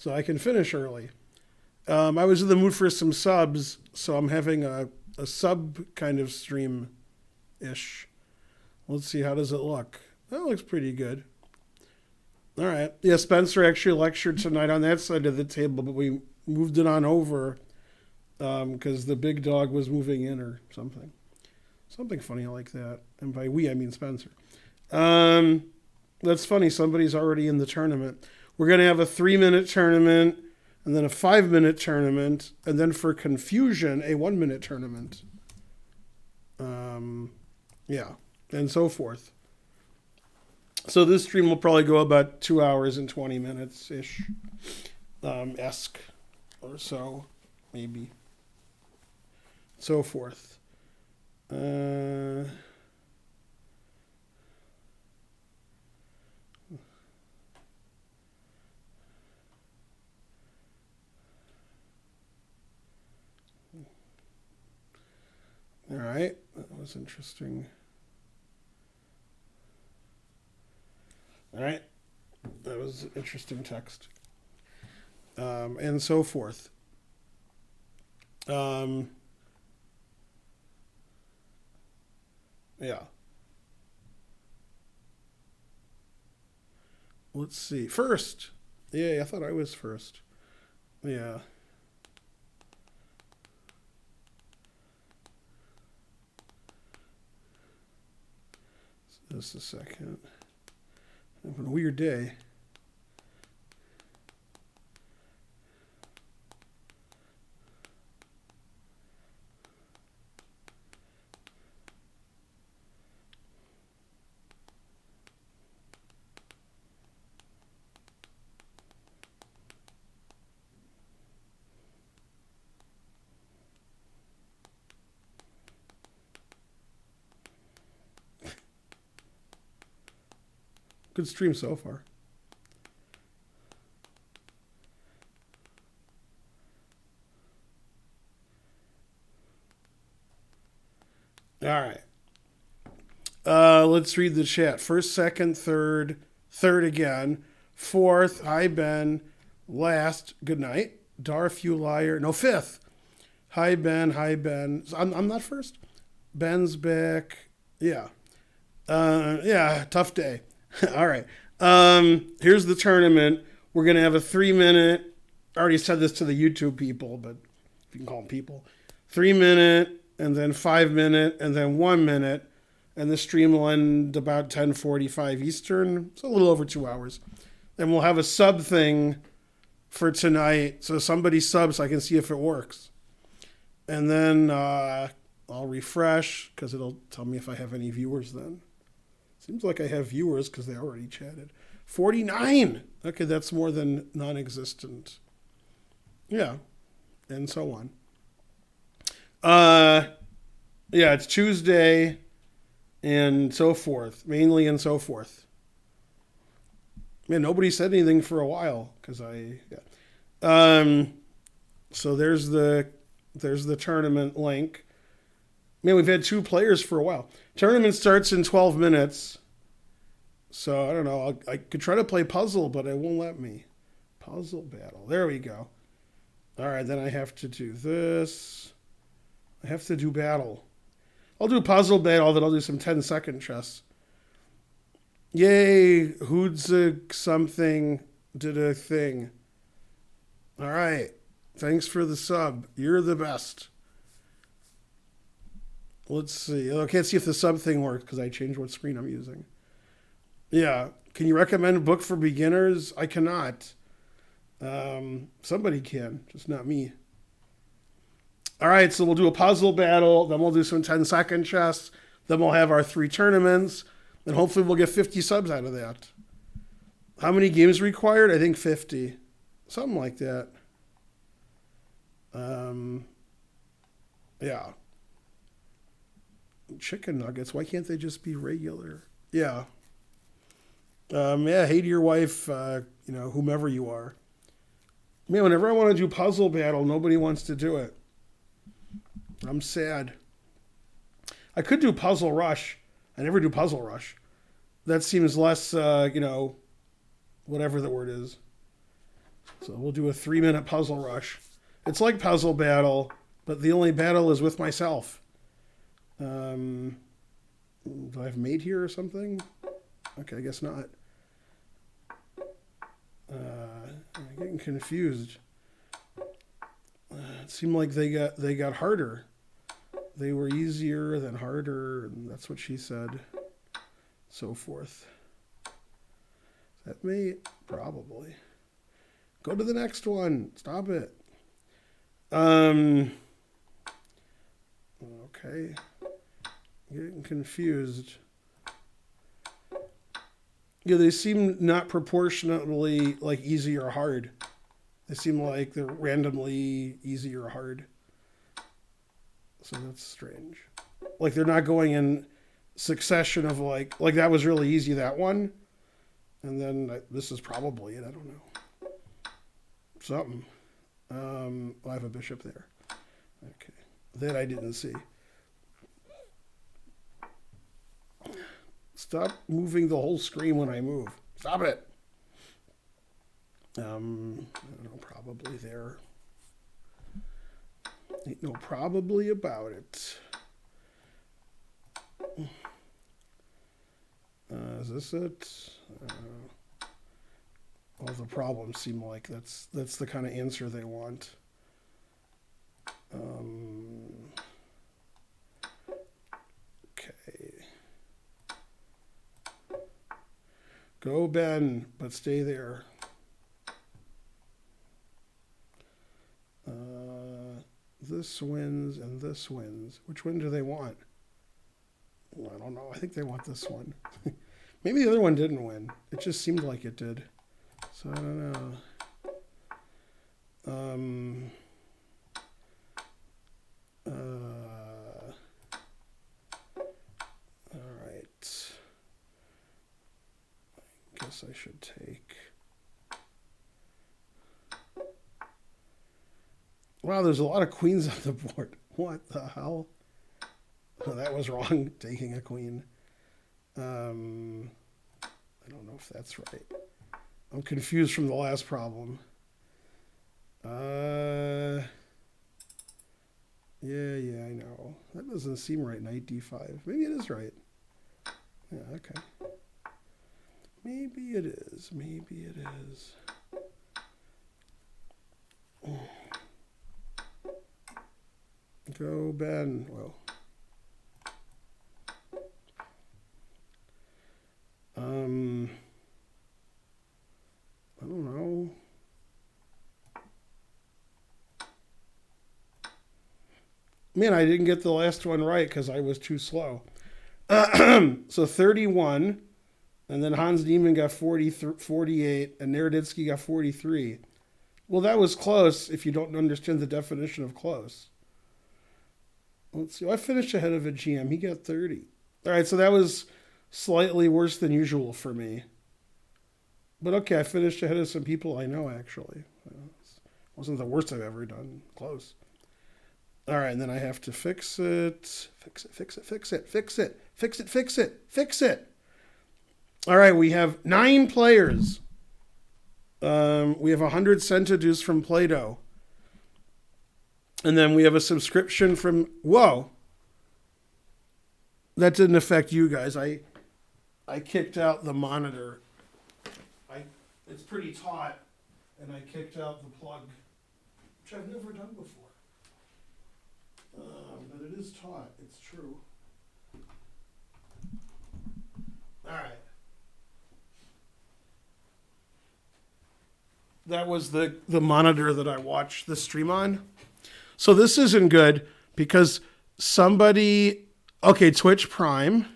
so I can finish early. I was in the mood for some subs, so I'm having a sub kind of stream-ish. Let's see, how does it look? That looks pretty good. All right. Yeah, Spencer actually lectured tonight on that side of the table, but we moved it on over because the big dog was moving in or something. Something funny like that. And by we, I mean Spencer. That's funny. Somebody's already in the tournament. We're going to have a 3-minute tournament and then a 5-minute tournament, and then for confusion, a 1-minute tournament. Yeah, and so forth. So this stream will probably go about 2 hours and 20 minutes-ish, esque, or so, maybe. So forth. All right, that was interesting. All right, that was interesting text. And so forth. Yeah. Let's see. First. Yeah, I thought I was first. Yeah. Just a second. Having a weird day. Good stream so far. All right. Let's read the chat. First, second, third again. Fourth, hi Ben. Last, good night. Darth, you liar. No, fifth. Hi Ben, hi Ben. I'm not first. Ben's back. Yeah. Yeah, tough day. All right. Here's the tournament. We're going to have a 3-minute. I already said this to the YouTube people, but if you can call them people. 3-minute, and then 5-minute, and then 1 minute. And the stream will end about 10:45 Eastern. It's a little over 2 hours. And we'll have a sub thing for tonight. So somebody subs, so I can see if it works. And then I'll refresh because it'll tell me if I have any viewers then. Seems like I have viewers because they already chatted. 49! Okay, that's more than non-existent. Yeah, and so on. Yeah, it's Tuesday and so forth. Mainly and so forth. Man, nobody said anything for a while because so there's the tournament link. Man, we've had 2 players for a while. Tournament starts in 12 minutes. So, I don't know. I could try to play puzzle, but it won't let me. Puzzle battle. There we go. All right, then I have to do this. I have to do battle. I'll do puzzle battle, then I'll do some 10-second chess. Yay, Hoodza something did a thing. All right. Thanks for the sub. You're the best. Let's see. I can't see if the sub thing works because I changed what screen I'm using. Yeah. Can you recommend a book for beginners? I cannot. Somebody can, just not me. All right, so we'll do a puzzle battle. Then we'll do some 10-second chess. Then we'll have our 3 tournaments. And hopefully we'll get 50 subs out of that. How many games required? I think 50. Something like that. Yeah. Chicken nuggets. Why can't they just be regular? Yeah. Yeah, hey to your wife, whomever you are. Man, whenever I want to do puzzle battle, nobody wants to do it. I'm sad. I could do Puzzle Rush. I never do Puzzle Rush. That seems less, whatever the word is. So we'll do a 3-minute puzzle rush. It's like Puzzle Battle, but the only battle is with myself. Do I have mate here or something? Okay, I guess not. I'm getting confused. It seemed like they got harder. They were easier than harder, and that's what she said. So forth. Is that mate? Probably. Go to the next one. Stop it. Okay. Getting confused. Yeah, they seem not proportionately like easy or hard. They seem like they're randomly easy or hard. So that's strange. Like they're not going in succession of like that was really easy, that one. And then this is probably it. I don't know. Something. I have a bishop there. Okay. That I didn't see. Stop moving the whole screen when I move. Stop it. I don't know, probably there. Ain't no probably about it. Is this it? All the problems seem like that's the kind of answer they want. Okay. Go, Ben, but stay there. This wins and this wins. Which one do they want? Well, I don't know. I think they want this one. Maybe the other one didn't win. It just seemed like it did. So I don't know. All right. I guess I should take. Wow, there's a lot of queens on the board. What the hell? Oh, that was wrong, taking a queen. I don't know if that's right. I'm confused from the last problem. Yeah, I know. That doesn't seem right, knight d5. Maybe it is right. Yeah, okay. Maybe it is. Maybe it is. Go, Ben. Well. I don't know. Man, I didn't get the last one right because I was too slow. So 31, and then Hans Niemann got 48, and Naroditsky got 43. Well, that was close if you don't understand the definition of close. Let's see. I finished ahead of a GM. He got 30. All right, so that was slightly worse than usual for me. But okay, I finished ahead of some people I know, actually. It wasn't the worst I've ever done. Close. All right, and then I have to fix it. Fix it. All right, we have 9 players. We have 100 centidues from Play-Doh. And then we have a subscription from... Whoa. That didn't affect you guys. I kicked out the monitor. It's pretty taut, and I kicked out the plug, which I've never done before. But it is taut. It's true. All right. That was the monitor that I watched the stream on. So this isn't good because somebody... Okay, Twitch Prime.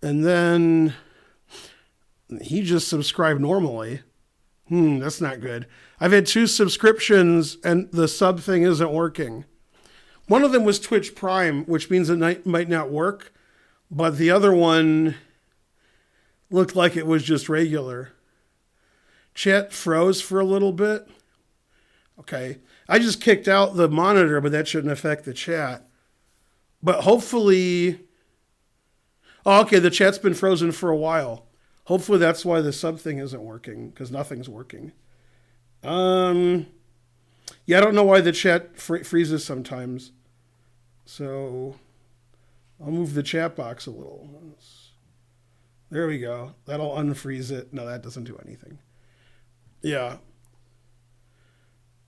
And then he just subscribed normally. That's not good. I've had 2 subscriptions and the sub thing isn't working. One of them was Twitch Prime, which means it might not work. But the other one looked like it was just regular. Chat froze for a little bit. Okay. I just kicked out the monitor, but that shouldn't affect the chat. But hopefully... Oh, okay, the chat's been frozen for a while. Hopefully that's why the sub thing isn't working, because nothing's working. Um, yeah, I don't know why the chat freezes sometimes. So I'll move the chat box a little. There we go. That'll unfreeze it. No, that doesn't do anything. Yeah.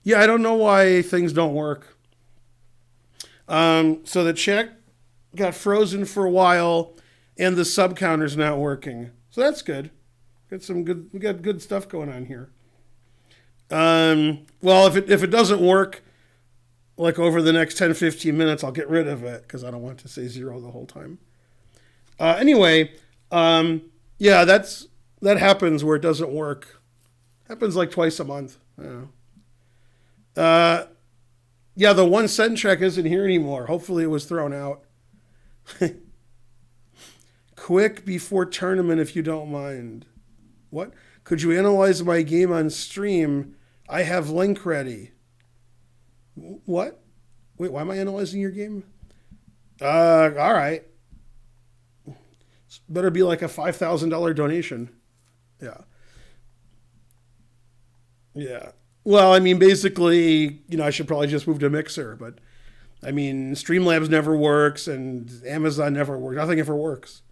Yeah, I don't know why things don't work. So the chat got frozen for a while, and the sub counter's not working. So that's good. We got good stuff going on here. Well, if it doesn't work, like over the next 10, 15 minutes, I'll get rid of it because I don't want to say zero the whole time. Anyway, yeah, that happens where it doesn't work. Happens like twice a month. Yeah. Yeah, the 1 cent check isn't here anymore. Hopefully it was thrown out. Quick before tournament if you don't mind. What? Could you analyze my game on stream? I have link ready. What? Wait, why am I analyzing your game? All right. Better be like a $5,000 donation. Yeah. Yeah. Well, I mean, basically, I should probably just move to Mixer, but I mean, Streamlabs never works and Amazon never works. Nothing ever works.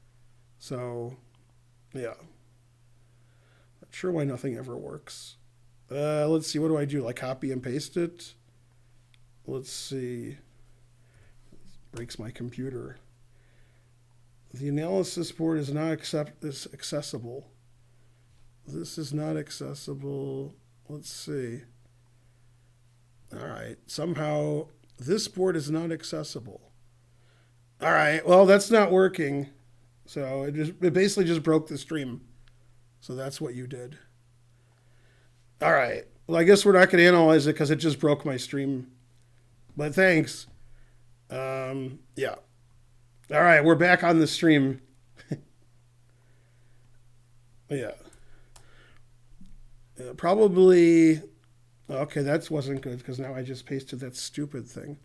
So, yeah. Not sure why nothing ever works. Let's see. What do I do? Like copy and paste it? Let's see. Breaks my computer. The analysis board is not accessible. This is not accessible. Let's see. All right. Somehow this board is not accessible. All right. Well, that's not working. So it basically just broke the stream. So that's what you did. All right. Well, I guess we're not going to analyze it because it just broke my stream. But thanks. Yeah. All right. We're back on the stream. Yeah. Probably. Okay, that wasn't good because now I just pasted that stupid thing.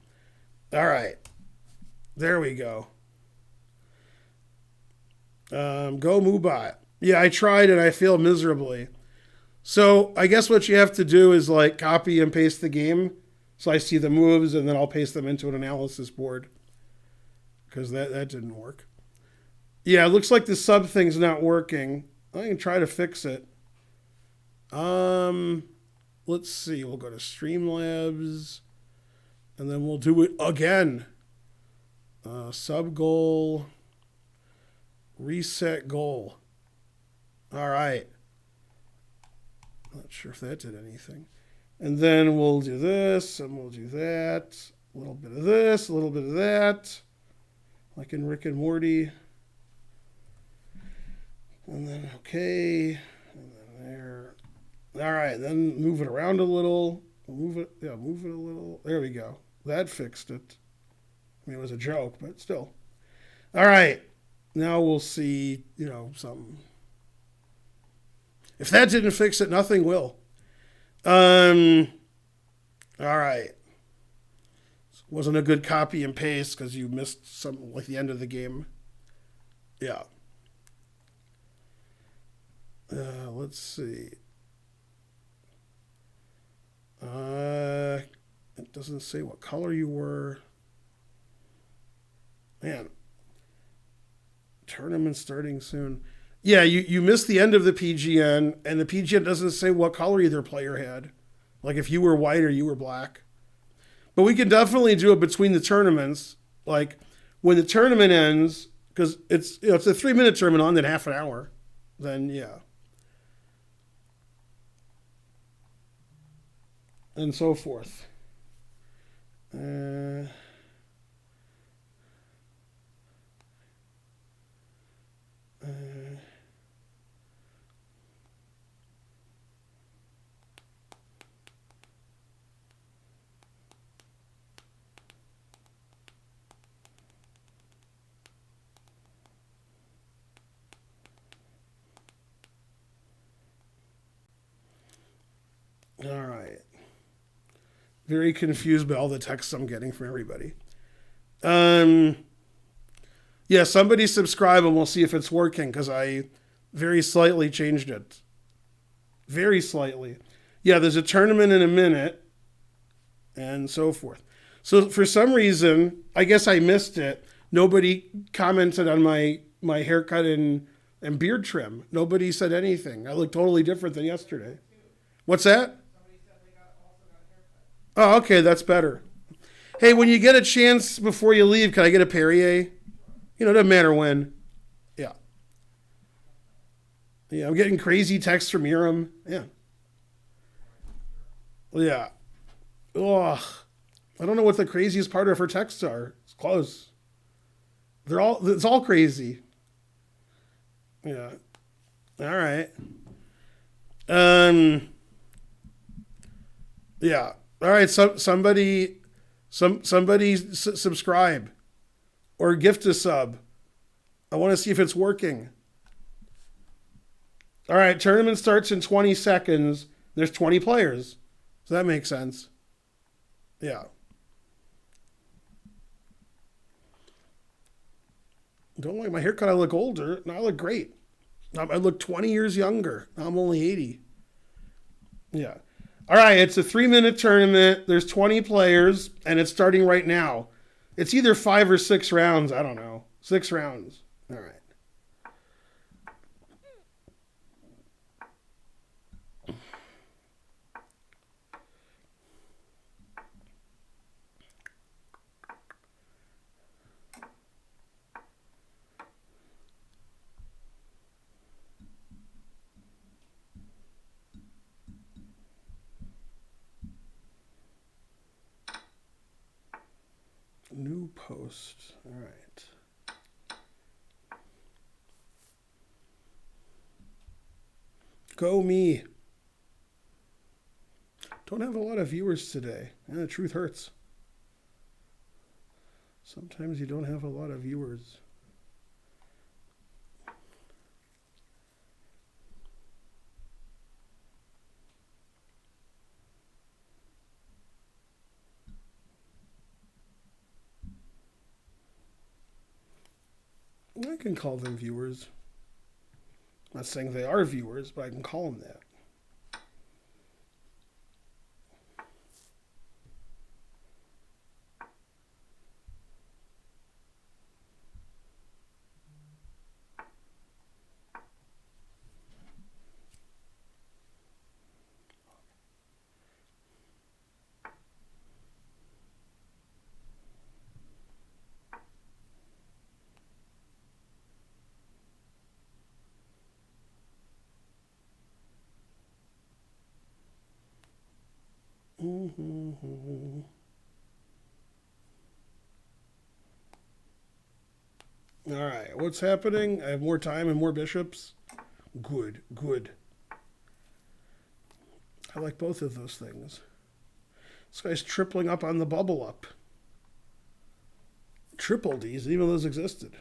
All right. There we go. Go Moobot. Yeah, I tried and I failed miserably. So I guess what you have to do is like copy and paste the game. So I see the moves and then I'll paste them into an analysis board. Because that didn't work. Yeah, it looks like the sub thing's not working. I can try to fix it. Let's see. We'll go to Streamlabs. And then we'll do it again. Sub goal. Reset goal. All right. Not sure if that did anything. And then we'll do this and we'll do that. A little bit of this, a little bit of that. Like in Rick and Morty. And then okay. And then there. All right. Then move it around a little. Move it a little. There we go. That fixed it. I mean, it was a joke, but still. All right. Now we'll see, something. If that didn't fix it, nothing will. All right. Wasn't a good copy and paste because you missed something like the end of the game. Yeah. Let's see. It doesn't say what color you were. Man. Tournament starting soon. Yeah, you missed the end of the PGN, and the PGN doesn't say what color either player had. Like if you were white or you were black. But we can definitely do it between the tournaments. Like when the tournament ends, because it's a 3-minute tournament on then half an hour. Then yeah. And so forth. All right. Very confused by all the texts I'm getting from everybody. Yeah, somebody subscribe and we'll see if it's working because I very slightly changed it. Very slightly. Yeah, there's a tournament in a minute, and so forth. So for some reason, I guess I missed it. Nobody commented on my haircut and beard trim. Nobody said anything. I look totally different than yesterday. What's that? Oh, okay, that's better. Hey, when you get a chance before you leave, can I get a Perrier? You know, it doesn't matter when. Yeah. Yeah, I'm getting crazy texts from Hiram. Yeah. Yeah. Ugh. I don't know what the craziest part of her texts are. It's close. It's all crazy. Yeah. All right. Um. Yeah. All right. Somebody subscribe or gift a sub. I want to see if it's working. All right. Tournament starts in 20 seconds. There's 20 players. So that makes sense. Yeah. Don't like my haircut. I look older. No, I look great. I look 20 years younger. Now I'm only 80. Yeah. All right. It's a 3-minute tournament. There's 20 players, and it's starting right now. It's either 5 or 6 rounds. I don't know. 6 rounds. All right. New post. All right. Go me. Don't have a lot of viewers today. And the truth hurts. Sometimes you don't have a lot of viewers. I can call them viewers. I'm not saying they are viewers, but I can call them that. Mm-hmm. All right, what's happening? I have more time and more bishops. Good, good. I like both of those things. This guy's tripling up on the bubble up. Triple D's, even those existed.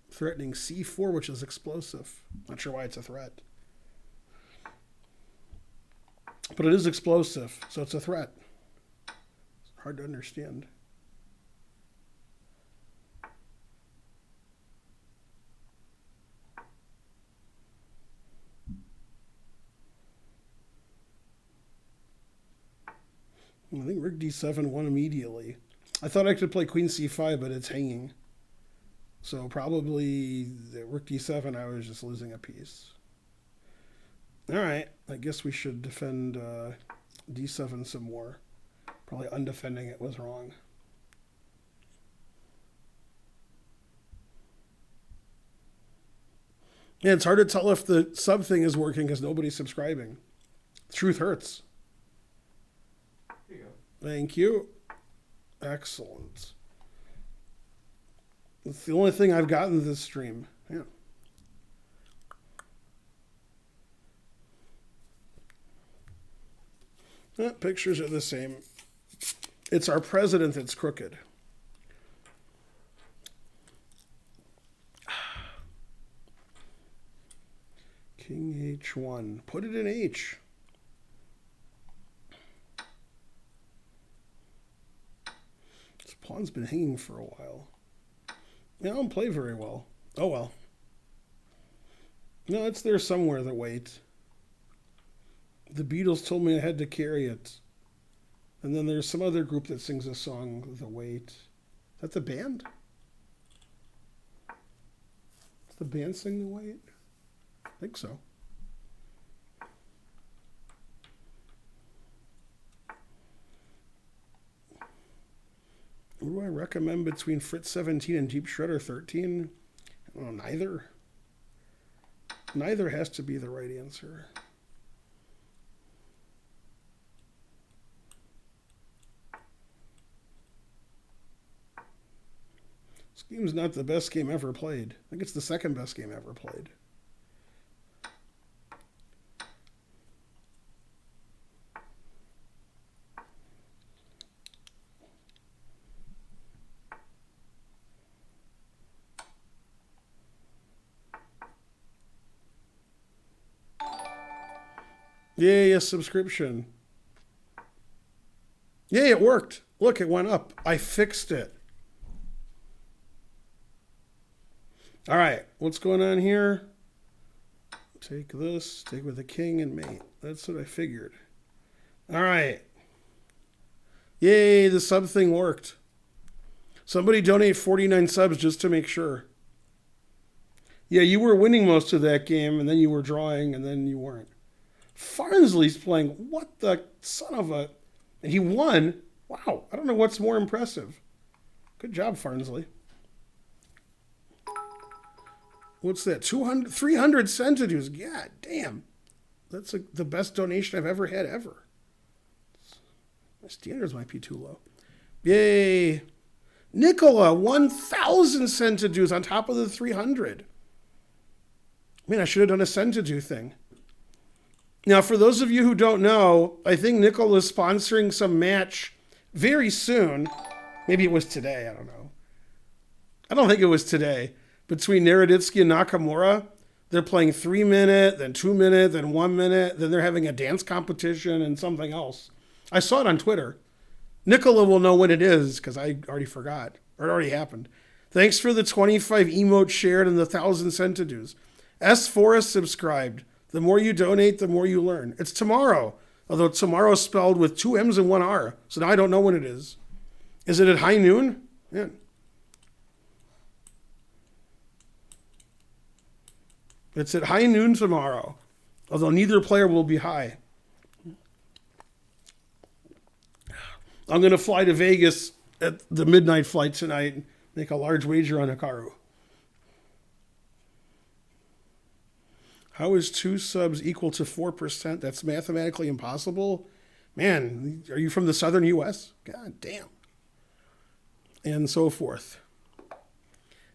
Threatening C4, which is explosive. Not sure why it's a threat. But it is explosive, so it's a threat. It's hard to understand. I think Rook D7 won immediately. I thought I could play Queen C5, but it's hanging. So probably the Rook D7, I was just losing a piece. All right, I guess we should defend D7 some more. Probably undefending it was wrong. Yeah, it's hard to tell if the sub thing is working because nobody's subscribing. Truth hurts. Here you go. Thank you. Excellent. It's the only thing I've gotten this stream. Yeah. Pictures are the same. It's our president that's crooked. King H1. Put it in H. This pawn's been hanging for a while. Yeah, I don't play very well. Oh well. No, it's there somewhere, the weight. The Beatles told me I had to carry it. And then there's some other group that sings a song, The Weight. Is that the band? Does the band sing The Weight? I think so. What do I recommend between Fritz 17 and Deep Shredder 13? I don't know, neither. Neither has to be the right answer. This game's not the best game ever played. I think it's the second best game ever played. Yay, a subscription. Yay, it worked. Look, it went up. I fixed it. All right, what's going on here? Take this, take with the king and mate. That's what I figured. All right. Yay, the sub thing worked. Somebody donate 49 subs just to make sure. Yeah, you were winning most of that game, and then you were drawing, and then you weren't. Farnsley's playing. What the son of a... And he won. Wow, I don't know what's more impressive. Good job, Farnsley. What's that? 300 centidues. God damn. That's the best donation I've ever had ever. My standards might be too low. Yay. Nicola, 1,000 centidues on top of the 300. Man, I should have done a centidue thing. Now, for those of you who don't know, I think Nicola is sponsoring some match very soon. Maybe it was today. I don't know. I don't think it was today. Between Naroditsky and Nakamura, they're playing 3 minute, then 2 minute, then 1 minute. Then they're having a dance competition and something else. I saw it on Twitter. Nicola will know when it is because I already forgot. Or it already happened. Thanks for the 25 emotes shared and the 1,000 centidues. S. Forrest subscribed. The more you donate, the more you learn. It's tomorrow. Although tomorrow is spelled with 2 M's and 1 R. So now I don't know when it is. Is it at high noon? Yeah. It's at high noon tomorrow. Although neither player will be high. I'm going to fly to Vegas at the midnight flight tonight and make a large wager on Hikaru. How is 2 subs equal to 4%? That's mathematically impossible. Man, are you from the southern U.S.? God damn. And so forth.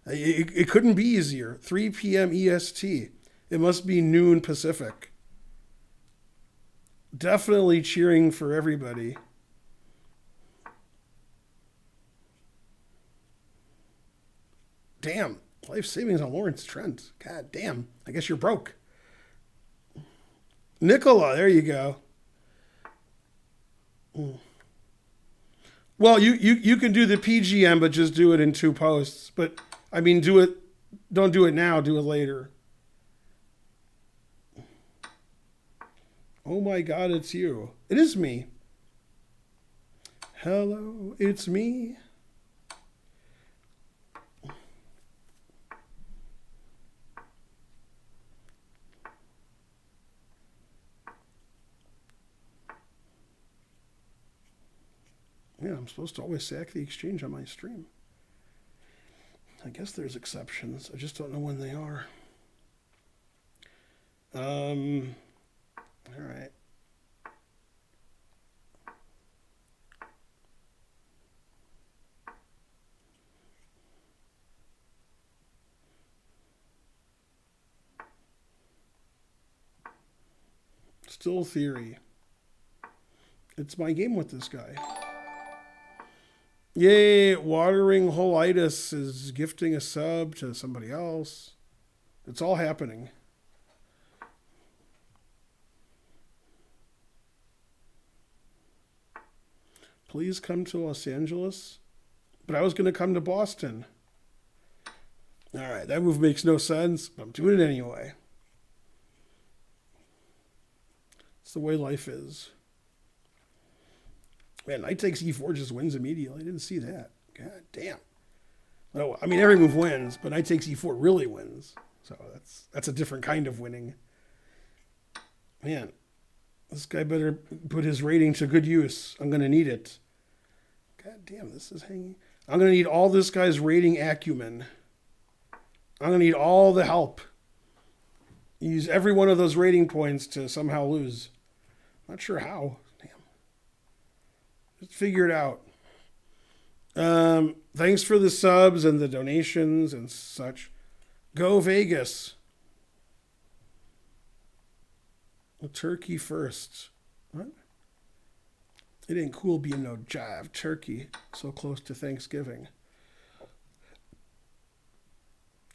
It couldn't be easier. 3 p.m. EST. It must be noon Pacific. Definitely cheering for everybody. Damn. Life savings on Lawrence Trent. God damn. I guess you're broke. Nicola, there you go. Well, you can do the PGM, but just do it in 2 posts. But, I mean, don't do it now, do it later. Oh my God, it's you. It is me. Hello, it's me. Yeah, I'm supposed to always sack the exchange on my stream. I guess there's exceptions. I just don't know when they are. All right. Still theory. It's my game with this guy. Yay, Watering Holitis is gifting a sub to somebody else. It's all happening. Please come to Los Angeles. But I was going to come to Boston. All right, that move makes no sense, but I'm doing it anyway. It's the way life is. Man, knight takes e4 just wins immediately. I didn't see that. God damn. No, I mean, every move wins, but knight takes e4 really wins. So that's a different kind of winning. Man, this guy better put his rating to good use. I'm going to need it. God damn, this is hanging. I'm going to need all this guy's rating acumen. I'm going to need all the help. Use every one of those rating points to somehow lose. Not sure how. Damn. Just figure it out. Thanks for the subs and the donations and such. Go Vegas. Turkey first. What? It ain't cool being no jive. Turkey, so close to Thanksgiving.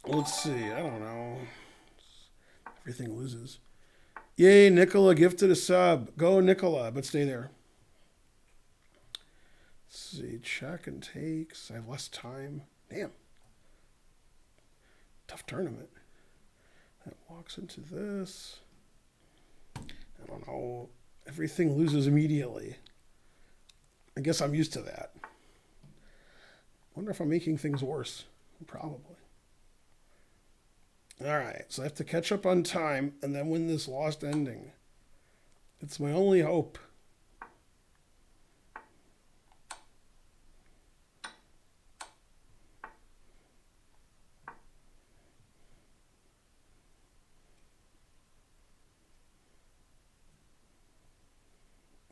Let's see. I don't know. Everything loses. Yay, Nicola gifted a sub. Go, Nicola, but stay there. Let's see. Check and takes. I have less time. Damn. Tough tournament. That walks into this. I don't know. Everything loses immediately. I guess I'm used to that. Wonder if I'm making things worse. Probably. All right, so I have to catch up on time and then win this lost ending. It's my only hope.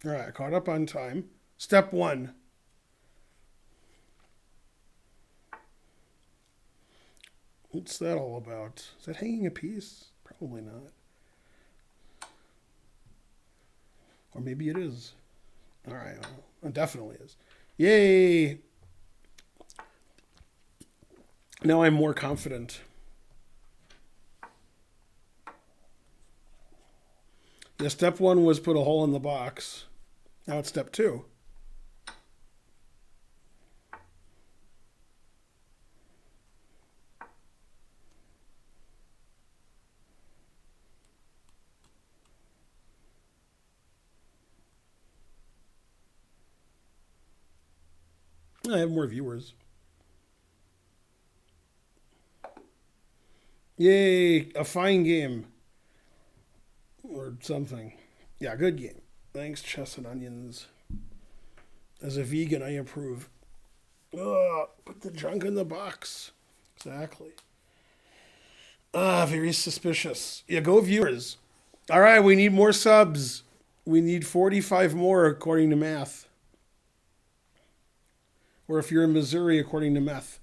All right, I caught up on time. Step 1. What's that all about? Is that hanging a piece? Probably not. Or maybe it is. All right, well, it definitely is. Yay! Now I'm more confident. Yeah, step 1 was put a hole in the box. Now it's step 2. I have more viewers. Yay, a fine game. Or something. Yeah, good game. Thanks, Chess and Onions. As a vegan, I approve. Ugh, put the junk in the box. Exactly. Very suspicious. Yeah, go viewers. All right, we need more subs. We need 45 more according to math. Or if you're in Missouri, according to meth.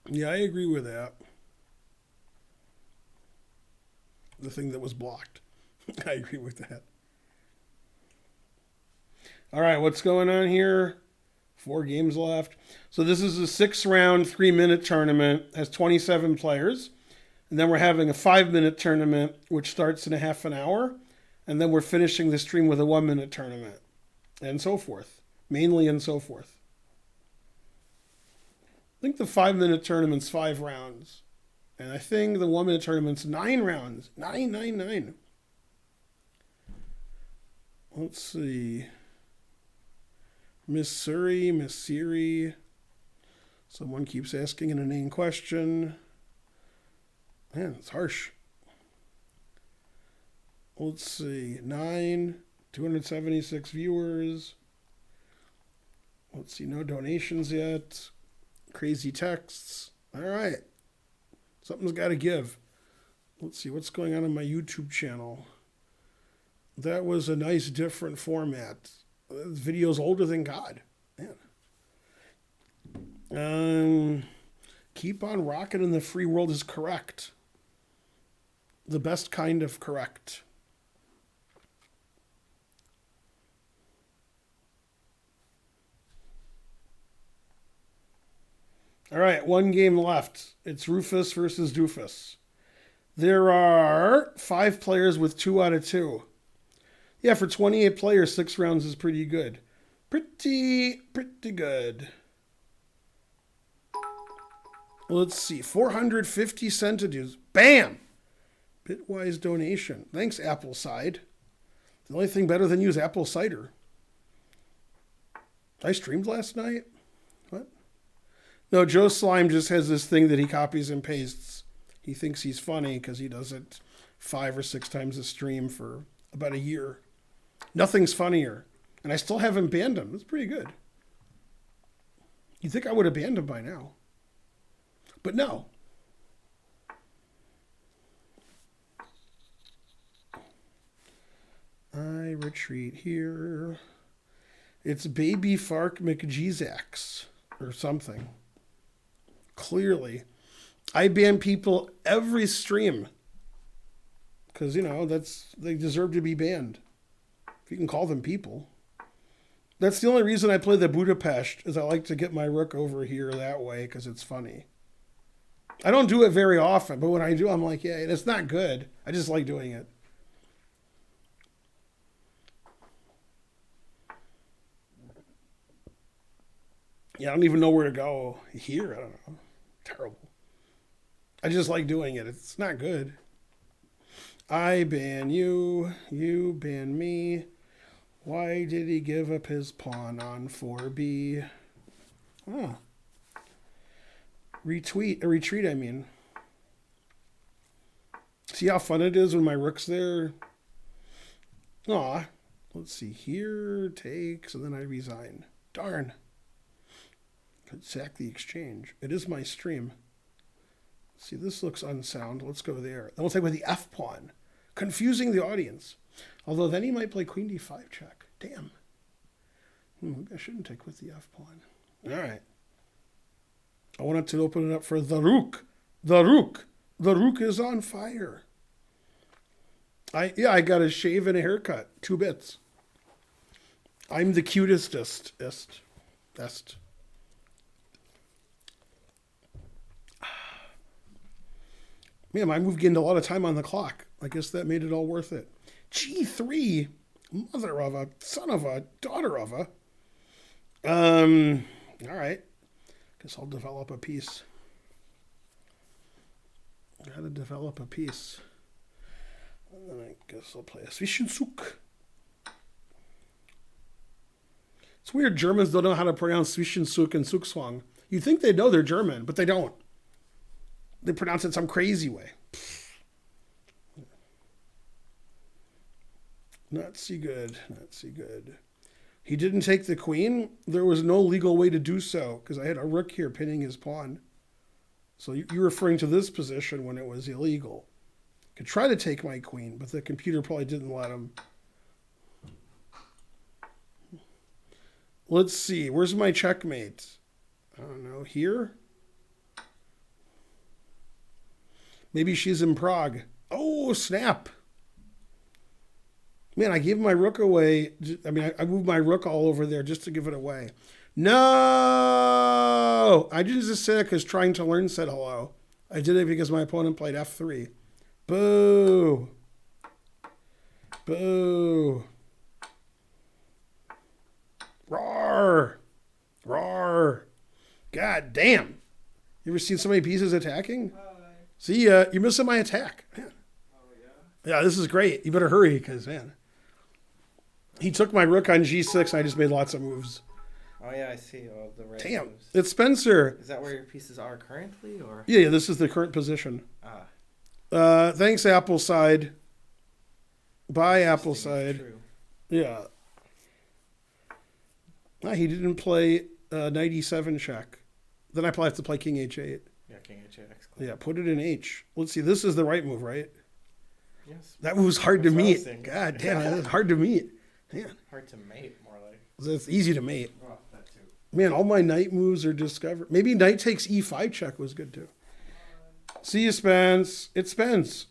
Yeah, I agree with that. The thing that was blocked. I agree with that. All right, what's going on here? 4 games left. So this is a 6-round, 3-minute tournament. Has 27 players. And then we're having a 5-minute tournament, which starts in a half an hour. And then we're finishing the stream with a 1-minute tournament. And so forth. Mainly and so forth. I think the 5-minute tournament's 5 rounds. And I think the 1-minute tournament's 9 rounds. 9. Let's see. Missouri. Someone keeps asking an inane question. Man, it's harsh. Let's see. 276 viewers. Let's see, no donations yet. Crazy texts. All right. Something's got to give. Let's see, what's going on my YouTube channel? That was a nice, different format. This video's older than God. Man. Keep on rocking in the free world is correct. The best kind of correct. All right, 1 game left. It's Rufus versus Doofus. There are 5 players with 2 out of 2. Yeah, for 28 players, 6 rounds is pretty good. Pretty good. Let's see. 450 centidues. Bam! Bitwise donation. Thanks, Apple Side. The only thing better than you is apple cider. I streamed last night? What? No, Joe Slime just has this thing that he copies and pastes. He thinks he's funny because he does it 5 or 6 times a stream for about a year. Nothing's funnier. And I still haven't banned him. That's pretty good. You'd think I would have banned him by now. But no. I retreat here. It's Baby Fark McJezax or something. Clearly. I ban people every stream. Because, they deserve to be banned. If you can call them people. That's the only reason I play the Budapest, is I like to get my rook over here that way because it's funny. I don't do it very often, but when I do, I'm like, yeah, and it's not good. I just like doing it. Yeah, I don't even know where to go here. I don't know. Terrible. I just like doing it. It's not good. I ban you. You ban me. Why did he give up his pawn on 4B? Oh. Retreat, I mean. See how fun it is when my rook's there? Aw. Let's see. Here, takes, and then I resign. Darn. Could sack the exchange. It is my stream. See, this looks unsound. Let's go there. Then we'll take with the F pawn. Confusing the audience. Although then he might play queen d5 check. Damn. Maybe I shouldn't take with the F pawn. All right. I wanted to open it up for the rook. The rook. The rook is on fire. I got a shave and a haircut. 2 bits. I'm the cutestest. Man, my move gained a lot of time on the clock. I guess that made it all worth it. G3, mother of a, son of a, daughter of a. All right. Guess I'll develop a piece. Gotta develop a piece. And then I guess I'll play a Zwischenzug. It's weird Germans don't know how to pronounce Zwischenzug and Zugzwang. You'd think they know they're German, but they don't. They pronounce it some crazy way. Not see good. He didn't take the queen. There was no legal way to do so because I had a rook here pinning his pawn. So you're referring to this position when it was illegal. Could try to take my queen, but the computer probably didn't let him. Let's see. Where's my checkmate? I don't know. Here? Maybe she's in Prague. Oh, snap. Man, I gave my rook away. I mean, I moved my rook all over there just to give it away. No! I didn't just say it because trying to learn said hello. I did it because my opponent played F3. Boo. Boo. Roar. Roar. God damn. You ever seen so many pieces attacking? See, you're missing my attack. Man. Oh, yeah? Yeah, this is great. You better hurry because, man. He took my rook on G6 and I just made lots of moves. Oh, yeah, I see. Oh, the right Damn. moves. It's Spencer. Is that where your pieces are currently? Or? Yeah, this is the current position. Ah. Thanks, Appleside. Bye, Appleside. True. Yeah. He didn't play knight e7 check. Then I probably have to play king h8. Yeah, king h8. Yeah, put it in h. Let's see. This is the right move, right? Yes. That move's hard to That's what I was meet. thinking. God damn it. It's hard to meet. Man. Hard to mate, more like. It's easy to mate. Oh, that too. Man, all my knight moves are discovered. Maybe knight takes e5 check was good too. See you, Spence. It's Spence.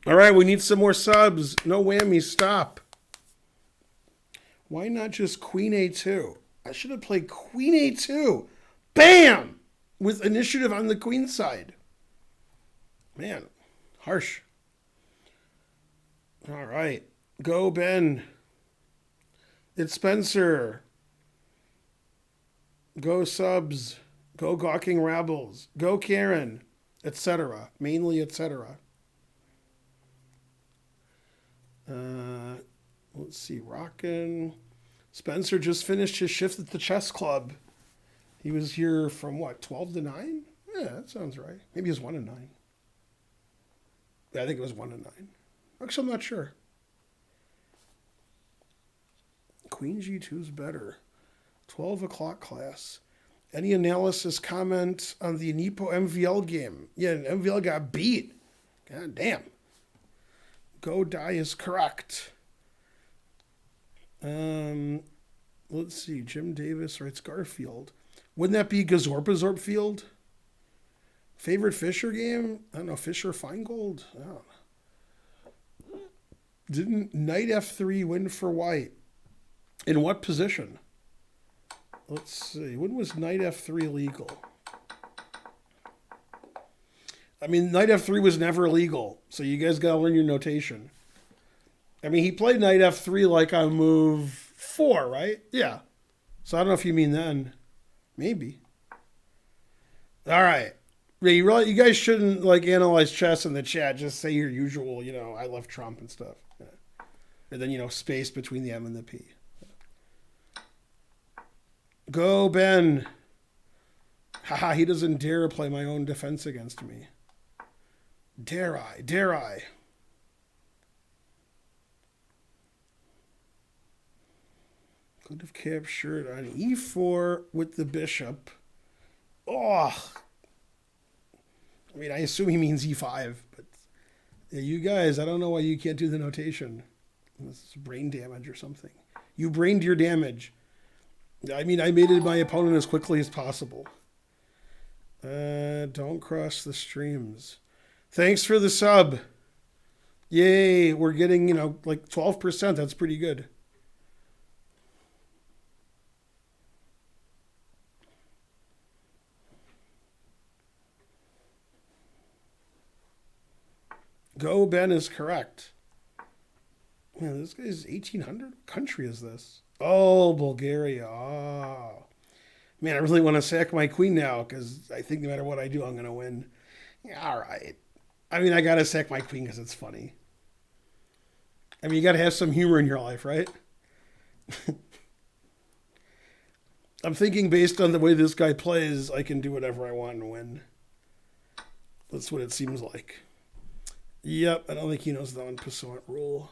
All right, we need some more subs. No whammy, stop. Why not just queen a2? I should have played queen a2. Bam! With initiative on the queen side. Man, harsh. All right. Go, Ben. It's Spencer. Go, Subs. Go, Gawking Rabbles. Go, Karen. Etc. Mainly, etc. Let's see. Rockin'. Spencer just finished his shift at the chess club. He was here from what, 12 to 9? Yeah, that sounds right. Maybe it was 1 to 9. Yeah, I think it was 1 to 9. Actually, I'm not sure. Queen G2 is better. 12 o'clock class. Any analysis, comment on the Nipo MVL game? Yeah, MVL got beat. God damn. Go die is correct. Let's see. Jim Davis writes Garfield. Wouldn't that be Gazorpazorp Field? Favorite Fischer game? I don't know. Fischer Finegold? I don't know. Didn't Knight F3 win for white? In what position? Let's see. When was Knight F3 legal? I mean, Knight F3 was never legal, so you guys got to learn your notation. I mean, he played Knight F3 like on move 4, right? Yeah. So I don't know if you mean then. Maybe. All right. Yeah, you guys shouldn't like analyze chess in the chat. Just say your usual, I love Trump and stuff. Yeah. And then, space between the M and the P. Go, Ben. Haha, he doesn't dare play my own defense against me. Dare I? Dare I? Could have captured on E4 with the bishop. Oh. I mean, I assume he means E5, but yeah, you guys, I don't know why you can't do the notation. This is brain damage or something. You brained your damage. I mean, I made it my opponent as quickly as possible. Don't cross the streams. Thanks for the sub. Yay, we're getting, like 12%. That's pretty good. Go, Ben is correct. Man, this guy's 1800? What country is this? Oh, Bulgaria. Oh. Man, I really want to sack my queen now because I think no matter what I do, I'm going to win. Yeah, all right. I mean, I got to sack my queen because it's funny. I mean, you got to have some humor in your life, right? I'm thinking based on the way this guy plays, I can do whatever I want and win. That's what it seems like. Yep, I don't think he knows the 1% rule.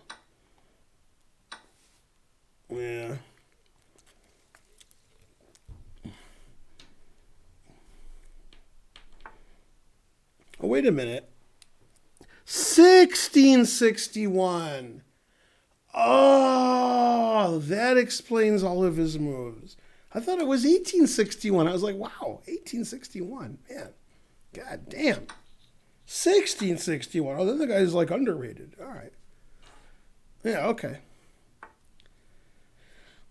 Yeah. Oh, wait a minute. 1661. Oh, that explains all of his moves. I thought it was 1861. I was like, wow, 1861. Man, god damn. 1661. Oh, then the guy's like underrated. All right. Yeah, okay.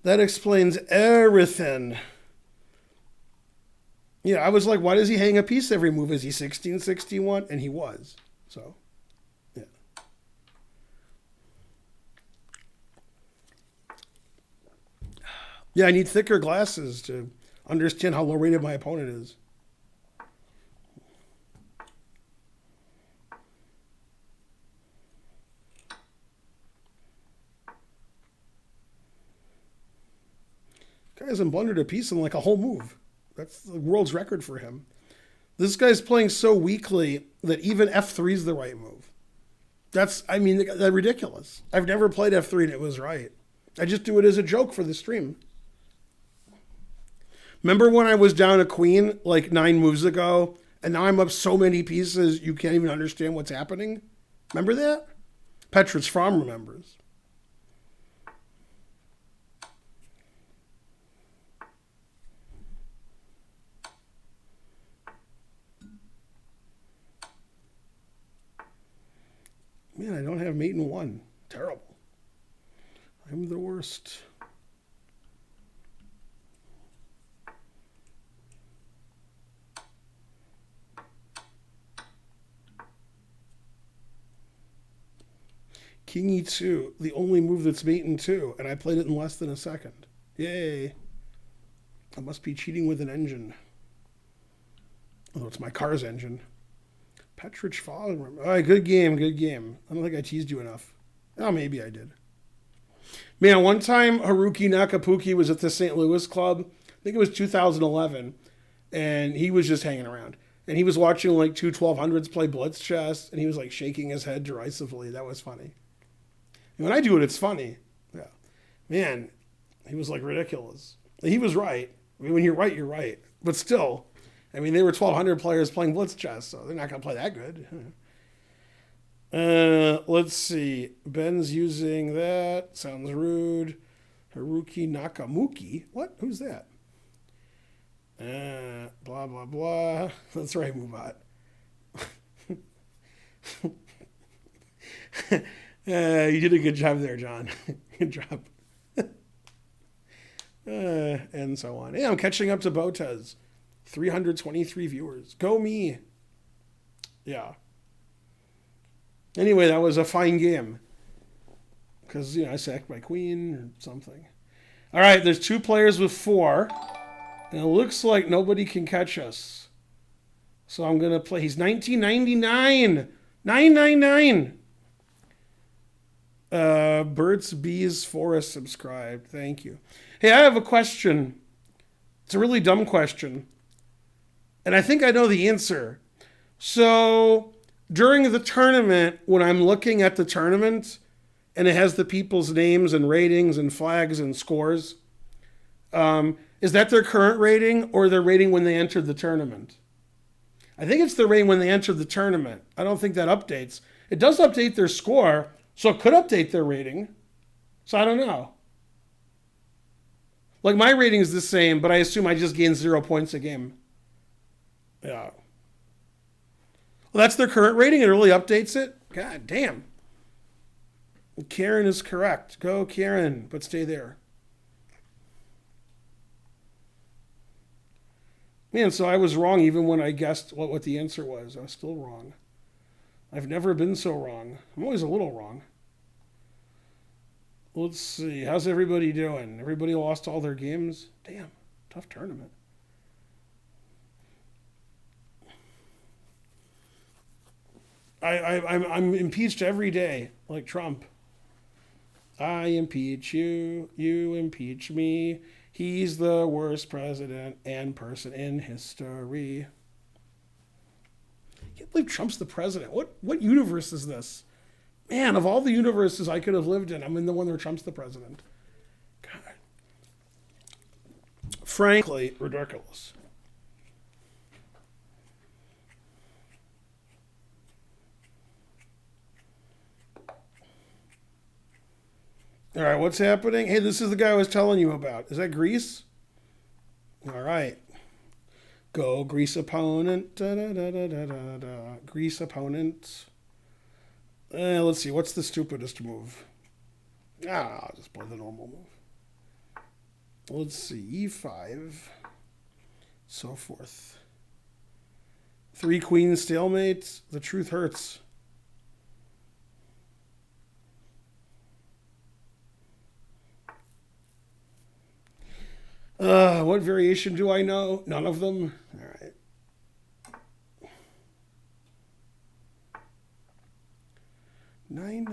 That explains everything. Yeah, I was like, why does he hang a piece every move? Is he 1661? And he was. So, yeah. Yeah, I need thicker glasses to understand how low rated my opponent is. Guy hasn't blundered a piece in like a whole move. That's the world's record for him. This guy's playing so weakly that even F3 is the right move. That's ridiculous. I've never played F3 and it was right. I just do it as a joke for the stream. Remember when I was down a queen like 9 moves ago and now I'm up so many pieces you can't even understand what's happening? Remember that? Petrus Fromm remembers. Man, I don't have mate in 1. Terrible. I'm the worst. King E2, the only move that's mate in 2, and I played it in less than a second. Yay. I must be cheating with an engine. Although it's my car's engine. Petrich Fall. All right, good game, good game. I don't think I teased you enough. Oh, maybe I did. Man, one time Haruki Nakapuki was at the St. Louis club. I think it was 2011. And he was just hanging around. And he was watching like two 1200s play blitz chess. And he was like shaking his head derisively. That was funny. And when I do it, it's funny. Yeah. Man, he was like ridiculous. He was right. I mean, when you're right, you're right. But still, I mean, they were 1200 players playing blitz chess. So they're not going to play that good. Let's see. Ben's using that. Sounds rude. Haruki Nakamuki. What? Who's that? Blah, blah, blah. That's right, Mubat. You did a good job there, John. Good job. And so on. Hey, I'm catching up to Boatessa. 323 viewers. Go me. Yeah. Anyway, that was a fine game. Because, I sacked my queen or something. All right, there's 2 players with 4. And it looks like nobody can catch us. So I'm going to play. He's 1999. 999. Birds, Bees, Forest subscribed. Thank you. Hey, I have a question. It's a really dumb question. And I think I know the answer. So during the tournament, when I'm looking at the tournament, and it has the people's names and ratings and flags and scores, is that their current rating or their rating when they entered the tournament? I think it's their rating when they entered the tournament. I don't think that updates. It does update their score, so it could update their rating. So I don't know. Like my rating is the same, but I assume I just gained 0 points a game. Yeah. Well, that's their current rating. It really updates it. God damn. Karen is correct. Go, Karen, but stay there. Man, so I was wrong even when I guessed what the answer was. I was still wrong. I've never been so wrong. I'm always a little wrong. Let's see. How's everybody doing? Everybody lost all their games? Damn, tough tournament. I'm impeached every day, like Trump. I impeach you, you impeach me. He's the worst president and person in history. I can't believe Trump's the president. What universe is this? Man, of all the universes I could have lived in, I'm in the one where Trump's the president. God. Frankly, ridiculous. All right, what's happening? Hey, this is the guy I was telling you about. Is that Greece? All right. Go, Greece opponent. Da, da, da, da, da, da, da. Greece opponent. Let's see. What's the stupidest move? I'll just play the normal move. Let's see. E5. So forth. 3 queens stalemate. The truth hurts. What variation do I know? None of them. All right. Nine.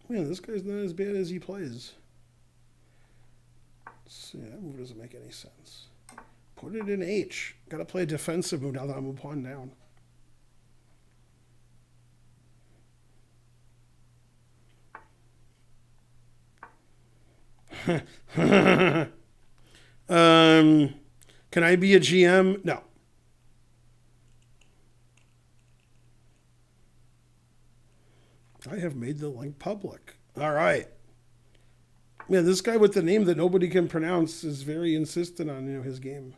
Man, this guy's not as bad as he plays. Let's see, that move doesn't make any sense. Put it in H. Got to play a defensive move now that I'm a pawn down. Can I be a GM? No. I have made the link public. All right. Yeah, this guy with the name that nobody can pronounce is very insistent on his game.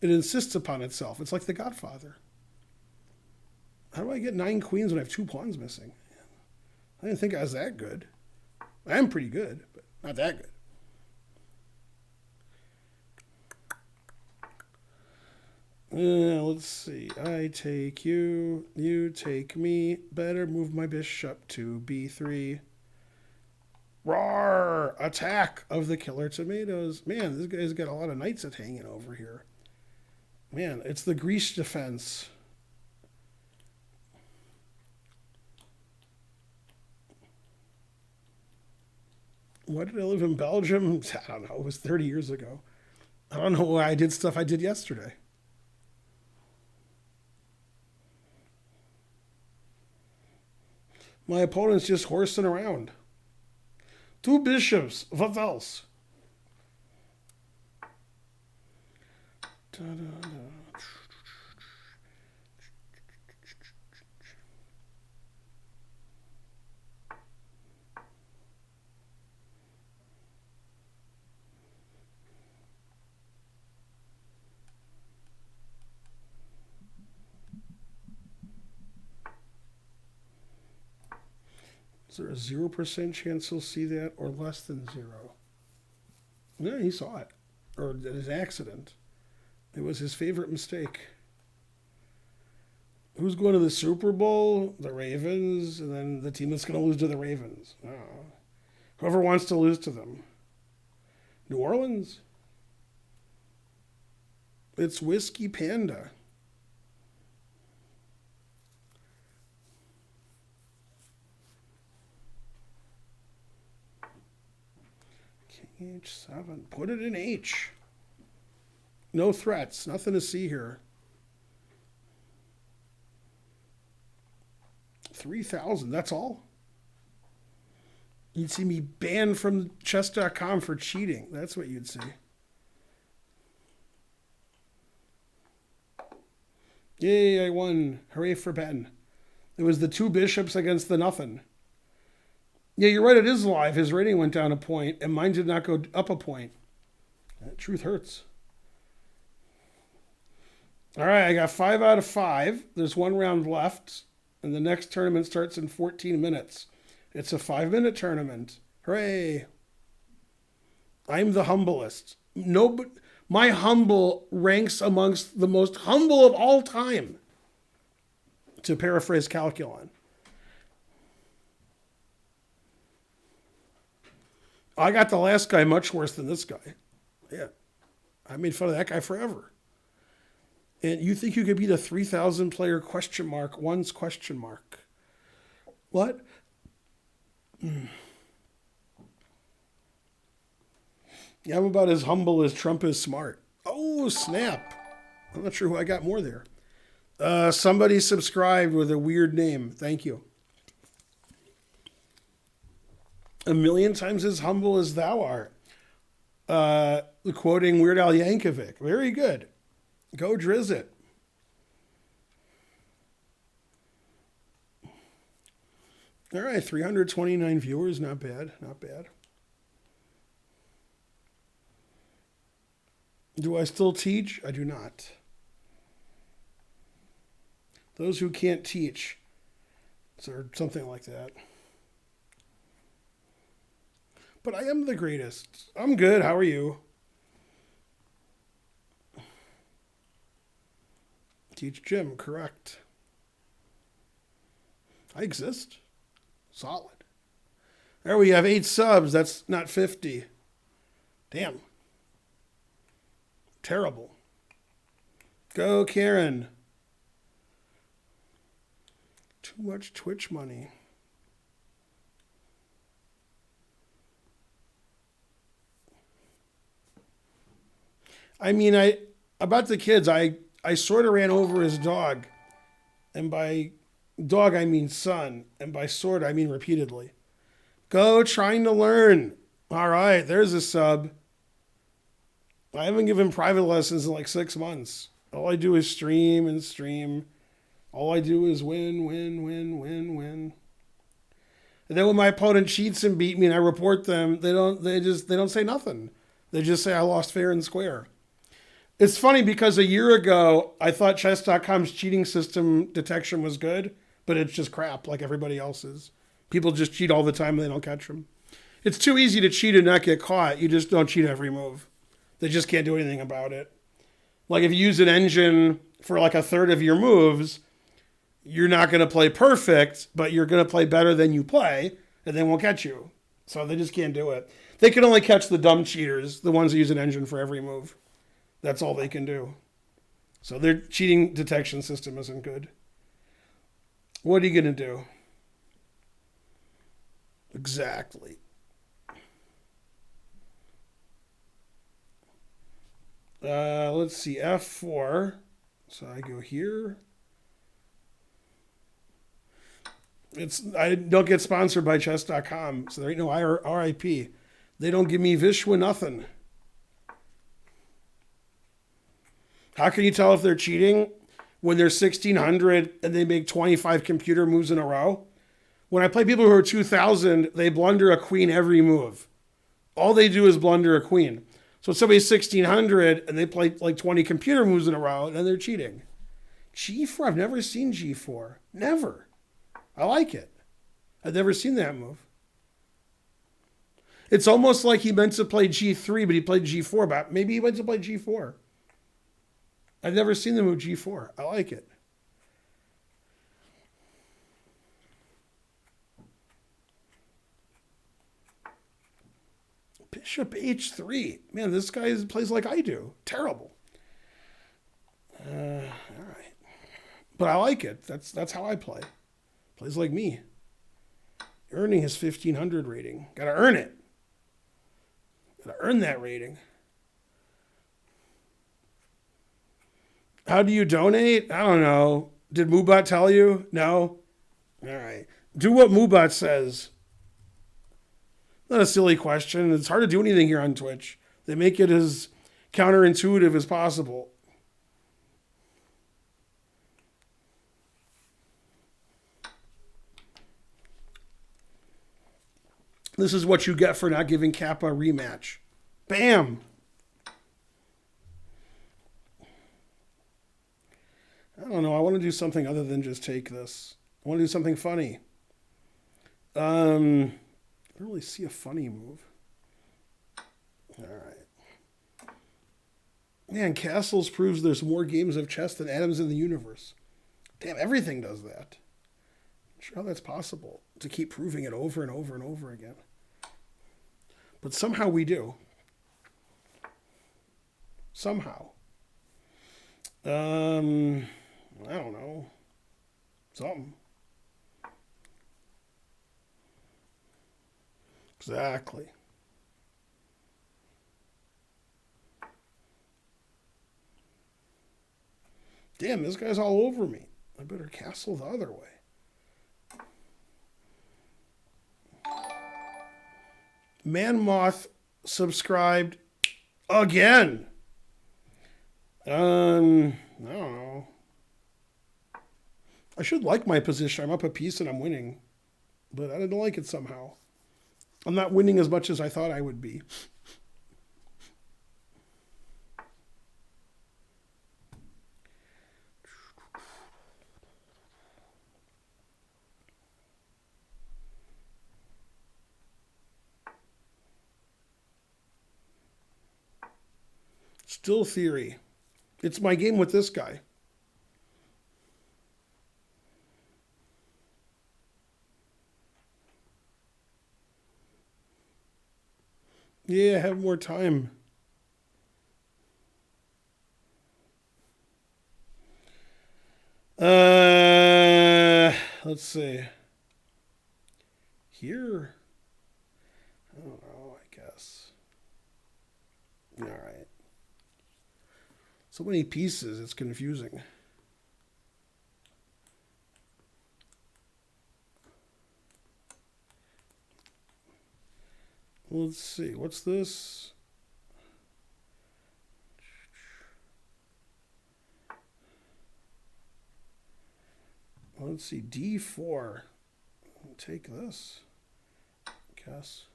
It insists upon itself. It's like The Godfather. How do I get 9 queens when I have 2 pawns missing? I didn't think I was that good. I am pretty good, but not that good. Let's see. I take you. You take me. Better move my bishop to b3. Roar! Attack of the killer tomatoes. Man, this guy's got a lot of knights that's hanging over here. Man, it's the Greece defense. Why did I live in Belgium? I don't know. It was 30 years ago. I don't know why I did stuff I did yesterday. My opponent's just horsing around. 2 bishops. What else? Da-da-da. Is there a 0% chance he'll see that or less than 0? Yeah, he saw it. Or his accident. It was his favorite mistake. Who's going to the Super Bowl? The Ravens, and then the team that's going to lose to the Ravens. Oh. Whoever wants to lose to them. New Orleans? It's Whiskey Panda. H7. Put it in H. No threats. Nothing to see here. 3,000. That's all. You'd see me banned from chess.com for cheating. That's what you'd see. Yay, I won. Hooray for Ben. It was the 2 bishops against the nothing. Yeah, you're right. It is live. His rating went down a point, and mine did not go up a point. That truth hurts. All right, I got 5 out of 5. There's 1 round left, and the next tournament starts in 14 minutes. It's a 5-minute tournament. Hooray. I'm the humblest. My humble ranks amongst the most humble of all time, to paraphrase Calculon. I got the last guy much worse than this guy. Yeah. I made fun of that guy forever. And you think you could beat a 3,000 player question mark, one's question mark. What? Yeah, I'm about as humble as Trump is smart. Oh, snap. I'm not sure who I got more there. Somebody subscribed with a weird name. Thank you. A million times as humble as thou art. Quoting Weird Al Yankovic. Very good. Go Drizzt. All right, 329 viewers. Not bad. Not bad. Do I still teach? I do not. Those who can't teach. Or something like that. But I am the greatest. I'm good. How are you? Teach Jim. Correct. I exist. Solid. There we have 8 subs. That's not 50. Damn. Terrible. Go, Karen. Too much Twitch money. I mean, about the kids, I sort of ran over his dog. And by dog, I mean son. And by sort, I mean repeatedly. Go trying to learn. All right, there's a sub. I haven't given private lessons in like 6 months. All I do is stream and stream. All I do is win, win, win, win, win. And then when my opponent cheats and beat me and I report them, they don't say nothing. They just say I lost fair and square. It's funny because a year ago, I thought chess.com's cheating system detection was good, but it's just crap like everybody else's. People just cheat all the time and they don't catch them. It's too easy to cheat and not get caught. You just don't cheat every move. They just can't do anything about it. Like if you use an engine for like a third of your moves, you're not going to play perfect, but you're going to play better than you play, and they won't catch you. So they just can't do it. They can only catch the dumb cheaters, the ones who use an engine for every move. That's all they can do. So their cheating detection system isn't good. What are you going to do? Exactly. Let's see, F4. So I go here. I don't get sponsored by chess.com, so there ain't no RIP. They don't give me Vishwa nothing. How can you tell if they're cheating when they're 1600 and they make 25 computer moves in a row? When I play people who are 2000, they blunder a queen every move. All they do is blunder a queen. So if somebody's 1600 and they play like 20 computer moves in a row, then they're cheating. G4, I've never seen G4. Never. I like it. I've never seen that move. It's almost like he meant to play G3, but he played G4. But maybe he went to play G4. I've never seen the move G4. I like it. Bishop H3. Man, this guy plays like I do. Terrible. All right. But I like it. That's how I play. Plays like me. Earning his 1500 rating. Got to earn it. Got to earn that rating. How do you donate? I don't know. Did Mubat tell you? No? All right. Do what Mubat says. Not a silly question. It's hard to do anything here on Twitch. They make it as counterintuitive as possible. This is what you get for not giving Kappa a rematch. Bam! I don't know. I want to do something other than just take this. I want to do something funny. I don't really see a funny move. All right. Man, Castles proves there's more games of chess than atoms in the universe. Damn, everything does that. I'm sure how that's possible, to keep proving it over and over and over again. But somehow we do. Somehow. I don't know. Something. Exactly. Damn, this guy's all over me. I better castle the other way. Manmoth subscribed again. I don't know. I should like my position. I'm up a piece and I'm winning. But I don't like it somehow. I'm not winning as much as I thought I would be. Still theory. It's my game with this guy. Yeah, have more time. Let's see. Here. I don't know, I guess. All right. So many pieces, it's confusing. Let's see, what's this? Let's see, D4. I'll take this, I guess.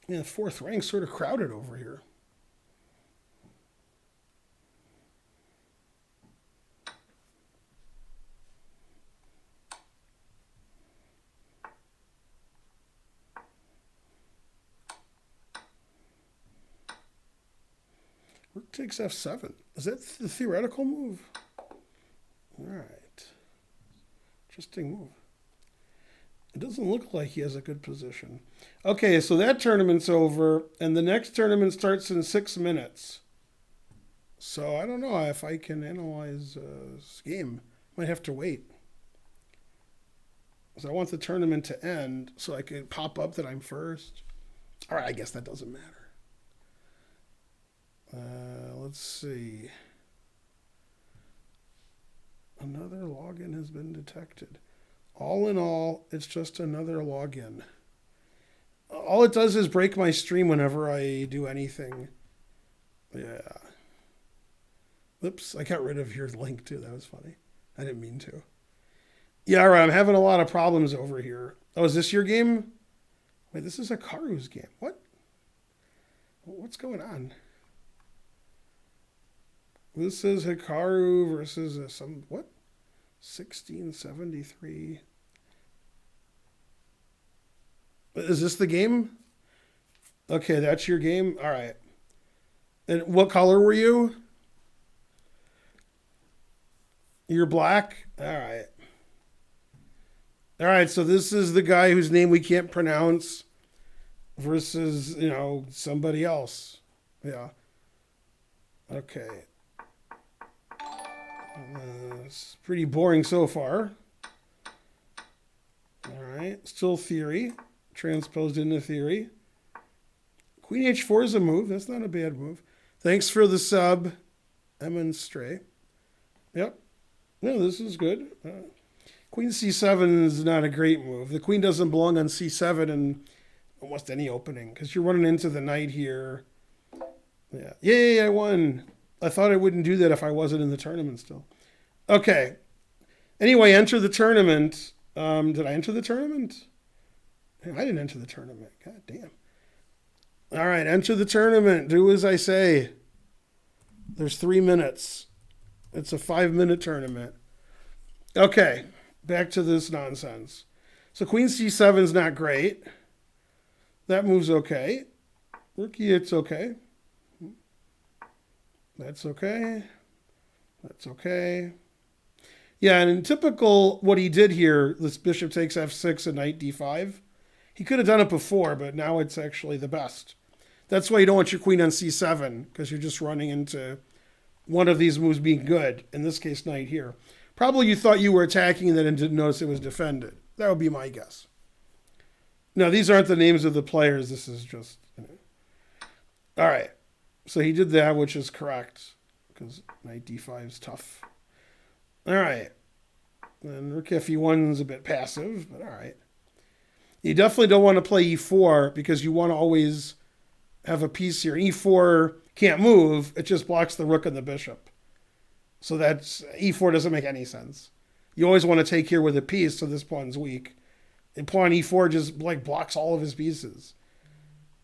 Yeah, fourth rank's sort of crowded over here. Rook takes f7. Is that the theoretical move? All right. Interesting move. It doesn't look like he has a good position. Okay, so that tournament's over, and the next tournament starts in 6 minutes. So I don't know if I can analyze this game. Might have to wait. Because I want the tournament to end so I can pop up that I'm first. All right, I guess that doesn't matter. Let's see. Another login has been detected. All in all, it's just another login. All it does is break my stream whenever I do anything. Yeah. Oops, I got rid of your link too. That was funny. I didn't mean to. Yeah, all right, I'm having a lot of problems over here. Oh, is this your game? Wait, this is Hikaru's game. What? What's going on? This is Hikaru versus some, what? 1673. Is this the game? Okay, that's your game? All right. And what color were you? You're black? All right. All right, so this is the guy whose name we can't pronounce versus, somebody else. Yeah. Okay. It's pretty boring so far. All right, still theory. Transposed into theory. Queen h4 is a move. That's not a bad move. Thanks for the sub, Emin Stray. Yep. No, this is good. Queen c7 is not a great move. The queen doesn't belong on c7 in almost any opening because you're running into the knight here. Yeah. Yay, I won. I thought I wouldn't do that if I wasn't in the tournament still. Okay. Anyway, enter the tournament. Did I enter the tournament? I didn't enter the tournament. God damn. All right, enter the tournament. Do as I say. There's 3 minutes. It's a 5-minute tournament. Okay, back to this nonsense. So queen c7 is not great. That move's okay. Rook e8's okay. That's okay. That's okay. Yeah, and in typical what he did here, this bishop takes f6 and knight d5. He could have done it before, but now it's actually the best. That's why you don't want your queen on c7, because you're just running into one of these moves being good. In this case, knight here. Probably you thought you were attacking and then didn't notice it was defended. That would be my guess. No, these aren't the names of the players. This is just... All right. So he did that, which is correct, because knight d5 is tough. All right. And rook fe1 is a bit passive, but all right. You definitely don't want to play e4 because you want to always have a piece here. E4 can't move. It just blocks the rook and the bishop. So that's e4 doesn't make any sense. You always want to take here with a piece, so this pawn's weak. And pawn e4 just blocks all of his pieces.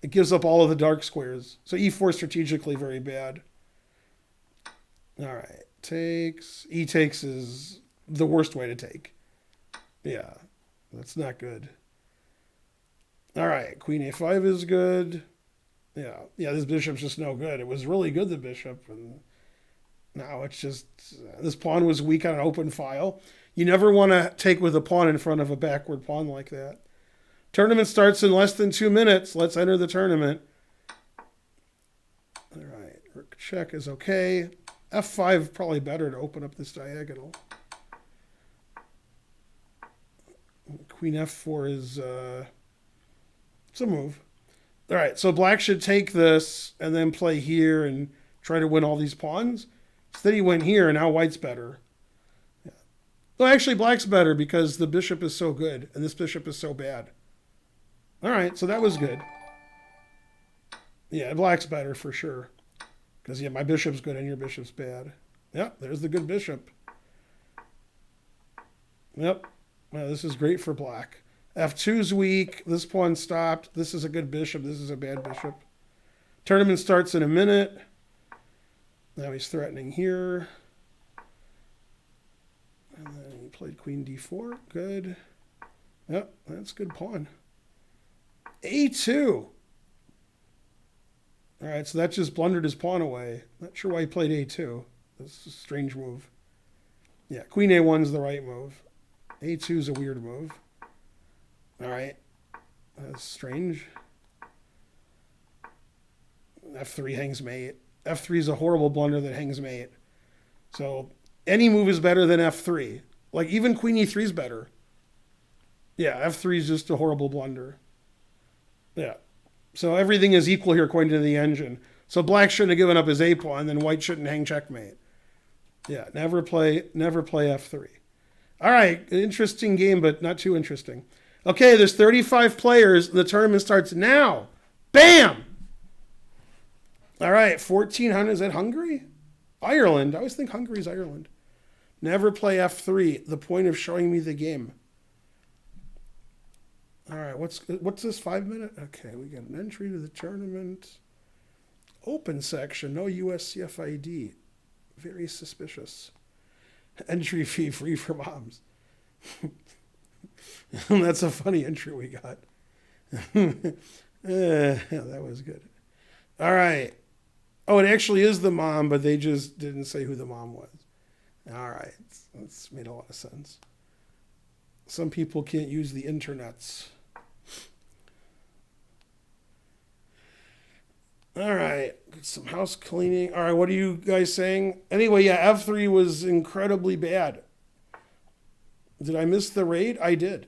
It gives up all of the dark squares. So e4 strategically very bad. All right. Takes. E takes is the worst way to take. Yeah. That's not good. All right. Queen a5 is good. Yeah. Yeah, this bishop's just no good. It was really good, the bishop. And now it's just... this pawn was weak on an open file. You never want to take with a pawn in front of a backward pawn like that. Tournament starts in less than 2 minutes. Let's enter the tournament. All right. Rook check is okay. F5 probably better to open up this diagonal. Queen f4 is it's a move. All right, so black should take this and then play here and try to win all these pawns. Instead he went here, and now white's better. Yeah. Well, actually, black's better because the bishop is so good and this bishop is so bad. All right, so that was good. Yeah, black's better for sure. Because, yeah, my bishop's good and your bishop's bad. Yep, there's the good bishop. Yep. Well, this is great for black. F2's weak. This pawn stopped. This is a good bishop. This is a bad bishop. Tournament starts in a minute. Now he's threatening here. And then he played queen d4. Good. Yep, that's good pawn. A2. All right, so that just blundered his pawn away. Not sure why he played a2. That's a strange move. Yeah, queen a1 is the right move. a2 is a weird move. All right, that's strange. f3 hangs mate. f3 is a horrible blunder that hangs mate. So any move is better than f3. Like even queen e3 is better. Yeah, f3 is just a horrible blunder. Yeah. So everything is equal here according to the engine. So black shouldn't have given up his a pawn, then white shouldn't hang checkmate. Yeah, never play f3. All right, interesting game, but not too interesting. Okay, there's 35 players, and the tournament starts now. Bam! All right, 1,400. Is that Hungary? Ireland. I always think Hungary's Ireland. Never play f3. The point of showing me the game. All right, what's this 5 minute? Okay, we got an entry to the tournament. Open section, no USCF ID. Very suspicious. Entry fee free for moms. That's a funny entry we got. Yeah, that was good. All right. Oh, it actually is the mom, but they just didn't say who the mom was. All right. That's made a lot of sense. Some people can't use the internets. All right, some house cleaning. All right, what are you guys saying? Anyway, yeah, f3 was incredibly bad. Did I miss the raid? I did.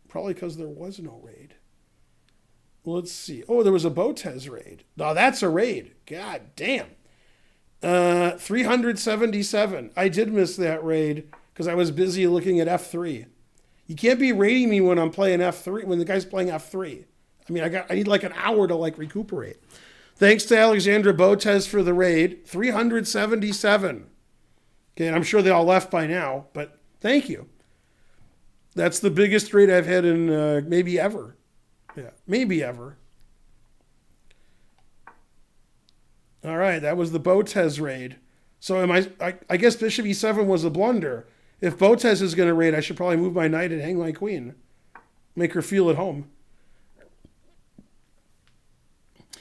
Probably because there was no raid. Let's see. Oh, there was a Boatessa raid. Oh, that's a raid. God damn. 377. I did miss that raid because I was busy looking at f3. You can't be raiding me when I'm playing f3, when the guy's playing f3. I mean, I need like an hour to like recuperate. Thanks to Alexandra Boatessa for the raid. 377. Okay, and I'm sure they all left by now, but thank you. That's the biggest raid I've had in maybe ever. Yeah, maybe ever. All right, that was the Boatessa raid. So I guess bishop e7 was a blunder. If Boatessa is going to raid, I should probably move my knight and hang my queen. Make her feel at home.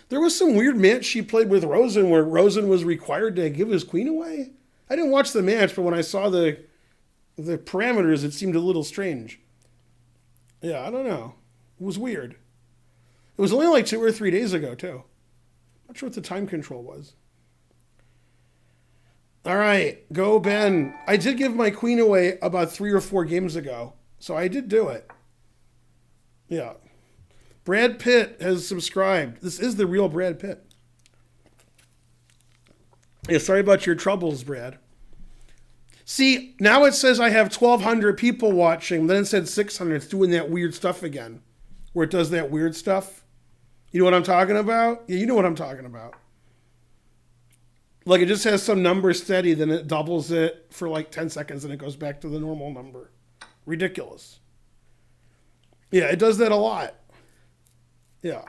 There was some weird match she played with Rosen where Rosen was required to give his queen away. I didn't watch the match, but when I saw the parameters, it seemed a little strange. Yeah, I don't know. It was weird. It was only like 2 or 3 days ago, too. Not sure what the time control was. All right, go Ben. I did give my queen away about 3 or 4 games ago, so I did do it. Yeah. Brad Pitt has subscribed. This is the real Brad Pitt. Yeah, sorry about your troubles, Brad. See, now it says I have 1,200 people watching. Then it said 600. It's doing that weird stuff again, where it does that weird stuff. You know what I'm talking about? Yeah, you know what I'm talking about. Like it just has some number steady, then it doubles it for like 10 seconds, and it goes back to the normal number. Ridiculous. Yeah, it does that a lot. Yeah.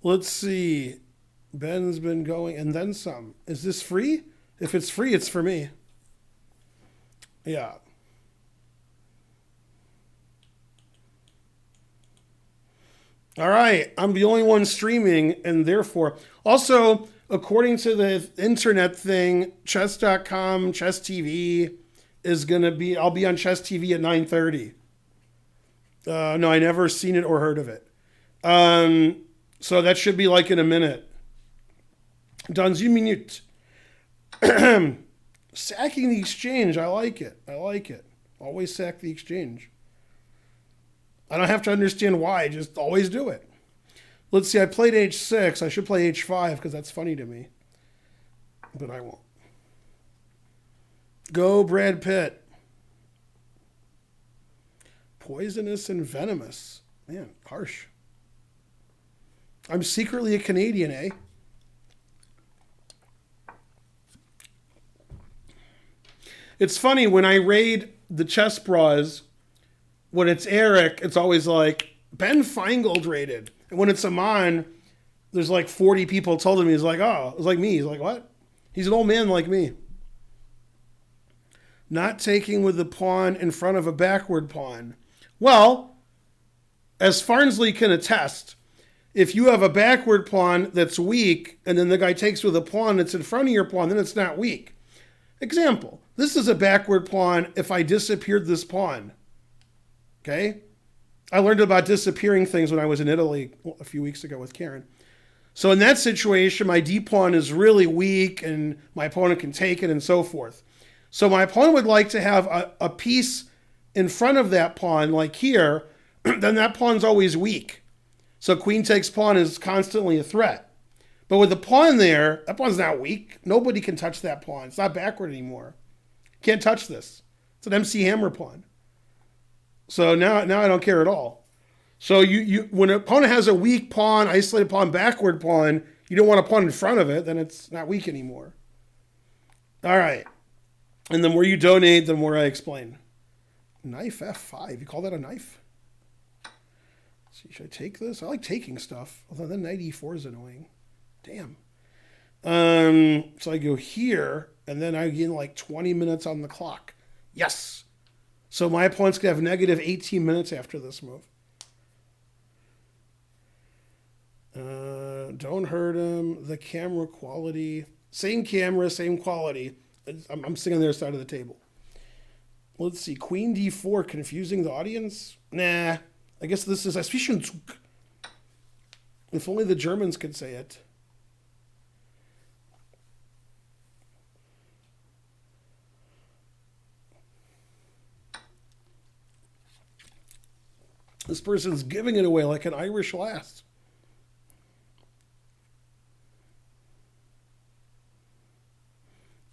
Let's see. Ben's been going and then some. Is this free? If it's free, it's for me. Yeah. All right. I'm the only one streaming, and therefore. Also, according to the internet thing, chess.com, Chess TV is going to be, I'll be on Chess TV at 9:30. No, I never seen it or heard of it. So that should be like in a minute. Dans une minute. Sacking the exchange. I like it. I like it. Always sack the exchange. I don't have to understand why. Just always do it. Let's see. I played h6. I should play h5 because that's funny to me. But I won't. Go Brad Pitt. Poisonous and venomous. Man, harsh. I'm secretly a Canadian, eh? It's funny, when I raid the Chess Bras, when it's Eric, it's always like, Ben Finegold raided. And when it's Aman, there's like 40 people told him, he's like, oh, it's like me. He's like, what? He's an old man like me. Not taking with the pawn in front of a backward pawn. Well, as Farnsley can attest, If you have a backward pawn that's weak, and then the guy takes with a pawn that's in front of your pawn, then it's not weak. Example, this is a backward pawn if I disappeared this pawn. Okay? I learned about disappearing things when I was in Italy a few weeks ago with Karen. So in that situation, my D pawn is really weak and my opponent can take it and so forth. So my opponent would like to have a piece in front of that pawn, like here, then that pawn's always weak. So queen takes pawn is constantly a threat. But with the pawn there, that pawn's not weak. Nobody can touch that pawn. It's not backward anymore. Can't touch this. It's an MC Hammer pawn. So now I don't care at all. So you when an opponent has a weak pawn, isolated pawn, backward pawn, you don't want a pawn in front of it, then it's not weak anymore. All right. And the more you donate, the more I explain. Knife F5. You call that a knife? Let's see, should I take this? I like taking stuff. Although then knight E4 is annoying. Damn. So I go here, and then I gain like 20 minutes on the clock. Yes. So my opponent's going to have negative 18 minutes after this move. Don't hurt him. The camera quality. Same camera, same quality. I'm sitting on the other side of the table. Let's see. Queen D4, confusing the audience? Nah. I guess this is Zug. If only the Germans could say it. This person's giving it away like an Irish lass.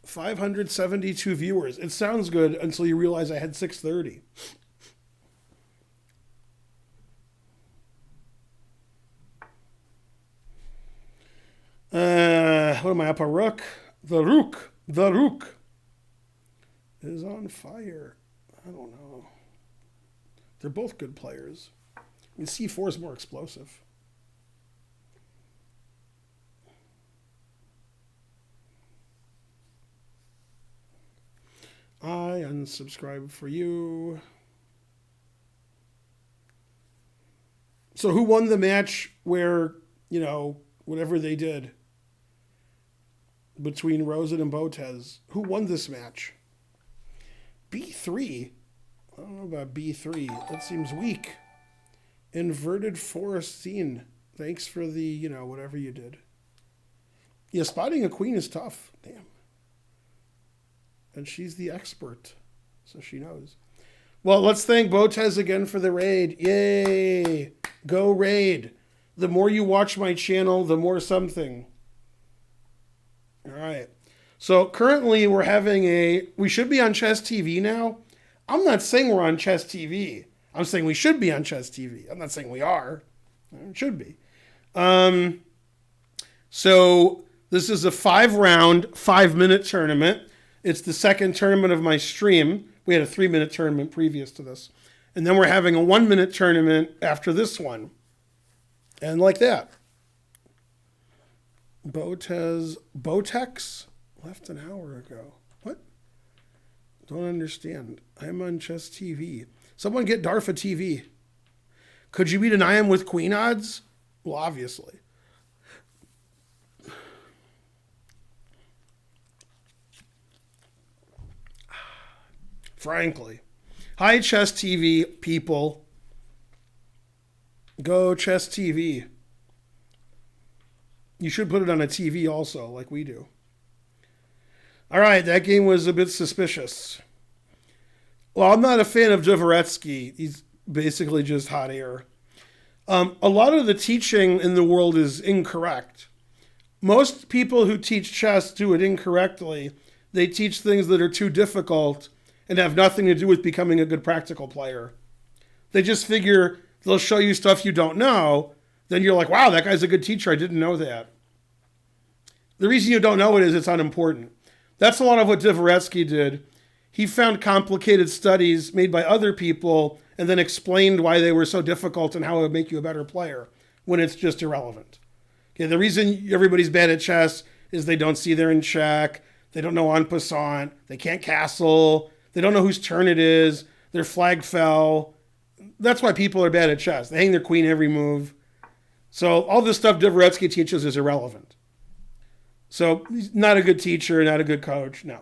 $572 viewers. It sounds good until you realize I had 630. What am I up? A rook? The rook is on fire. I don't know. They're both good players. I mean, C4 is more explosive. I unsubscribe for you. So who won the match where, whatever they did between Rosen and Boatessa? Who won this match? B3? I don't know about B3. That seems weak. Inverted forest scene. Thanks for the, whatever you did. Yeah, spotting a queen is tough. Damn. And she's the expert, so she knows. Well, let's thank Boatessa again for the raid. Yay! Go raid. The more you watch my channel, the more something. All right. So currently we should be on Chess TV now. I'm not saying we're on Chess TV. I'm saying we should be on Chess TV. I'm not saying we are. It should be. So this is a 5-round, 5-minute tournament. It's the second tournament of my stream. We had a 3-minute tournament previous to this. And then we're having a 1-minute tournament after this one. And like that. Botex left an hour ago. What? Don't understand. I'm on Chess TV. Someone get Darfa TV. Could you beat an IM with queen odds? Well, obviously. Frankly. Hi, Chess TV people. Go Chess TV. You should put it on a TV also, like we do. All right, that game was a bit suspicious. Well, I'm not a fan of Dvoretsky. He's basically just hot air. A lot of the teaching in the world is incorrect. Most people who teach chess do it incorrectly. They teach things that are too difficult and have nothing to do with becoming a good practical player. They just figure they'll show you stuff you don't know. Then you're like, wow, that guy's a good teacher. I didn't know that. The reason you don't know it is it's unimportant. That's a lot of what Dvoretsky did. He found complicated studies made by other people and then explained why they were so difficult and how it would make you a better player when it's just irrelevant. Okay, the reason everybody's bad at chess is they don't see they're in check, they don't know en passant, they can't castle, they don't know whose turn it is, their flag fell. That's why people are bad at chess. They hang their queen every move. So all this stuff Dvoretsky teaches is irrelevant. So he's not a good teacher, not a good coach. No.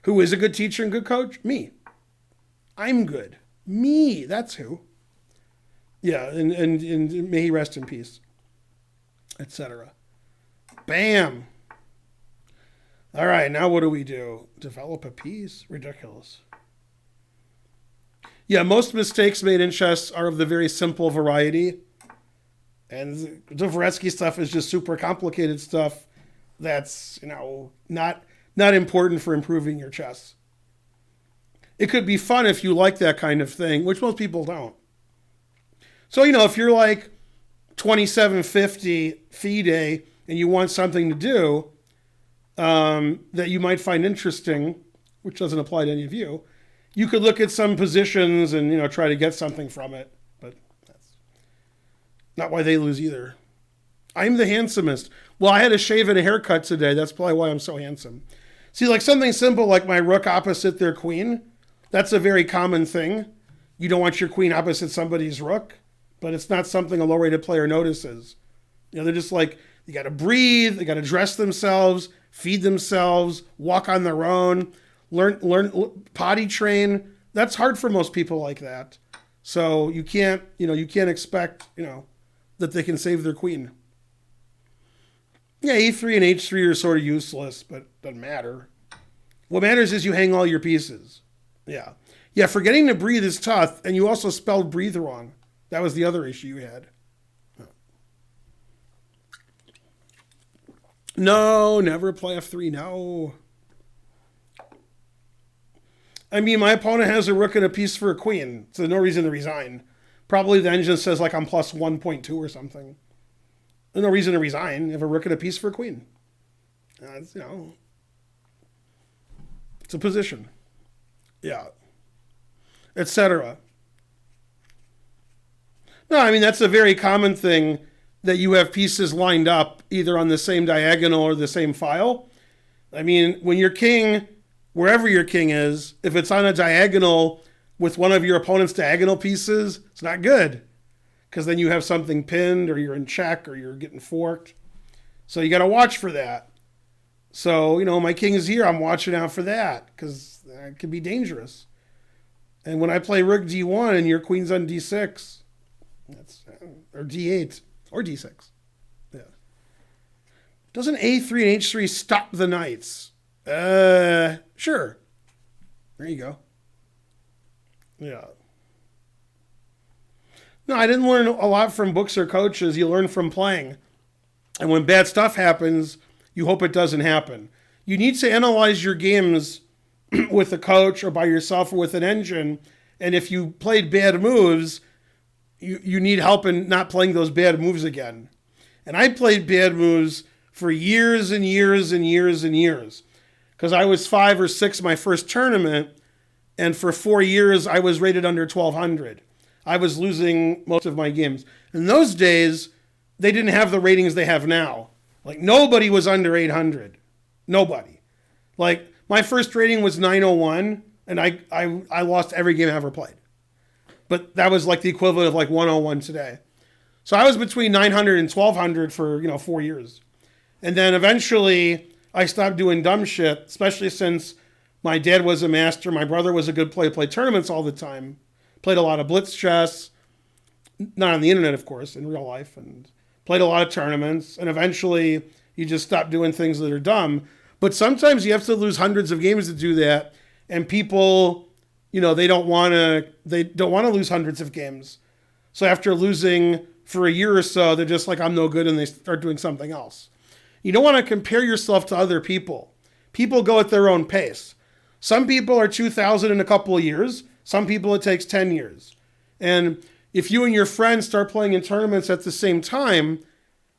Who is a good teacher and good coach? Me. I'm good. Me. That's who. Yeah, and may he rest in peace, etc. Bam. All right, now what do? Develop a piece? Ridiculous. Yeah, most mistakes made in chess are of the very simple variety. And Dvoretsky stuff is just super complicated stuff that's, not important for improving your chess. It could be fun if you like that kind of thing, which most people don't. So, if you're like 2750 FIDE and you want something to do that you might find interesting, which doesn't apply to any of you, you could look at some positions and, try to get something from it. But that's not why they lose either. I'm the handsomest. Well, I had a shave and a haircut today. That's probably why I'm so handsome. See, like something simple like my rook opposite their queen, that's a very common thing. You don't want your queen opposite somebody's rook, but it's not something a low-rated player notices. They're just like, they got to breathe, they got to dress themselves, feed themselves, walk on their own, learn potty train. That's hard for most people like that. So you can't expect, that they can save their queen. Yeah, E3 and H3 are sort of useless, but it doesn't matter. What matters is you hang all your pieces. Yeah. Yeah, forgetting to breathe is tough, and you also spelled breathe wrong. That was the other issue you had. No, never play F3, no. I mean, my opponent has a rook and a piece for a queen, so no reason to resign. Probably the engine says like I'm plus 1.2 or something. There's no reason to resign. You have a rook and a piece for a queen. It's a position. Yeah. Etc. No, I mean, that's a very common thing that you have pieces lined up either on the same diagonal or the same file. I mean, when your king, wherever your king is, if it's on a diagonal with one of your opponent's diagonal pieces, it's not good. Because then you have something pinned or you're in check or you're getting forked. So you got to watch for that. So, my king is here. I'm watching out for that because it could be dangerous. And when I play rook d1 and your queen's on d6, or d8 or d6. Yeah. Doesn't a3 and h3 stop the knights? Sure. There you go. Yeah. No, I didn't learn a lot from books or coaches. You learn from playing. And when bad stuff happens, you hope it doesn't happen. You need to analyze your games with a coach or by yourself or with an engine. And if you played bad moves, you need help in not playing those bad moves again. And I played bad moves for years and years and years and years. Because I was 5 or 6 my first tournament. And for 4 years, I was rated under 1,200. I was losing most of my games. In those days, they didn't have the ratings they have now. Like, nobody was under 800. Nobody. Like, my first rating was 901, and I lost every game I ever played. But that was like the equivalent of like 101 today. So I was between 900 and 1,200 for, 4 years. And then eventually, I stopped doing dumb shit, especially since my dad was a master, my brother was a good player, played tournaments all the time. Played a lot of blitz chess, not on the internet, of course, in real life, and played a lot of tournaments. And eventually, you just stop doing things that are dumb. But sometimes you have to lose hundreds of games to do that. And people, they don't want to lose hundreds of games. So after losing for a year or so, they're just like, I'm no good, and they start doing something else. You don't want to compare yourself to other people. People go at their own pace. Some people are 2,000 in a couple of years. Some people it takes 10 years. And if you and your friend start playing in tournaments at the same time,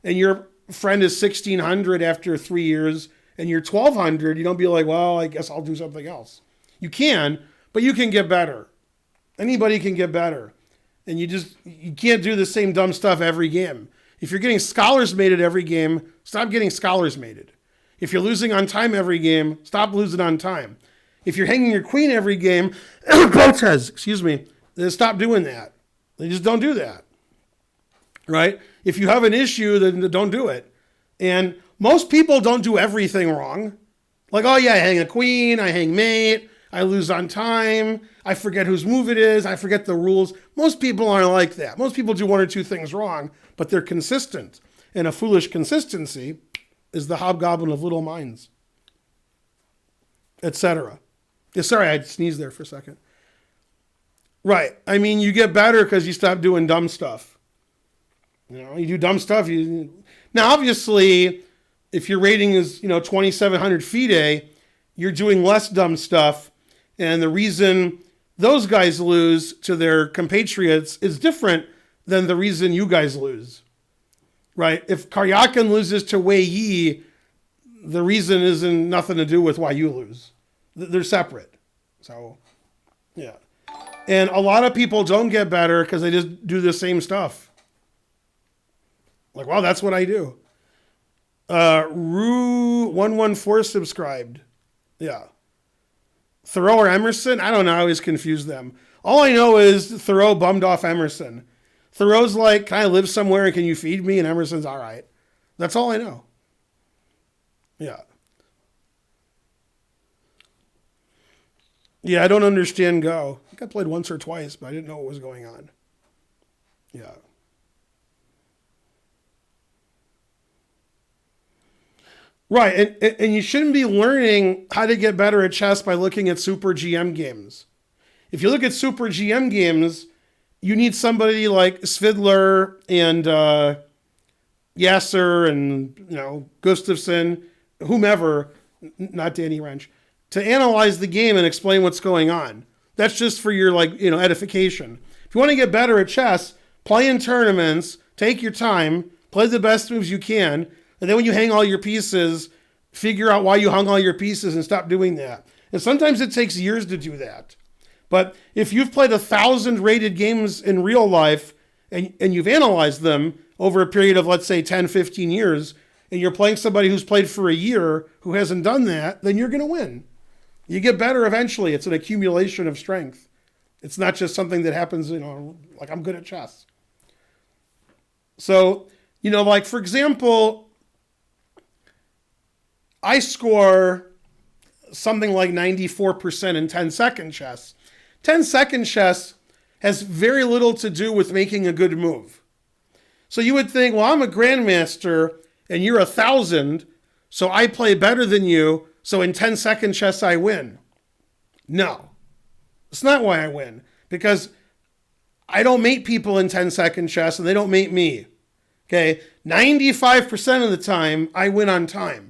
and your friend is 1,600 after 3 years, and you're 1,200, you don't be like, well, I guess I'll do something else. You can, but you can get better. Anybody can get better. And you can't do the same dumb stuff every game. If you're getting scholars mated every game, stop getting scholars mated. If you're losing on time every game, stop losing on time. If you're hanging your queen every game, Boatessa, then stop doing that. They just don't do that. right? If you have an issue, then don't do it. And most people don't do everything wrong. Like, oh yeah, I hang a queen, I hang mate, I lose on time, I forget whose move it is, I forget the rules. Most people aren't like that. Most people do one or two things wrong, but they're consistent. And a foolish consistency is the hobgoblin of little minds, etc. Yeah, sorry, I sneezed there for a second. Right. I mean, you get better because you stop doing dumb stuff. You do dumb stuff. Now, obviously, if your rating is, 2,700 FIDE, you're doing less dumb stuff. And the reason those guys lose to their compatriots is different than the reason you guys lose. Right? If Karyakin loses to Wei Yi, the reason isn't nothing to do with why you lose. They're separate. So, yeah. And a lot of people don't get better because they just do the same stuff. Like, wow, that's what I do. Rue114 subscribed. Yeah. Thoreau or Emerson? I don't know. I always confuse them. All I know is Thoreau bummed off Emerson. Thoreau's like, can I live somewhere and can you feed me? And Emerson's all right. That's all I know. Yeah. Yeah, I don't understand Go. I think I played once or twice, but I didn't know what was going on. Yeah. Right, and you shouldn't be learning how to get better at chess by looking at Super GM games. If you look at Super GM games, you need somebody like Svidler and Yasser and Gustafsson, whomever, not Danny Wrench, to analyze the game and explain what's going on. That's just for your edification. If you want to get better at chess, play in tournaments, take your time, play the best moves you can, and then when you hang all your pieces, figure out why you hung all your pieces and stop doing that. And sometimes it takes years to do that. But if you've played 1,000 rated games in real life and you've analyzed them over a period of, let's say, 10, 15 years, and you're playing somebody who's played for a year who hasn't done that, then you're going to win. You get better eventually. It's an accumulation of strength. It's not just something that happens, like I'm good at chess. So, like, for example, I score something like 94% in 10-second chess. 10-second chess has very little to do with making a good move. So you would think, well, I'm a grandmaster and you're 1,000, so I play better than you, so in 10-second chess I win. No, it's not why I win, because I don't mate people in 10-second chess and they don't mate me. Okay, 95% of the time I win on time.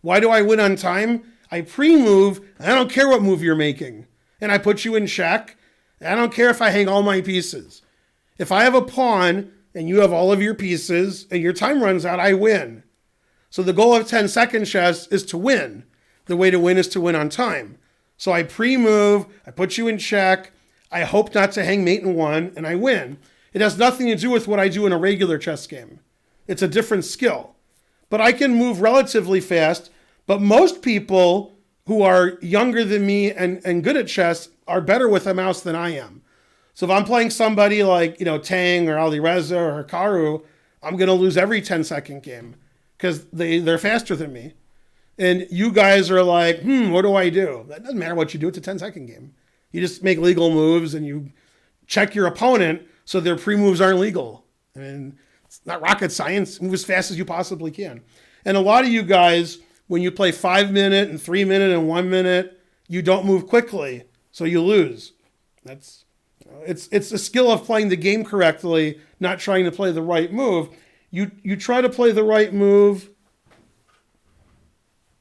Why do I win on time? I pre-move, and I don't care what move you're making. And I put you in check, and I don't care if I hang all my pieces. If I have a pawn, and you have all of your pieces, and your time runs out, I win. So the goal of 10-second chess is to win. The way to win is to win on time. So I pre-move, I put you in check, I hope not to hang mate in one, and I win. It has nothing to do with what I do in a regular chess game. It's a different skill. But I can move relatively fast, but most people who are younger than me and good at chess are better with a mouse than I am. So if I'm playing somebody like, Tang or Alireza or Hikaru, I'm going to lose every 10-second game because they're faster than me. And you guys are like, what do I do? That doesn't matter what you do. It's a 10-second game. You just make legal moves and you check your opponent so their pre-moves aren't legal. I mean, it's not rocket science. Move as fast as you possibly can. And a lot of you guys, when you play 5-minute and 3-minute and 1 minute, you don't move quickly, so you lose. It's a skill of playing the game correctly, not trying to play the right move. You try to play the right move.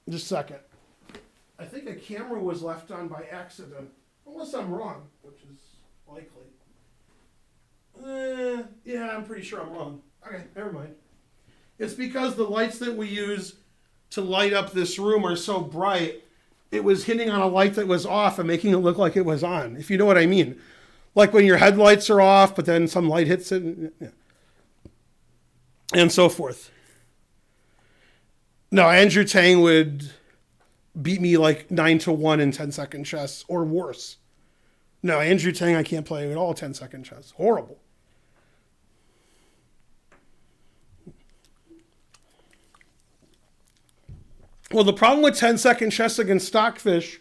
Just a second. I think a camera was left on by accident, unless I'm wrong, which is likely. Yeah, I'm pretty sure I'm wrong. Okay, never mind. It's because the lights that we use to light up this room are so bright, it was hitting on a light that was off and making it look like it was on, if you know what I mean. Like when your headlights are off, but then some light hits it, and so forth. No, Andrew Tang would beat me like 9-1 in 10-second chess, or worse. No, Andrew Tang, I can't play at all 10-second chess. Horrible. Well, the problem with 10-second chess against stockfish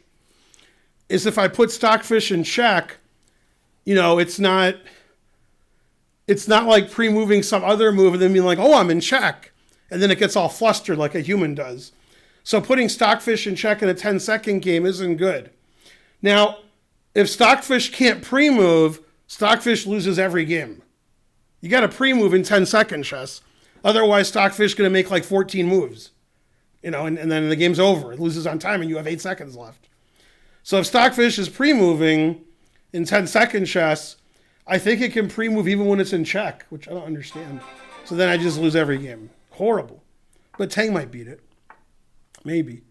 is if I put stockfish in check, it's not like pre-moving some other move and then being like, oh, I'm in check. And then it gets all flustered like a human does. So putting stockfish in check in a 10-second game isn't good. Now, if stockfish can't pre-move, stockfish loses every game. You got to pre-move in 10-second chess. Otherwise, stockfish is going to make like 14 moves. And then the game's over. It loses on time and you have 8 seconds left. So if stockfish is pre-moving in 10-second chess, I think it can pre-move even when it's in check, which I don't understand. So then I just lose every game. Horrible. But Tang might beat it. Maybe.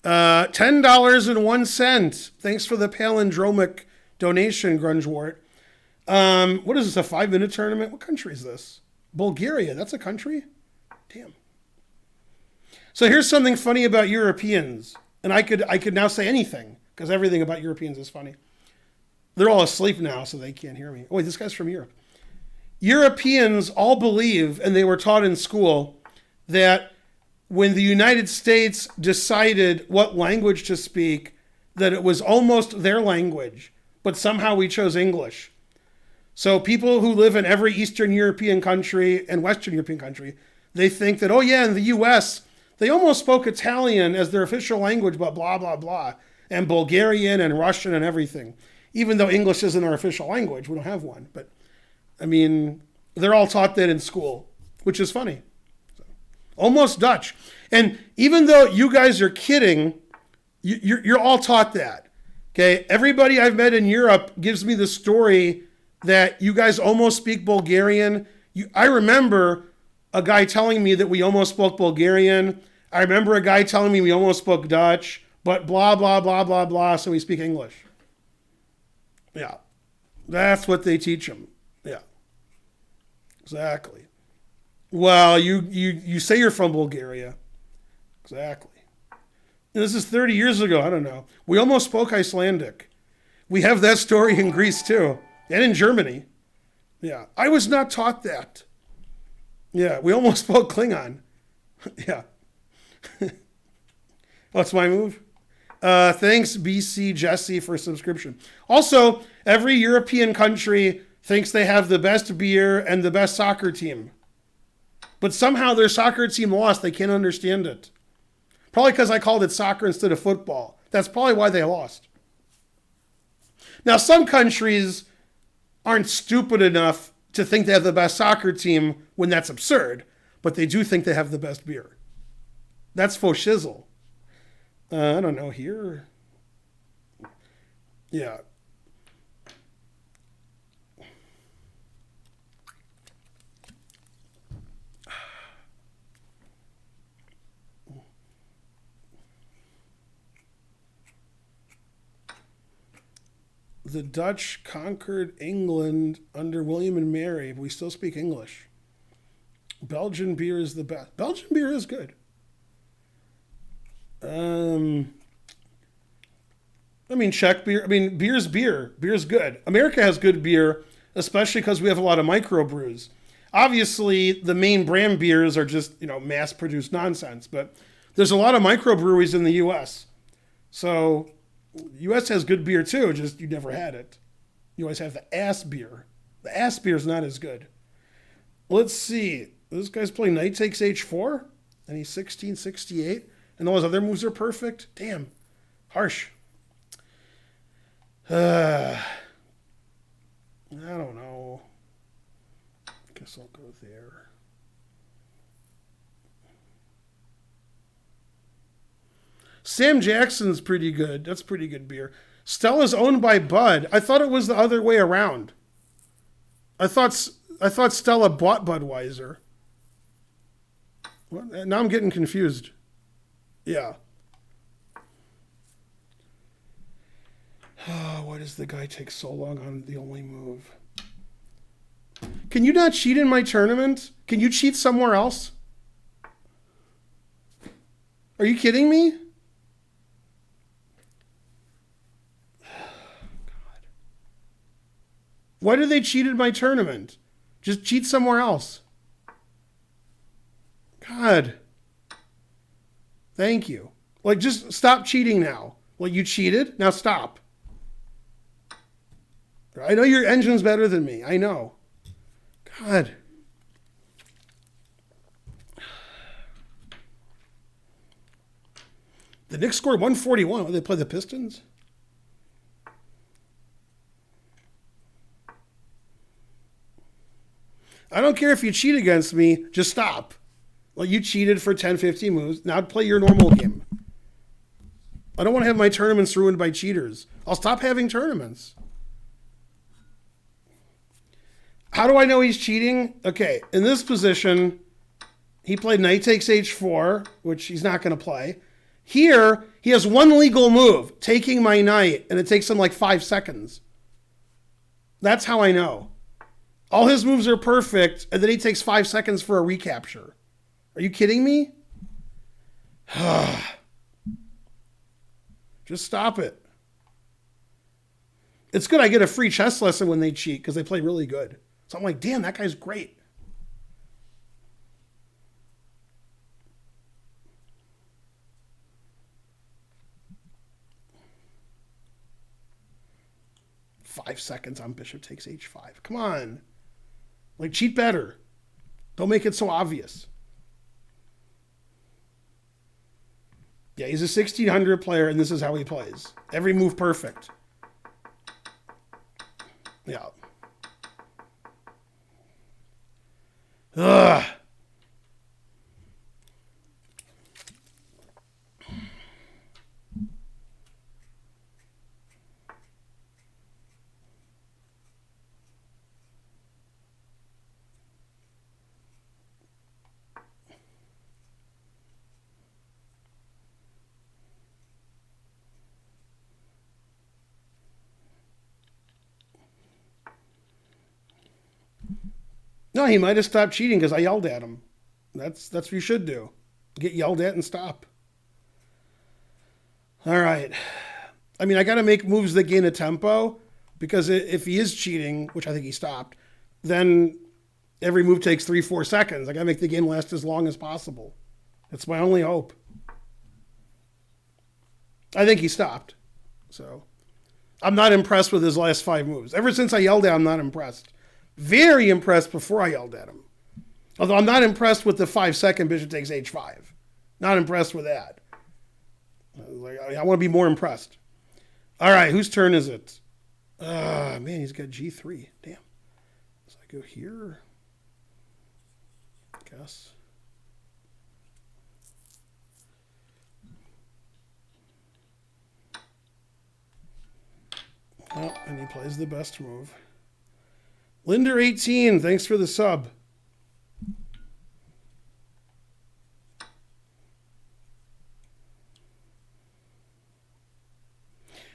$10.01. Thanks for the palindromic donation, Grungewart. What is this, a 5-minute tournament? What country is this? Bulgaria. That's a country? Damn. So here's something funny about Europeans. And I could now say anything, because everything about Europeans is funny. They're all asleep now, so they can't hear me. Oh, wait, this guy's from Europe. Europeans all believe, and they were taught in school, that when the United States decided what language to speak, that it was almost their language, but somehow we chose English. So people who live in every Eastern European country and Western European country, they think that, oh yeah, in the US, they almost spoke Italian as their official language, but blah, blah, blah, and Bulgarian and Russian and everything. Even though English isn't our official language, we don't have one. But, I mean, they're all taught that in school, which is funny. So, almost Dutch. And even though you guys are kidding, you're all taught that. Okay? Everybody I've met in Europe gives me the story that you guys almost speak Bulgarian. I remember a guy telling me that we almost spoke Bulgarian. I remember a guy telling me we almost spoke Dutch, but blah, blah, blah, blah, blah, so we speak English. Yeah. That's what they teach them. Yeah. Exactly. Well, you say you're from Bulgaria. Exactly. And this is 30 years ago. I don't know. We almost spoke Icelandic. We have that story in Greece too. And in Germany. Yeah. I was not taught that. Yeah. We almost spoke Klingon. Yeah. What's my move? Thanks, BC Jesse, for subscription. Also, every European country thinks they have the best beer and the best soccer team. But somehow their soccer team lost. They can't understand it. Probably because I called it soccer instead of football. That's probably why they lost. Now, some countries aren't stupid enough to think they have the best soccer team when that's absurd, but they do think they have the best beer. That's faux shizzle. I don't know, here. Yeah. The Dutch conquered England under William and Mary, but we still speak English. Belgian beer is the best. Belgian beer is good. Czech beer. Beer's beer. Beer's good. America has good beer, especially because we have a lot of microbrews. Obviously, the main brand beers are just, mass-produced nonsense, but there's a lot of microbreweries in the U.S. So, the U.S. has good beer too, just you never had it. You always have the ass beer. The ass beer is not as good. Let's see. This guy's playing Knight takes H4, and he's 1668. And all his other moves are perfect? Damn. Harsh. I don't know. Guess I'll go there. Sam Jackson's pretty good. That's pretty good beer. Stella's owned by Bud. I thought it was the other way around. I thought Stella bought Budweiser. What? Now I'm getting confused. Yeah. Why does the guy take so long on the only move? Can you not cheat in my tournament? Can you cheat somewhere else? Are you kidding me? God. Why do they cheat in my tournament? Just cheat somewhere else. God. Thank you. Like, just stop cheating now. Like, you cheated. Now stop. I know your engine's better than me. I know. God. The Knicks scored 141 when they play the Pistons. I don't care if you cheat against me. Just stop. Well, you cheated for 10, 15 moves. Now play your normal game. I don't want to have my tournaments ruined by cheaters. I'll stop having tournaments. How do I know he's cheating? Okay, in this position, he played knight takes h4, which he's not going to play. Here, he has one legal move, taking my knight, and it takes him like 5 seconds. That's how I know. All his moves are perfect, and then he takes 5 seconds for a recapture. Are you kidding me? Just stop it. It's good I get a free chess lesson when they cheat because they play really good. So I'm like, damn, that guy's great. Five seconds on bishop takes h5. Come on. Like, cheat better. Don't make it so obvious. Yeah, he's a 1600 player, and this is how he plays. Every move perfect. Yeah. Ugh. No, he might have stopped cheating because I yelled at him. That's what you should do. Get yelled at and stop. All right. I mean, I got to make moves that gain a tempo because if he is cheating, which I think he stopped, then every move takes 3-4 seconds. I got to make the game last as long as possible. That's my only hope. I think he stopped. So I'm not impressed with his last 5 moves. Ever since I yelled at him, I'm not impressed. Very impressed before I yelled at him. Although I'm not impressed with the 5-second bishop takes h5. Not impressed with that. I want to be more impressed. All right, whose turn is it? Man, he's got g3. Damn. So I go here? I guess. Oh, and he plays the best move. Linder18, thanks for the sub.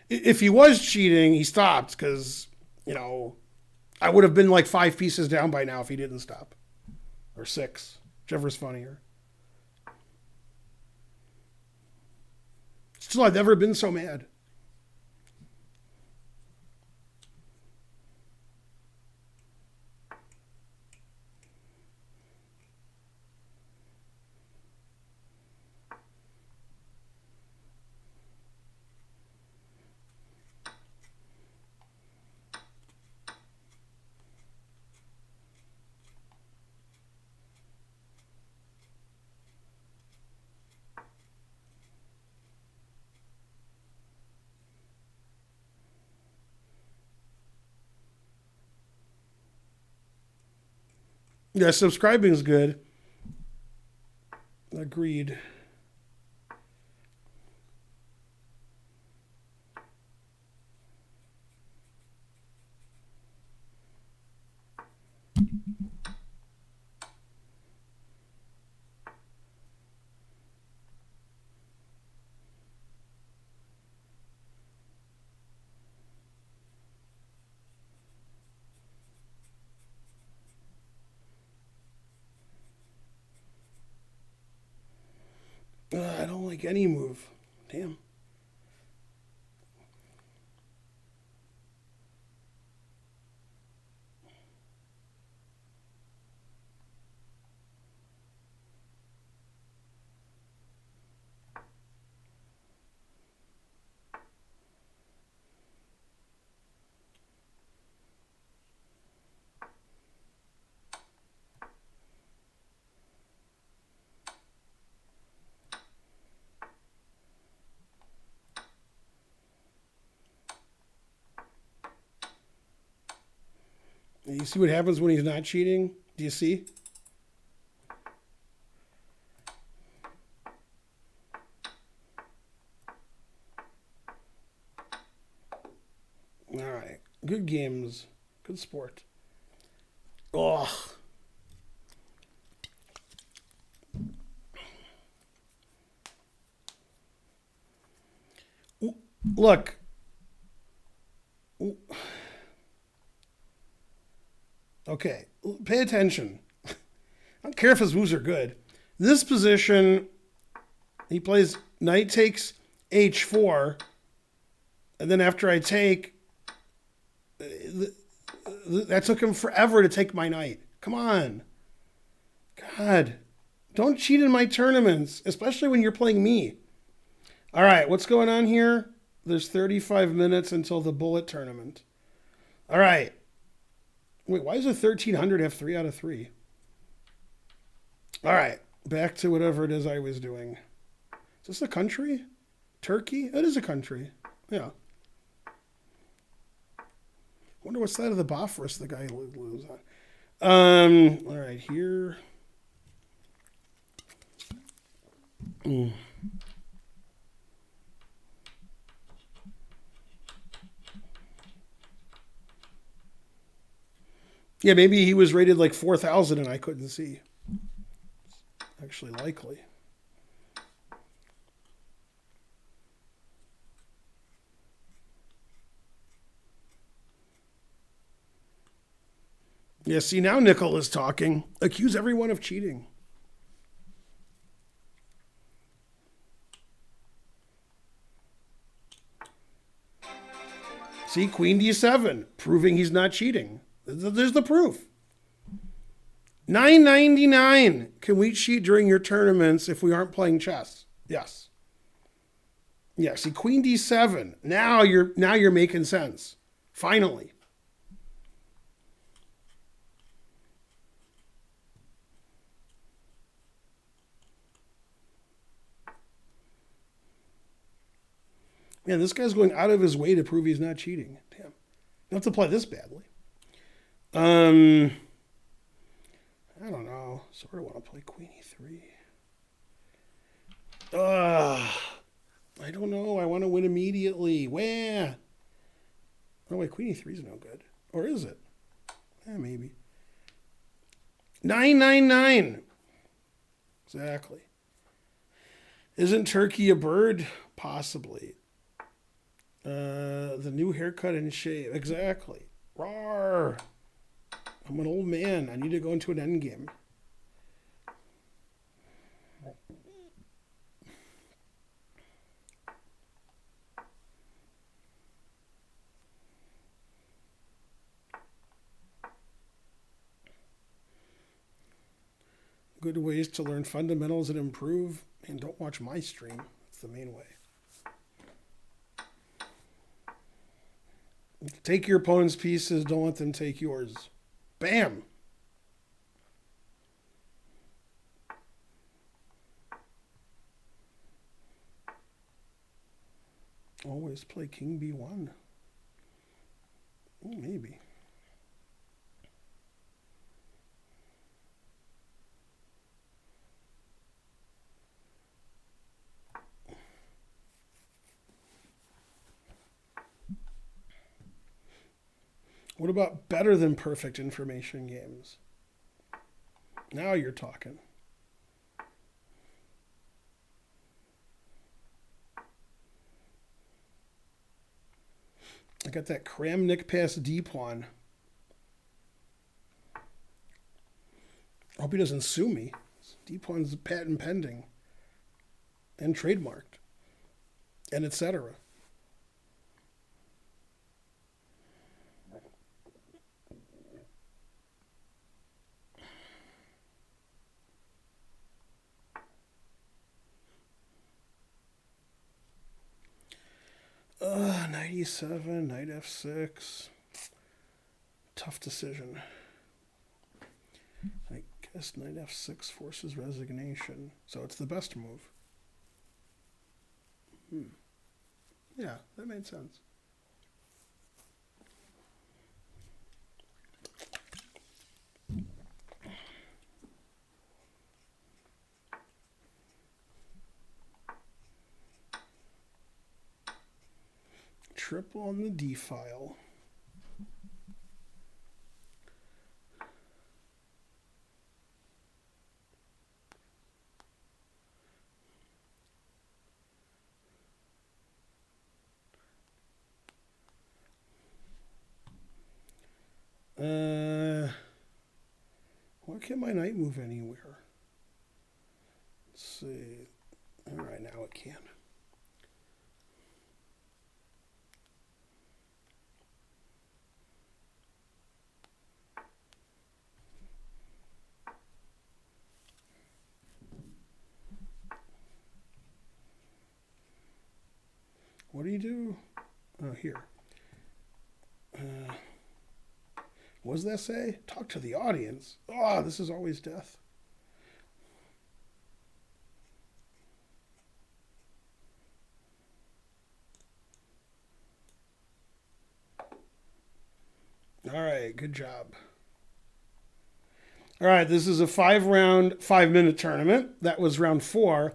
If he was cheating, he stopped because, I would have been like 5 pieces down by now if he didn't stop. Or 6, whichever's funnier. Still, I've never been so mad. Yeah, subscribing is good. Agreed. I don't like any move. Damn. You see what happens when he's not cheating? Do you see? All right. Good games. Good sport. Ugh. Look. Okay. Pay attention. I don't care if his moves are good. This position, he plays knight takes h4, and then after I take, that took him forever to take my knight. Come on. God. Don't cheat in my tournaments, especially when you're playing me. All right, what's going on here? There's 35 minutes until the bullet tournament. All right. Wait, why does a 1300 have 3 out of 3? All right, back to whatever it is I was doing. Is this a country? Turkey? It is a country. Yeah. Wonder what side of the Bosphorus the guy lives on. All right, here. Yeah, maybe he was rated like 4,000 and I couldn't see. Actually, likely. Yeah, see, now Nickel is talking. Accuse everyone of cheating. See, Queen D7, proving he's not cheating. There's the proof. $9.99. Can we cheat during your tournaments if we aren't playing chess? Yes. Yeah, see, Queen D7. Now you're making sense. Finally. Man, this guy's going out of his way to prove he's not cheating. Damn. You don't have to play this badly. I don't know. Sort of want to play Queen E3. I don't know. I want to win immediately. Where? Oh, wait. Queen E3 is no good. Or is it? Maybe. $9.99. Exactly. Isn't Turkey a bird? Possibly. The new haircut and shave. Exactly. Rawr. I'm an old man. I need to go into an endgame. Good ways to learn fundamentals and improve. And don't watch my stream. That's the main way. Take your opponent's pieces. Don't let them take yours. Bam. Always play King B1. Oh, maybe. What about better than perfect information games? Now you're talking. I got that Kramnik pass D pawn. I hope he doesn't sue me. D pawn's patent pending and trademarked and etc. Knight E7, knight F6. Tough decision. I guess knight F6 forces resignation. So it's the best move. Yeah, that made sense. Triple on the D file. Why can't my knight move anywhere? Let's see. All right, now it can. What do you do? Oh, here. What does that say? Talk to the audience. Oh, this is always death. All right, good job. All right, this is a 5-round, 5-minute tournament. That was round 4,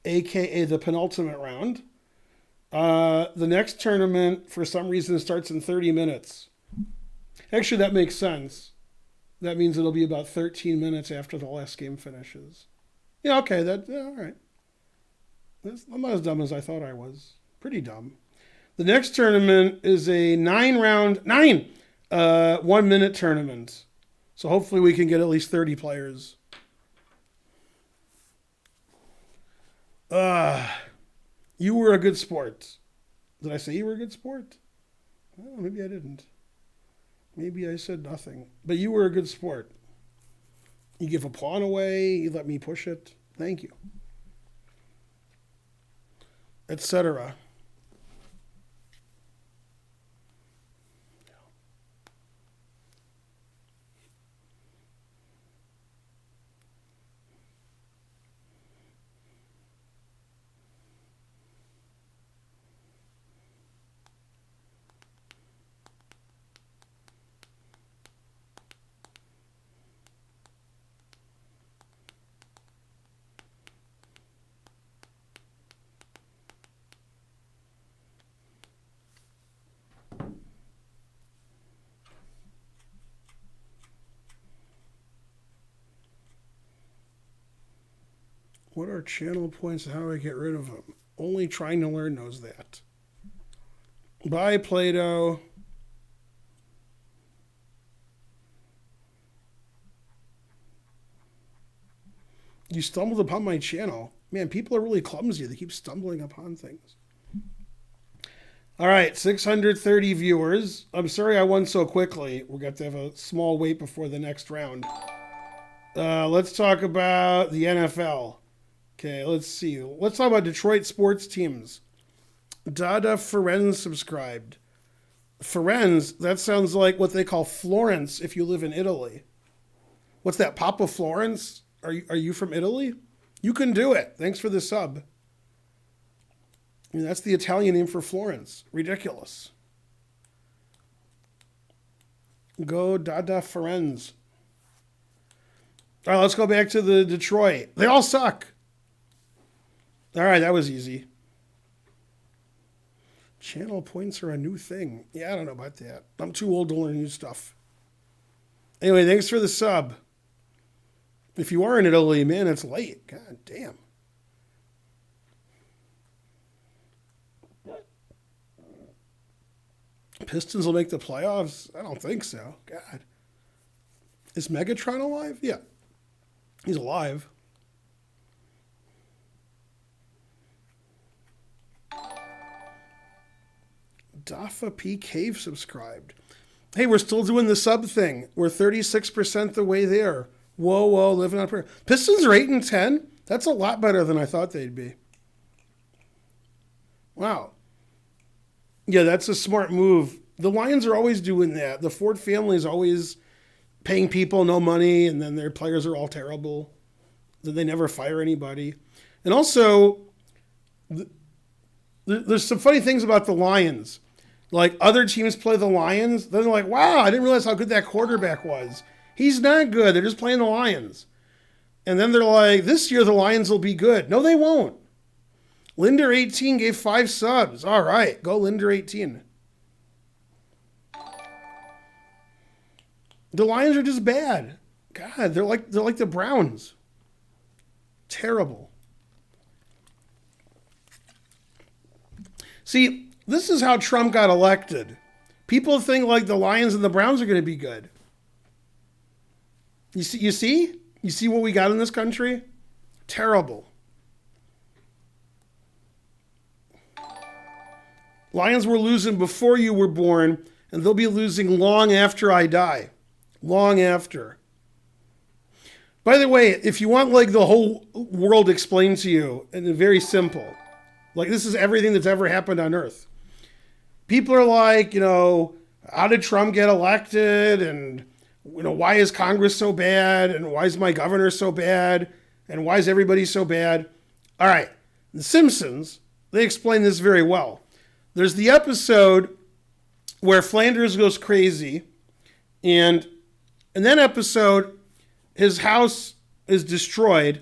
aka the penultimate round. The next tournament, for some reason, starts in 30 minutes. Actually, that makes sense. That means it'll be about 13 minutes after the last game finishes. Yeah, okay, all right. I'm not as dumb as I thought I was. Pretty dumb. The next tournament is a 1-minute tournament. So hopefully we can get at least 30 players. You were a good sport. Did I say you were a good sport? Oh, maybe I didn't. Maybe I said nothing. But you were a good sport. You give a pawn away. You let me push it. Thank you. Etc. What are channel points and how do I get rid of them? Only trying to learn knows that. Bye, Plato. You stumbled upon my channel. Man, people are really clumsy. They keep stumbling upon things. All right, 630 viewers. I'm sorry I won so quickly. We're going to have a small wait before the next round. Let's talk about the NFL. Okay, let's see. Let's talk about Detroit sports teams. Dada Ferenz subscribed. Ferenz, that sounds like what they call Florence if you live in Italy. What's that, Papa Florence? Are you from Italy? You can do it. Thanks for the sub. I mean, that's the Italian name for Florence. Ridiculous. Go Dada Ferenz. All right, let's go back to the Detroit. They all suck. All right, that was easy. Channel points are a new thing. Yeah, I don't know about that. I'm too old to learn new stuff. Anyway, thanks for the sub. If you are in Italy, man, it's late. God damn. Pistons will make the playoffs? I don't think so. God. Is Megatron alive? Yeah. He's alive. Dafa P. Cave subscribed. Hey, we're still doing the sub thing. We're 36% the way there. Whoa, living on prayer. Pistons are 8-10. That's a lot better than I thought they'd be. Wow. Yeah, that's a smart move. The Lions are always doing that. The Ford family is always paying people no money, and then their players are all terrible. Then they never fire anybody. And also, there's some funny things about the Lions. Like, other teams play the Lions. Then they're like, wow, I didn't realize how good that quarterback was. He's not good. They're just playing the Lions. And then they're like, this year the Lions will be good. No, they won't. Linder18 gave 5 subs. All right, go Linder18. The Lions are just bad. God, they're like the Browns. Terrible. See, this is how Trump got elected. People think like the Lions and the Browns are going to be good. You see? You see what we got in this country? Terrible. Lions were losing before you were born, and they'll be losing long after I die. Long after. By the way, if you want like the whole world explained to you, and very simple, like this is everything that's ever happened on Earth. People are like, how did Trump get elected? And, why is Congress so bad? And why is my governor so bad? And why is everybody so bad? All right. The Simpsons, they explain this very well. There's the episode where Flanders goes crazy. And in that episode, his house is destroyed.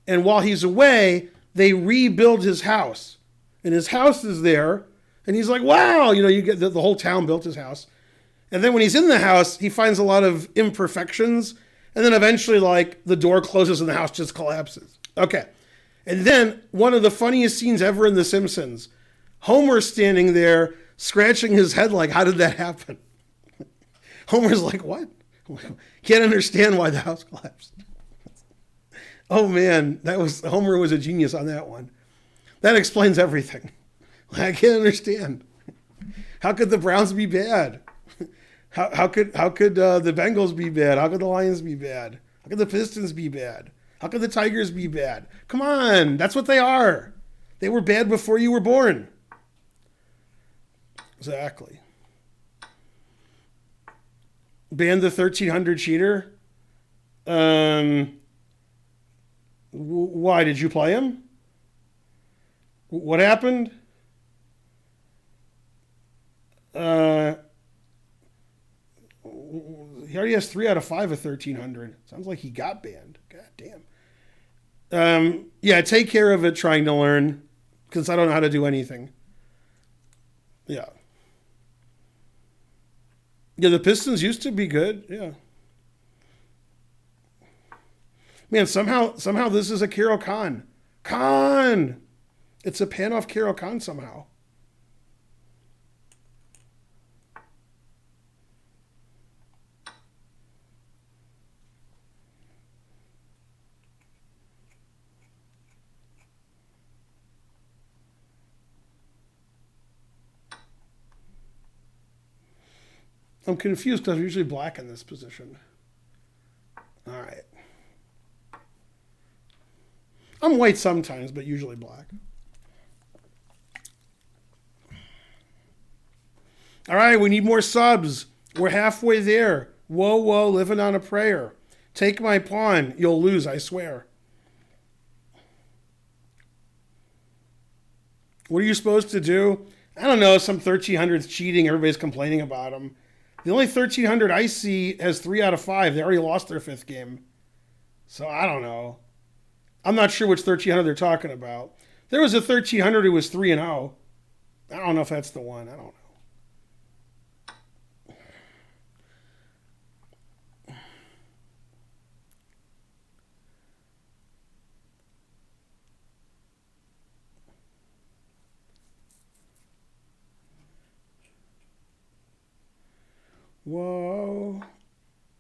And while he's away, they rebuild his house. And his house is there. And he's like, wow, you get the whole town built his house. And then when he's in the house, he finds a lot of imperfections. And then eventually, like, the door closes and the house just collapses. Okay. And then one of the funniest scenes ever in The Simpsons, Homer's standing there scratching his head like, how did that happen? Homer's like, what? Can't understand why the house collapsed. Oh, man, Homer was a genius on that one. That explains everything. I can't understand. How could the Browns be bad? How could the Bengals be bad? How could the Lions be bad? How could the Pistons be bad? How could the Tigers be bad? Come on, that's what they are. They were bad before you were born. Exactly. Ban the 1300 cheater. Why did you play him? What happened? He already has 3 out of 5 of 1300. Sounds like he got banned. God damn. Yeah, take care of it trying to learn, because I don't know how to do anything. Yeah. Yeah, the Pistons used to be good. Yeah. Man, somehow this is a Carol Khan. Khan! It's a pan off Carol Khan somehow. I'm confused because I'm usually black in this position. All right. I'm white sometimes, but usually black. All right, we need more subs. We're halfway there. Whoa, living on a prayer. Take my pawn. You'll lose, I swear. What are you supposed to do? I don't know. Some 1300's cheating. Everybody's complaining about them. The only 1300 I see has 3 out of 5. They already lost their 5th game. So I don't know. I'm not sure which 1300 they're talking about. There was a 1300 who was 3-0. I don't know if that's the one. I don't know.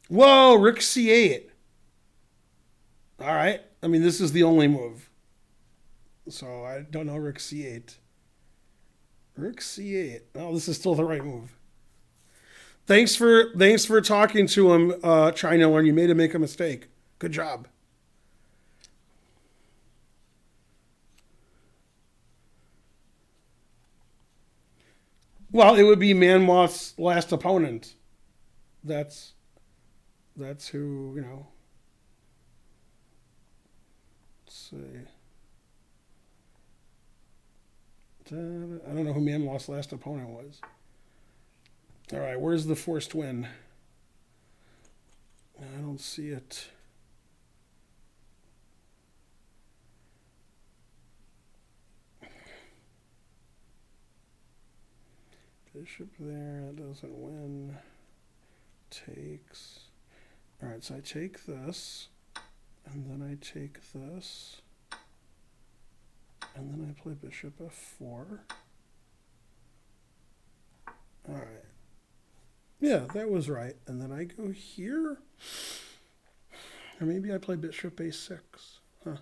Whoa, Rick C8. All right. I mean, this is the only move. So I don't know Rick C8. Rick C8. Oh, this is still the right move. Thanks for talking to him, trying to learn. You made him make a mistake. Good job. Well, it would be Manmoth's last opponent. That's who, Let's see. I don't know who Manmoth's last opponent was. All right, where's the forced win? I don't see it. Bishop there, that doesn't win. takes. All right, so I take this, and then I take this, and then I play bishop f4. All right. Yeah, that was right. And then I go here. Or maybe I play bishop a6. Huh.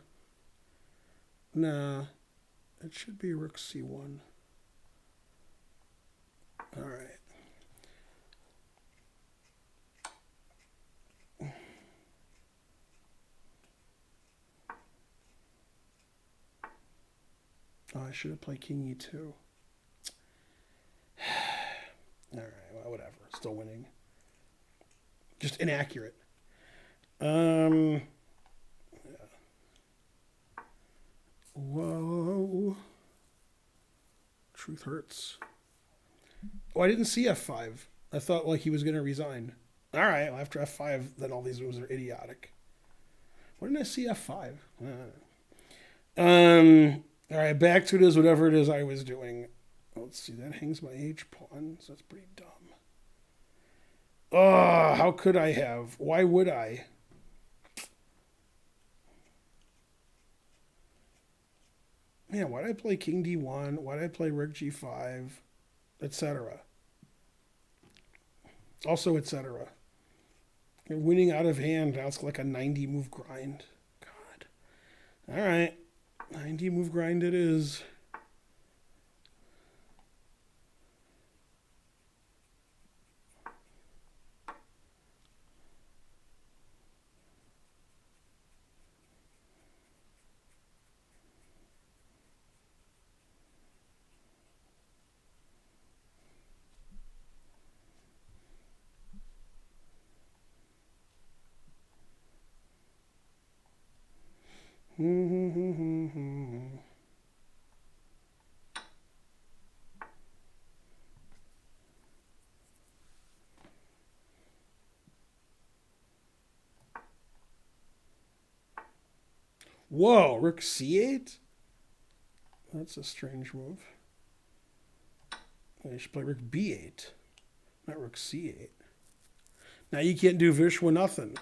Nah, it should be rook c1. All right. Oh, I should have played king e2. All right, well, whatever. Still winning. Just inaccurate. Yeah. Whoa. Truth hurts. Oh, I didn't see f5. I thought like he was going to resign. All right, well, after f5, then all these moves are idiotic. Why didn't I see f5? All right, back to it is whatever it is I was doing. Let's see, that hangs my h pawn, so that's pretty dumb. Oh, how could I have? Why would I? Man, why did I play king d1? Why did I play rook g5? Etc. Also, etc. You're winning out of hand. Now it's like a 90 move grind. God. All right. 90 move grind it is. Whoa, rook c8? That's a strange move. I should play rook b8, not rook c8. Now you can't do Vishwa nothing.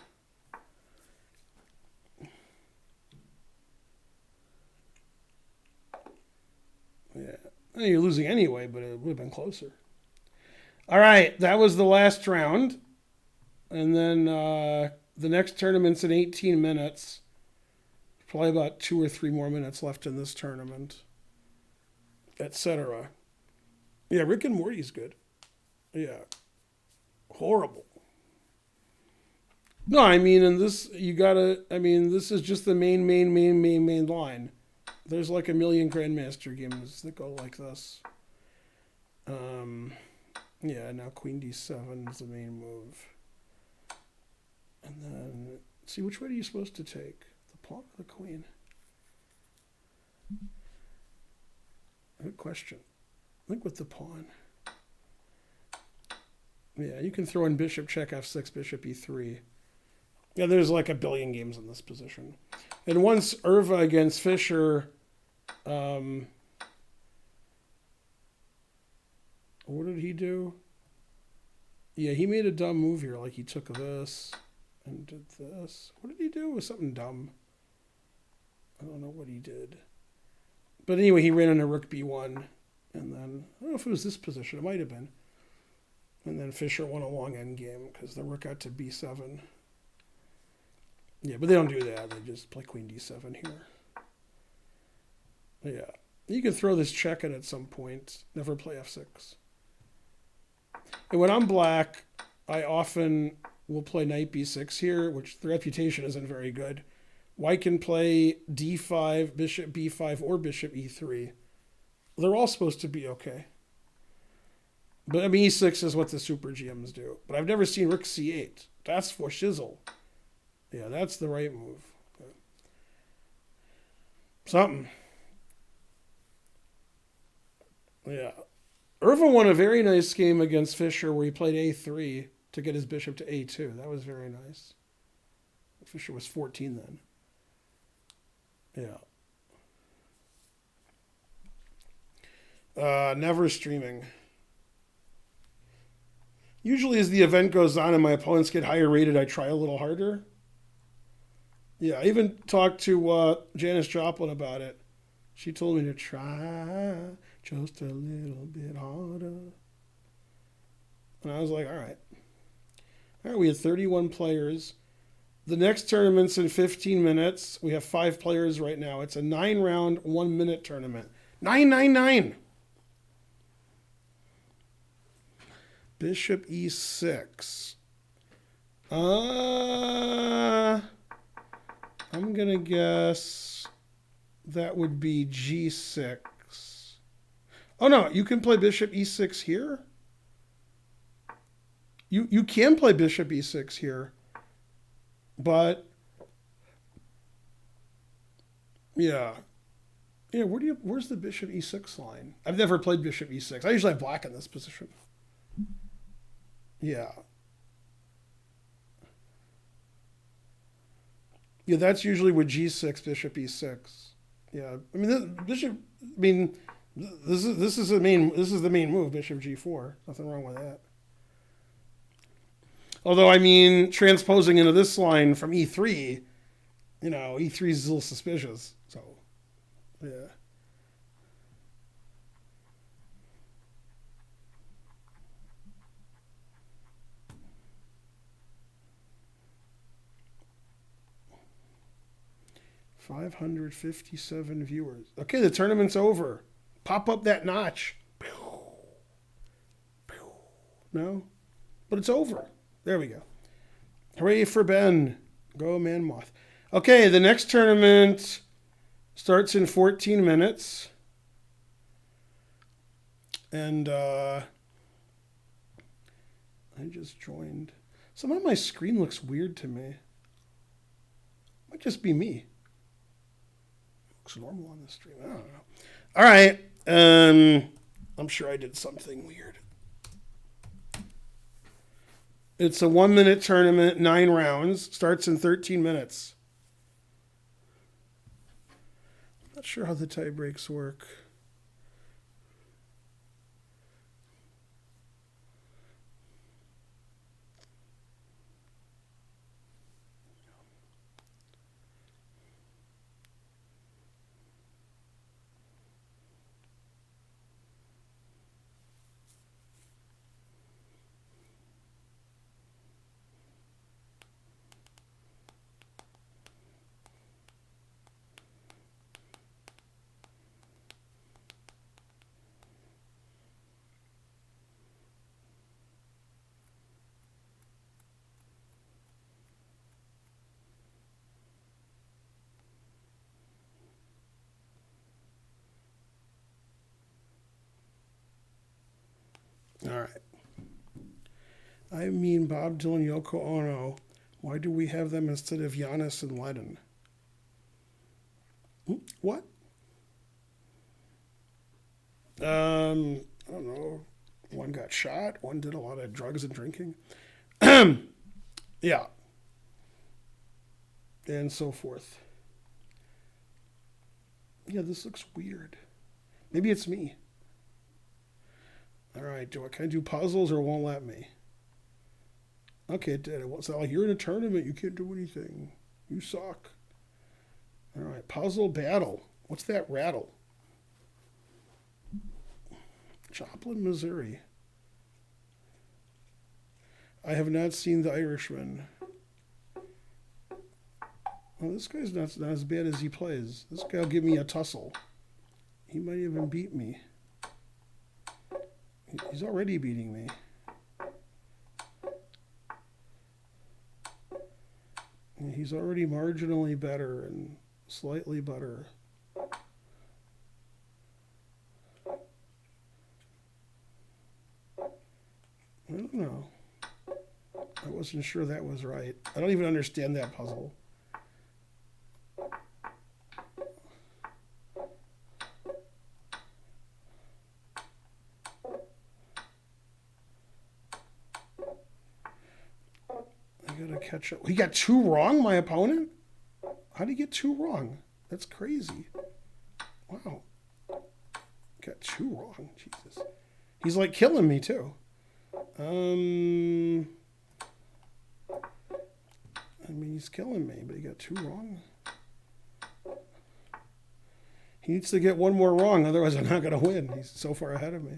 Yeah, you're losing anyway, but it would have been closer. All right, that was the last round. And then the next tournament's in 18 minutes. Probably about 2 or 3 more minutes left in this tournament, etc. Yeah, Rick and Morty's good. Yeah, horrible. No, I mean, in this you gotta. I mean, this is just the main line. There's like a million Grandmaster games that go like this. Yeah, now Queen d7 is the main move, and then see which way are you supposed to take? Pawn or the queen? Good question. I think with the pawn. Yeah, you can throw in bishop check f6, bishop e3. Yeah, there's like a billion games in this position. And once Irva against Fischer, what did he do? Yeah, he made a dumb move here. Like he took this and did this. What did he do? It was something dumb. I don't know what he did. But anyway, he ran into rook b1. And then, I don't know if it was this position. It might have been. And then Fischer won a long endgame because the rook got to b7. Yeah, but they don't do that. They just play queen d7 here. Yeah. You can throw this check in at some point. Never play f6. And when I'm black, I often will play knight b6 here, which the reputation isn't very good. White can play d5, bishop b5, or bishop e3. They're all supposed to be okay. But I mean, e6 is what the super GMs do. But I've never seen rook c8. That's for shizzle. Yeah, that's the right move. Okay. Something. Yeah. Irva won a very nice game against Fischer where he played a3 to get his bishop to a2. That was very nice. Fischer was 14 then. Yeah. Never streaming. Usually as the event goes on and my opponents get higher rated, I try a little harder. Yeah, I even talked to Janice Joplin about it. She told me to try just a little bit harder. And I was like, all right. All right, we had 31 players. The next tournament's in 15 minutes. We have 5 players right now. It's a 9-round, 1-minute tournament. 999. Bishop e6. I'm going to guess that would be g6. Oh, no, you can play bishop e6 here? You can play bishop e6 here. But, yeah. Yeah, where's the bishop e6 line? I've never played bishop e6. I usually have black in this position. Yeah. Yeah, that's usually with g6, bishop e6. Yeah, I mean, bishop. I mean, this is the main move, bishop g4. Nothing wrong with that. Although, I mean, transposing into this line from e3, e3 is a little suspicious. So, yeah. $557 viewers. Okay, the tournament's over. Pop up that notch. No? But it's over. There we go. Hooray for Ben. Go Man Moth. Okay, the next tournament starts in 14 minutes. And I just joined. Somehow my screen looks weird to me. Might just be me. Looks normal on the stream. I don't know. All right. I'm sure I did something weird. It's a 1-minute tournament, 9 rounds. Starts in 13 minutes. Not sure how the tie breaks work. All right. I mean Bob Dylan, Yoko Ono. Why do we have them instead of Giannis and Lennon? What? I don't know. One got shot. One did a lot of drugs and drinking. Yeah. And so forth. Yeah, this looks weird. Maybe it's me. All right, can I do puzzles or it won't let me? Okay, it did. It's not like you're in a tournament. You can't do anything. You suck. All right, puzzle battle. What's that rattle? Joplin, Missouri. I have not seen The Irishman. Well, this guy's not as bad as he plays. This guy will give me a tussle. He might even beat me. He's already beating me. He's already marginally better and slightly better. I don't know. I wasn't sure that was right. I don't even understand that puzzle. Catch up. He got 2 wrong, my opponent? How did he get 2 wrong? That's crazy. Wow. Got 2 wrong. Jesus. He's like killing me, too. I mean, he's killing me, but he got 2 wrong. He needs to get 1 more wrong, otherwise I'm not going to win. He's so far ahead of me.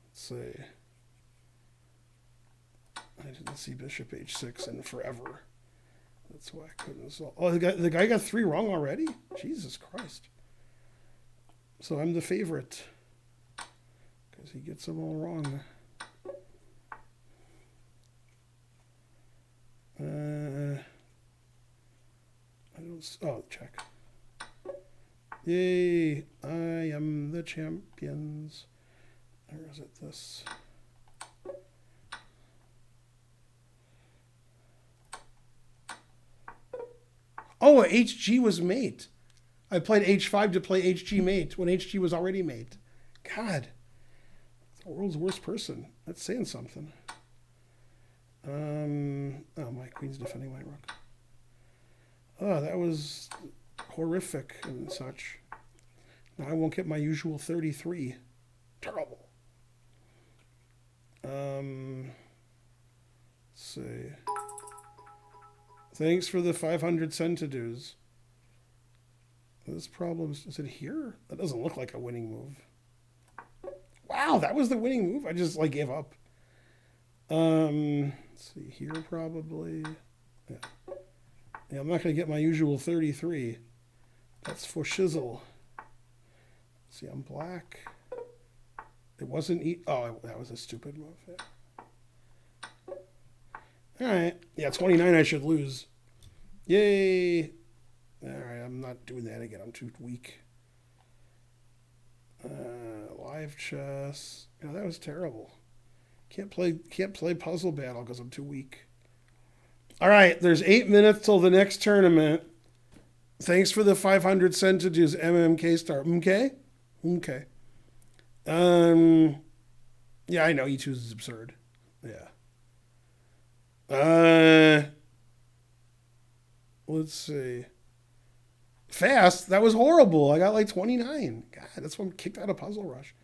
Let's see. I didn't see bishop h6 in forever. That's why I couldn't solve. Oh, the guy got 3 wrong already? Jesus Christ. So I'm the favorite. Because he gets them all wrong. I don't... Oh, check. Yay! I am the champions. Or is it this? Oh, HG was mate. I played H5 to play HG mate when HG was already mate. God. The world's worst person. That's saying something. Oh, my queen's defending my rook. Oh, that was horrific and such. Now I won't get my usual 33. Terrible. Let's see. Thanks for the 500 centidues. This problem is it here? That doesn't look like a winning move. Wow, that was the winning move. I just gave up. Let's see here probably. Yeah, I'm not gonna get my usual 33. That's for shizzle. Let's see, I'm black. It wasn't that was a stupid move. Yeah. All right. Yeah, 29 I should lose. Yay. All right, I'm not doing that again. I'm too weak. Live chess. Yeah, that was terrible. Can't play puzzle battle because I'm too weak. All right, there's 8 minutes till the next tournament. Thanks for the 500 centidues, MMK star. Okay? Okay. Yeah, I know E2 is absurd. Yeah. Let's see. Fast? That was horrible. I got 29. God, that's why I'm kicked out of Puzzle Rush.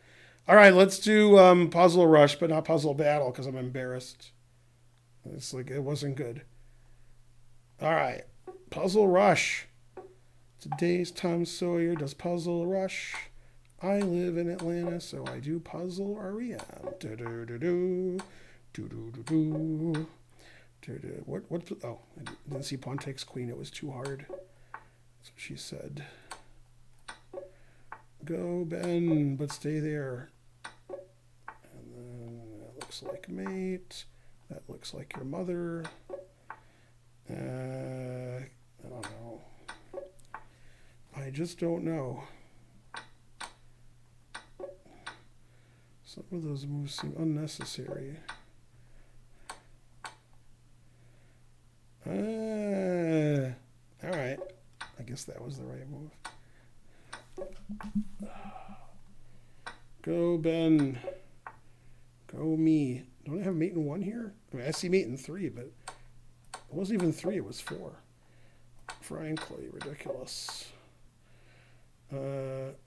All right, let's do Puzzle Rush, but not Puzzle Battle because I'm embarrassed. It's it wasn't good. All right, Puzzle Rush. Today's Tom Sawyer does Puzzle Rush. I live in Atlanta, so I do Puzzle REM. Do-do-do-do. Do-do-do-do. What? Oh, I didn't see pawn takes queen. It was too hard. That's what she said. Go, Ben, but stay there. And then that looks like mate. That looks like your mother. I don't know. I just don't know. Some of those moves seem unnecessary. All right. I guess that was the right move. Go, Ben. Go, me. Don't I have mate in 1 here? I mean, I see mate in 3, but it wasn't even 3. It was 4. Frankly, ridiculous.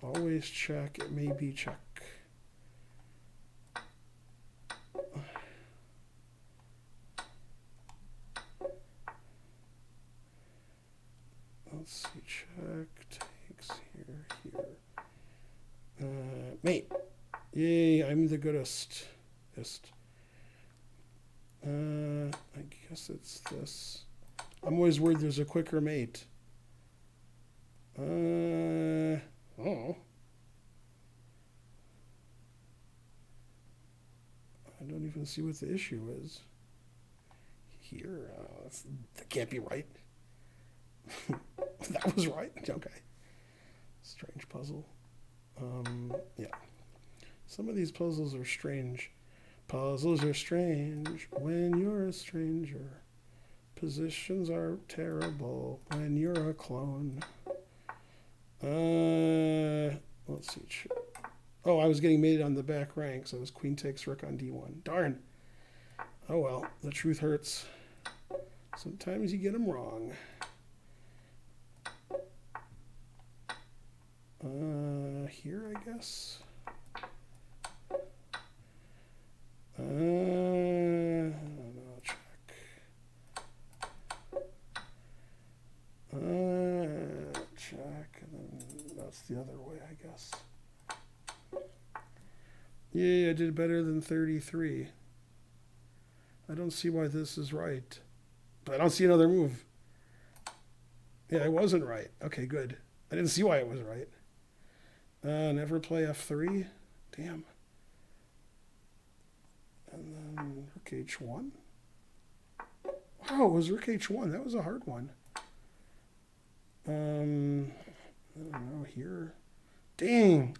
Always check. It may be check. Let's see, check, takes here. Mate. Yay, I'm the goodest. I guess it's this. I'm always worried there's a quicker mate. Oh. I don't even see what the issue is. Here, that can't be right. That was right. Okay. Strange puzzle. Yeah. Some of these puzzles are strange. Puzzles are strange when you're a stranger. Positions are terrible when you're a clone. Let's see. Oh, I was getting mated on the back rank, so it was queen takes rook on d1. Darn. Oh well, the truth hurts. Sometimes you get them wrong. Here, I guess. I don't know, check. Check, and then that's the other way, I guess. Yeah, I did better than 33. I don't see why this is right. But I don't see another move. Yeah, I wasn't right. Okay, good. I didn't see why it was right. Never play f3. Damn. And then rook h1. Wow, it was rook h1. That was a hard one. I don't know, here. Dang.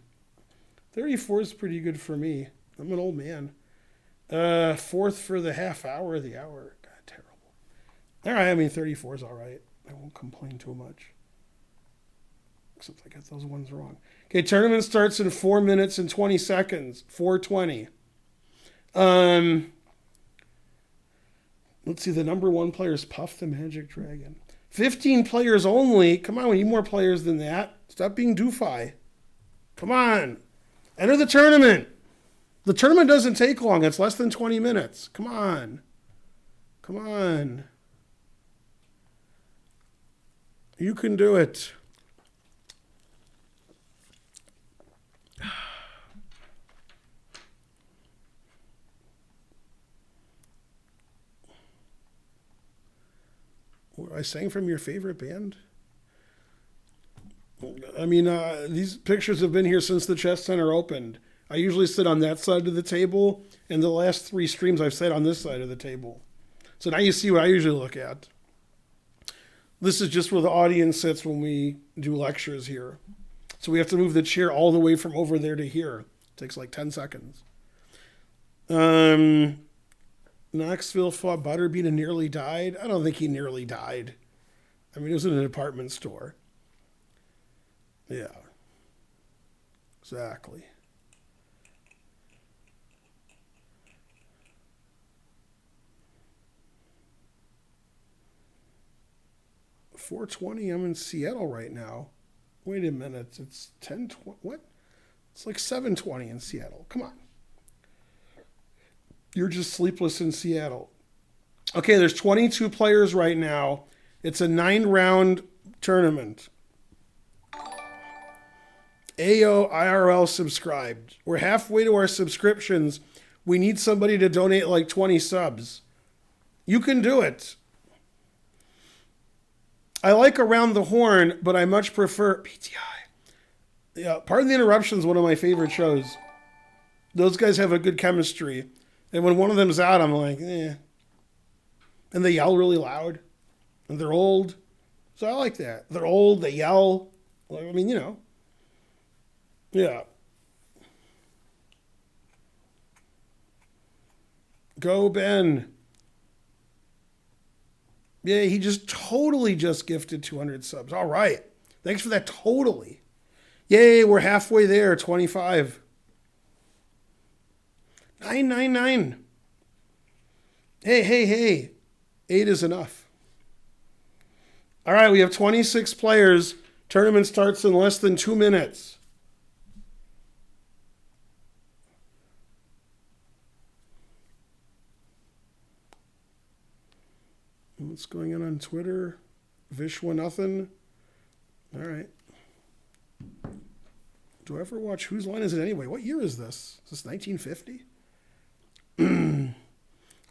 34 is pretty good for me. I'm an old man. Fourth for the half hour of the hour. God, terrible. All right, I mean, 34 is all right. I won't complain too much. Except I got those ones wrong. Okay, tournament starts in 4 minutes and 20 seconds. 4:20. Let's see, the number one player is Puff the Magic Dragon. 15 players only. Come on, we need more players than that. Stop being doofy. Come on. Enter the tournament. The tournament doesn't take long. It's less than 20 minutes. Come on. Come on. You can do it. I sang from your favorite band? I mean, these pictures have been here since the chess center opened. I usually sit on that side of the table, and the last 3 streams I've sat on this side of the table. So now you see what I usually look at. This is just where the audience sits when we do lectures here. So we have to move the chair all the way from over there to here. It takes like 10 seconds. Knoxville fought Butterbean and nearly died. I don't think he nearly died. I mean, it was in a department store. Yeah. Exactly. $4:20. I'm in Seattle right now. Wait a minute. It's 10:20. What? It's like 7:20 in Seattle. Come on. You're just sleepless in Seattle. Okay, there's 22 players right now. It's a 9-round tournament. AO IRL subscribed. We're halfway to our subscriptions. We need somebody to donate like 20 subs. You can do it. I like Around the Horn, but I much prefer PTI. Yeah, Pardon the Interruption is one of my favorite shows. Those guys have a good chemistry. And when one of them's out, I'm like, eh. And they yell really loud. And they're old. So I like that. They're old, they yell. I mean, you know. Yeah. Go, Ben. Yeah, he just totally just gifted 200 subs. All right. Thanks for that totally. Yay, we're halfway there, 25. 999. Hey. 8 is enough. All right, we have 26 players. Tournament starts in less than 2 minutes. What's going on Twitter? Vishwa nothing. All right. Do I ever watch Whose Line Is It Anyway? What year is this? Is this 1950?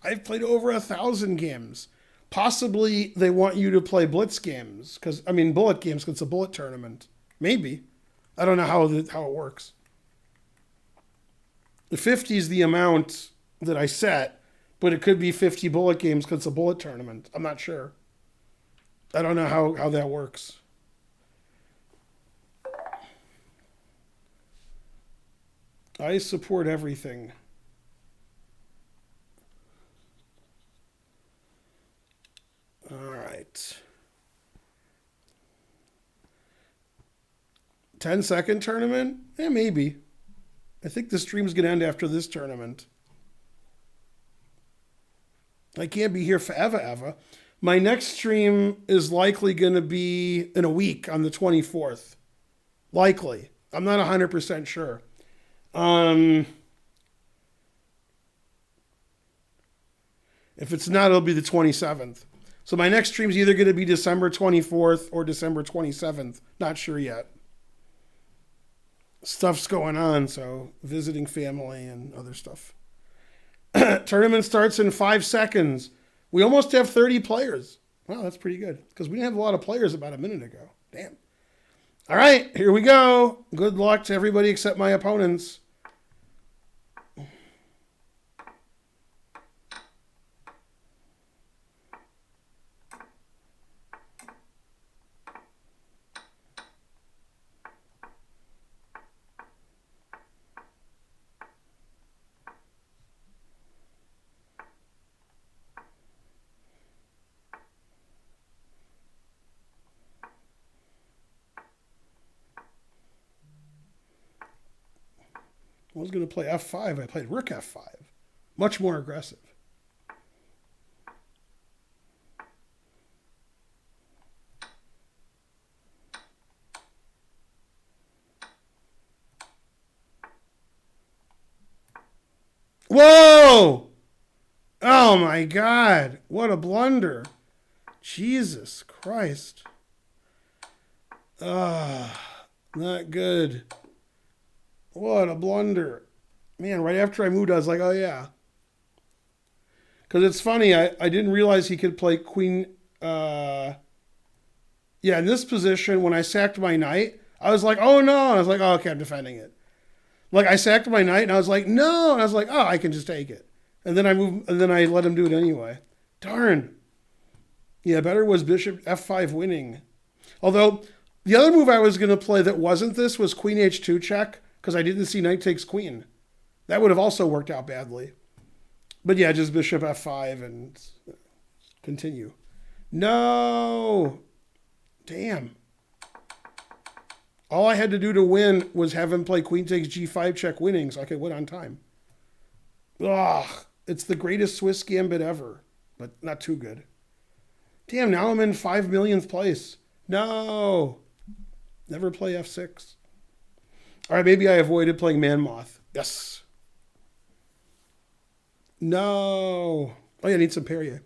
I've played over 1,000 games. Possibly they want you to play blitz games. Bullet games, because it's a bullet tournament. Maybe. I don't know how it works. The 50 is the amount that I set, but it could be 50 bullet games because it's a bullet tournament. I'm not sure. I don't know how that works. I support everything. All right. 10-second tournament? Maybe. I think the stream's going to end after this tournament. I can't be here forever, ever. My next stream is likely going to be in a week on the 24th. Likely. I'm not 100% sure. If it's not, it'll be the 27th. So my next stream is either going to be December 24th or December 27th. Not sure yet. Stuff's going on, so visiting family and other stuff. Tournament starts in 5 seconds. We almost have 30 players. Wow, that's pretty good. Because we didn't have a lot of players about a minute ago. Damn. All right, here we go. Good luck to everybody except my opponents. I was going to play f5. I played rook f5. Much more aggressive. Whoa! Oh my God. What a blunder. Jesus Christ. Not good. What a blunder. Man, right after I moved, I was like, oh yeah. Because it's funny, I didn't realize he could play queen. In this position, when I sacked my knight, I was like, oh no. I was like, oh, okay, I'm defending it. Like, I sacked my knight, and I was like, no. And I was like, oh, I can just take it. And then I let him do it anyway. Darn. Yeah, better was bishop f5 winning. Although, the other move I was going to play that wasn't this was queen h2 check, because I didn't see knight takes queen. That would have also worked out badly. But yeah, just bishop f5 and continue. No! Damn. All I had to do to win was have him play queen takes g5 check winning so I could win on time. Ugh. It's the greatest Swiss gambit ever, but not too good. Damn, now I'm in 5 millionth place. No! Never play f6. All right, maybe I avoided playing man-moth. Yes. No. Oh, yeah, I need some Perrier.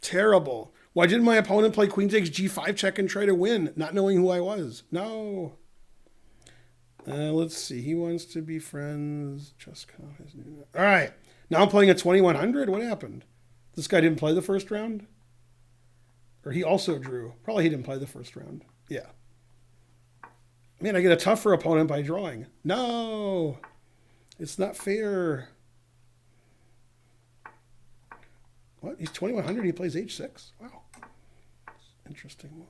Terrible. Why didn't my opponent play queen takes g5 check and try to win, not knowing who I was? No. Let's see. He wants to be friends. Just call his new. All right. Now I'm playing a 2100. What happened? This guy didn't play the first round? Or he also drew. Probably he didn't play the first round. Yeah. Man, I get a tougher opponent by drawing. No. It's not fair. What? He's 2100. He plays h6. Wow. Interesting move.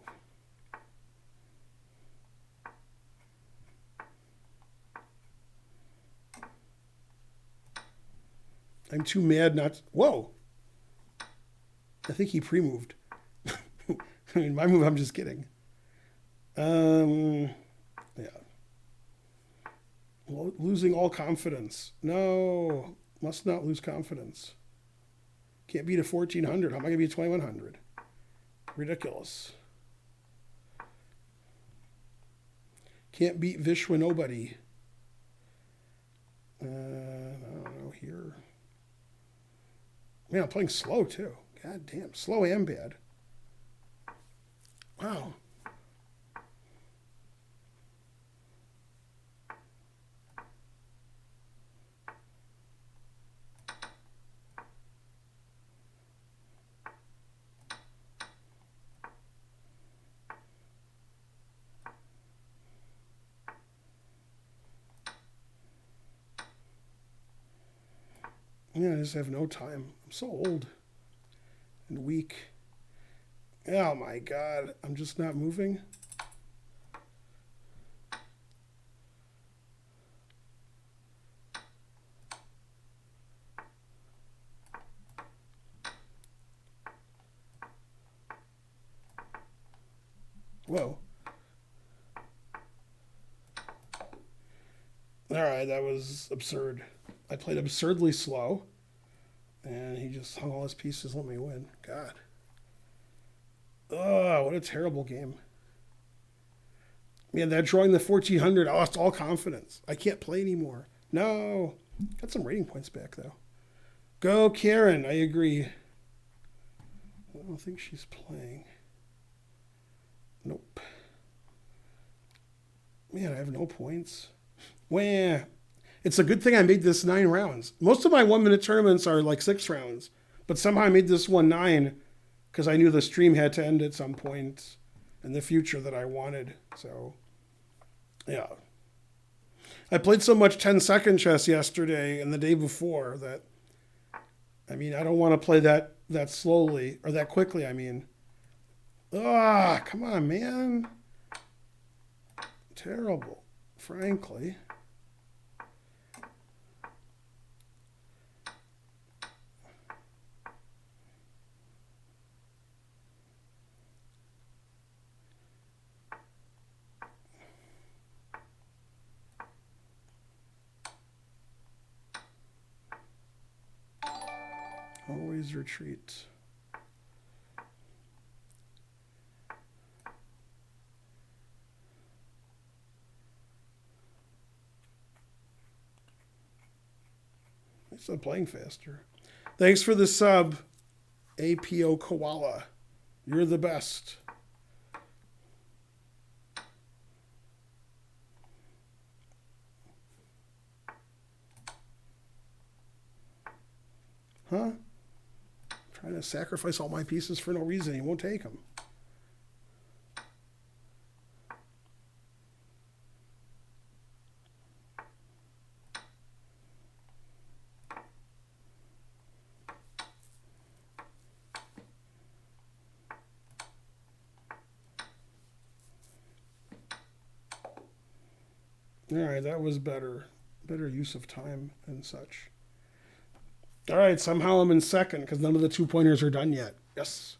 I'm too mad not. Whoa. I think he pre-moved. I mean, my move, I'm just kidding. Yeah. Losing all confidence. No. Must not lose confidence. Can't beat a 1400. How am I going to be a 2100? Ridiculous. Can't beat Vishwa nobody. I don't know here. Man, I'm playing slow too. God damn. Slow and bad. Wow. Yeah, I just have no time. I'm so old and weak. Oh my God, I'm just not moving. Whoa. All right, that was absurd. I played absurdly slow, and he just hung all his pieces, let me win. God. Oh, what a terrible game. Man, that drawing the 1400, I lost all confidence. I can't play anymore. No. Got some rating points back, though. Go, Karen. I agree. I don't think she's playing. Nope. Man, I have no points. Wah. It's a good thing I made this 9 rounds. Most of my 1-minute tournaments are like 6 rounds, but somehow I made this one 9 because I knew the stream had to end at some point in the future that I wanted. So, yeah. I played so much 10-second chess yesterday and the day before that, I mean, I don't want to play that slowly, or that quickly, I mean. Ah, come on, man. Terrible, frankly. Always retreat. I'm playing faster. Thanks for the sub, APO Koala. You're the best. Huh? Trying to sacrifice all my pieces for no reason. He won't take them. All right, that was better. Better use of time and such. All right, somehow I'm in second because none of the 2-pointers are done yet. Yes.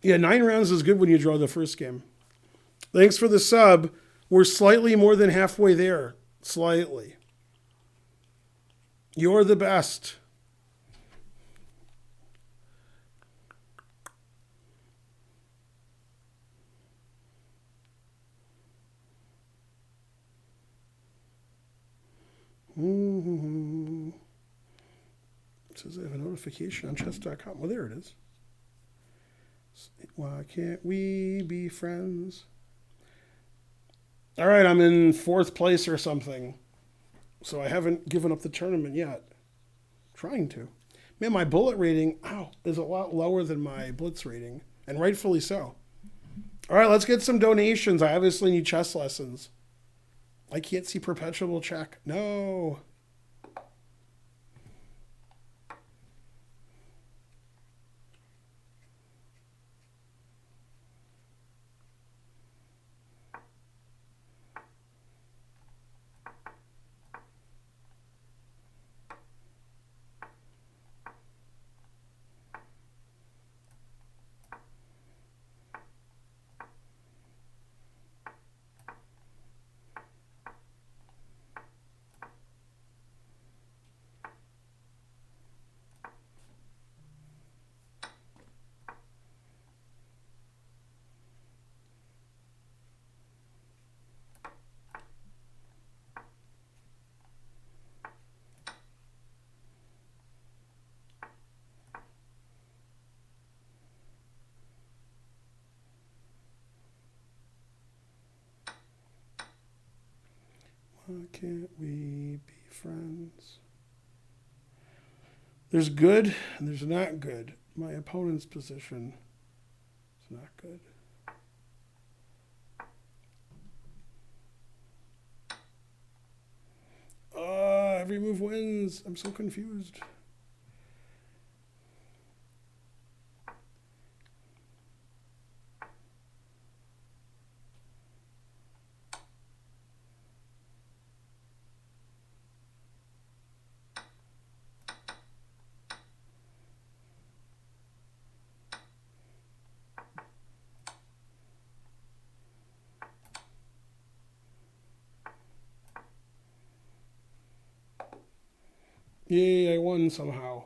Yeah, 9 rounds is good when you draw the first game. Thanks for the sub. We're slightly more than halfway there. Slightly. You're the best. Mm-hmm. It says I have a notification on chess.com. Well, there it is. Why can't we be friends? All right, I'm in 4th place or something. So I haven't given up the tournament yet. Trying to. Man, my bullet rating, is a lot lower than my blitz rating. And rightfully so. All right, let's get some donations. I obviously need chess lessons. I can't see perpetual check. No. Why can't we be friends? There's good and there's not good. My opponent's position is not good. Every move wins. I'm so confused. Yay, I won somehow.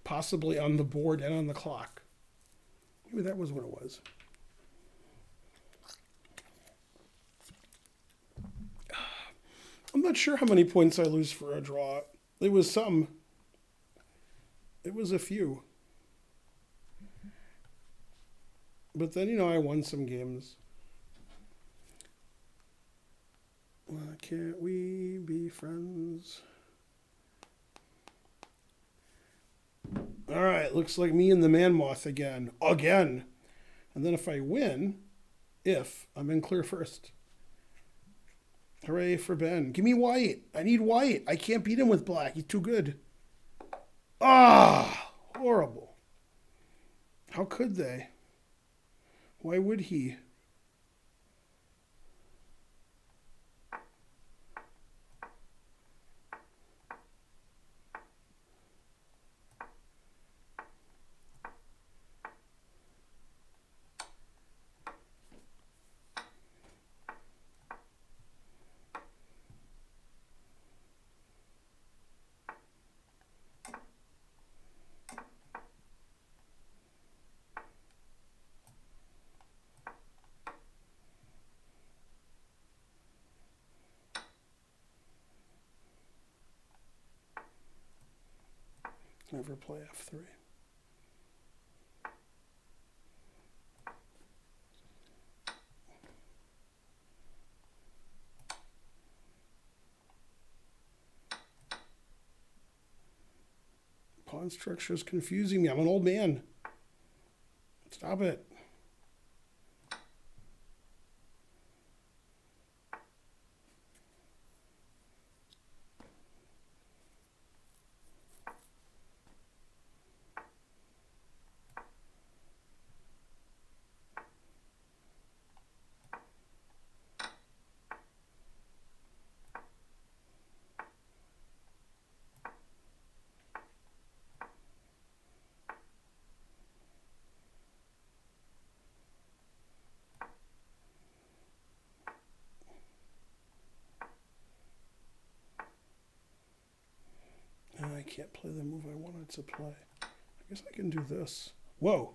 Possibly on the board and on the clock. Maybe that was what it was. I'm not sure how many points I lose for a draw. It was some. It was a few. But then, I won some games. Why can't we be friends? All right, looks like me and the man moth again. Again. And then if I win, I'm in clear first. Hooray for Ben. Give me white. I need white. I can't beat him with black. He's too good. Ah, horrible. How could they? Why would he? Never play F3. Pawn structure is confusing me. I'm an old man. Stop it. I can't play the move I wanted to play. I guess I can do this. Whoa.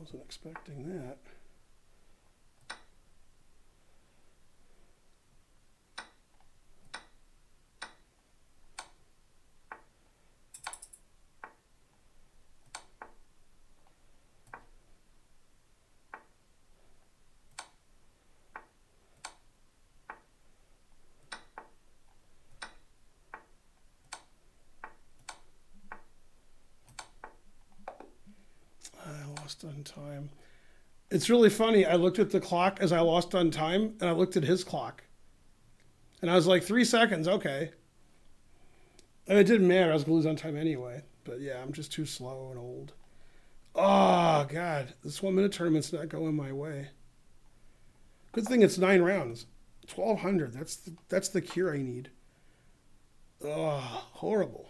Wasn't expecting that. On time. It's really funny. I looked at the clock as I lost on time, and I looked at his clock. And I was like, 3 seconds, okay. And it didn't matter. I was going to lose on time anyway. But yeah, I'm just too slow and old. Oh, God. This 1 minute tournament's not going my way. Good thing it's 9 rounds. 1,200. That's the cure I need. Oh, horrible.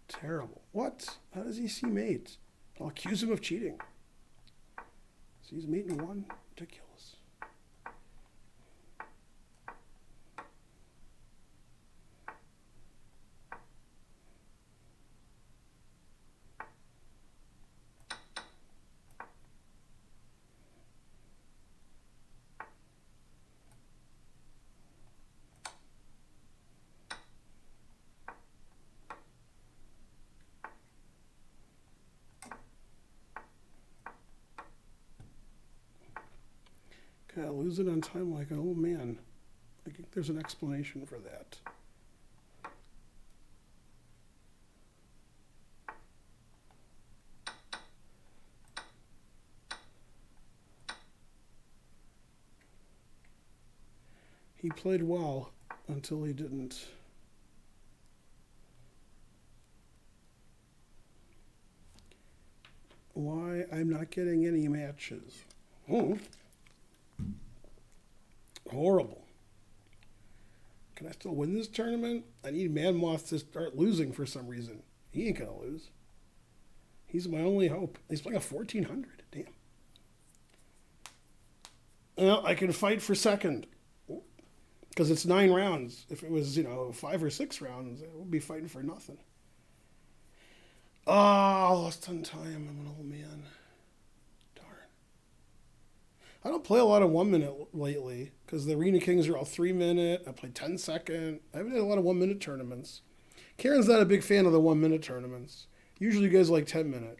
Terrible. What? How does he see mate? I'll accuse him of cheating. Sees mate in 1. Ridiculous. Yeah, lose it on time like an old man. I think there's an explanation for that. He played well until he didn't. Why I'm not getting any matches. Oh. Horrible. Can I still win this tournament? I need Man Moth to start losing for some reason. He ain't gonna lose. He's my only hope. He's playing a 1,400. Damn. Well, I can fight for second because it's 9 rounds. If it was, 5 or 6 rounds, I would be fighting for nothing. Oh, I lost on time. I'm an old man. Darn. I don't play a lot of 1 minute lately because the Arena Kings are all 3 minute. I play 10-second. I haven't had a lot of 1 minute tournaments. Karen's not a big fan of the 1 minute tournaments. Usually you guys like 10 minute.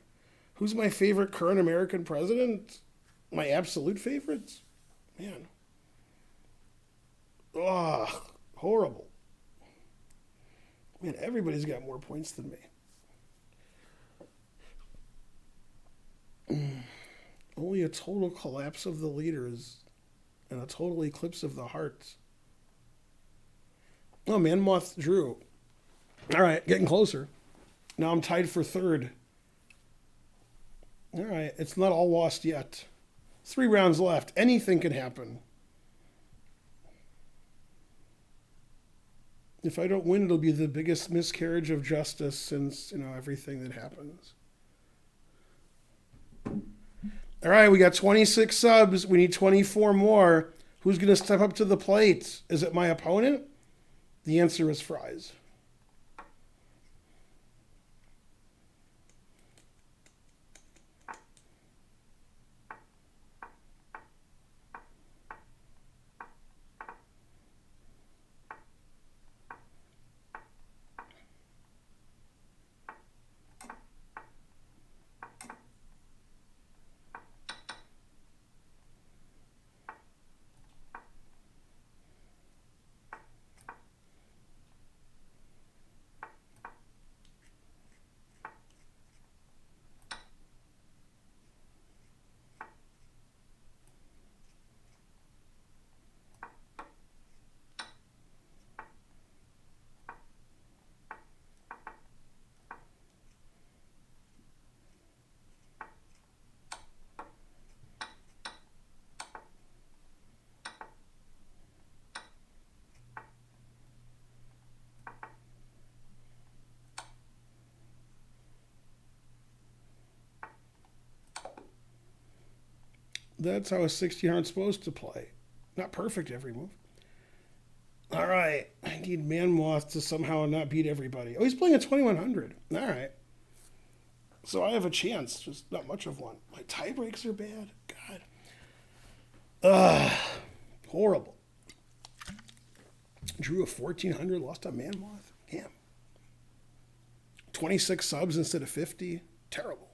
Who's my favorite current American president? My absolute favorites? Man. Ugh, horrible. Man, everybody's got more points than me. Only a total collapse of the leaders and a total eclipse of the hearts. Oh, Manmoth drew. All right, getting closer. Now I'm tied for third. All right, it's not all lost yet. 3 rounds left. Anything can happen. If I don't win, it'll be the biggest miscarriage of justice since, everything that happens. All right, we got 26 subs. We need 24 more. Who's going to step up to the plate? Is it my opponent? The answer is Fries. That's how a 1600's supposed to play. Not perfect every move. All right. I need Manmoth to somehow not beat everybody. Oh, he's playing a 2100. All right. So I have a chance, just not much of one. My tie breaks are bad. God. Horrible. Drew a 1400, lost a Manmoth. Damn. 26 subs instead of 50. Terrible.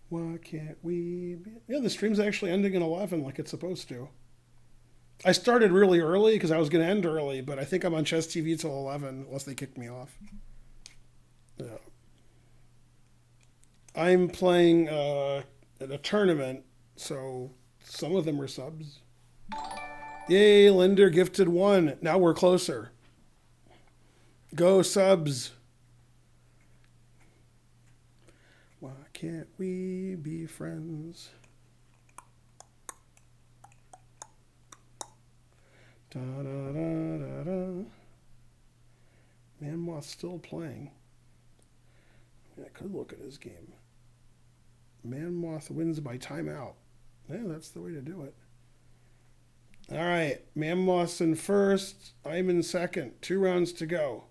Why can't we be... Yeah, the stream's actually ending in 11 like it's supposed to. I started really early because I was going to end early, but I think I'm on Chess TV till 11 unless they kick me off. Yeah. I'm playing in a tournament, so some of them are subs. Yay, Linder gifted 1. Now we're closer. Go subs. Why can't we be friends? Da da da da da. Manmoth's still playing. I could look at his game. Manmoth wins by timeout. Yeah, that's the way to do it. All right, Manmoth's in first. I'm in second. 2 rounds to go.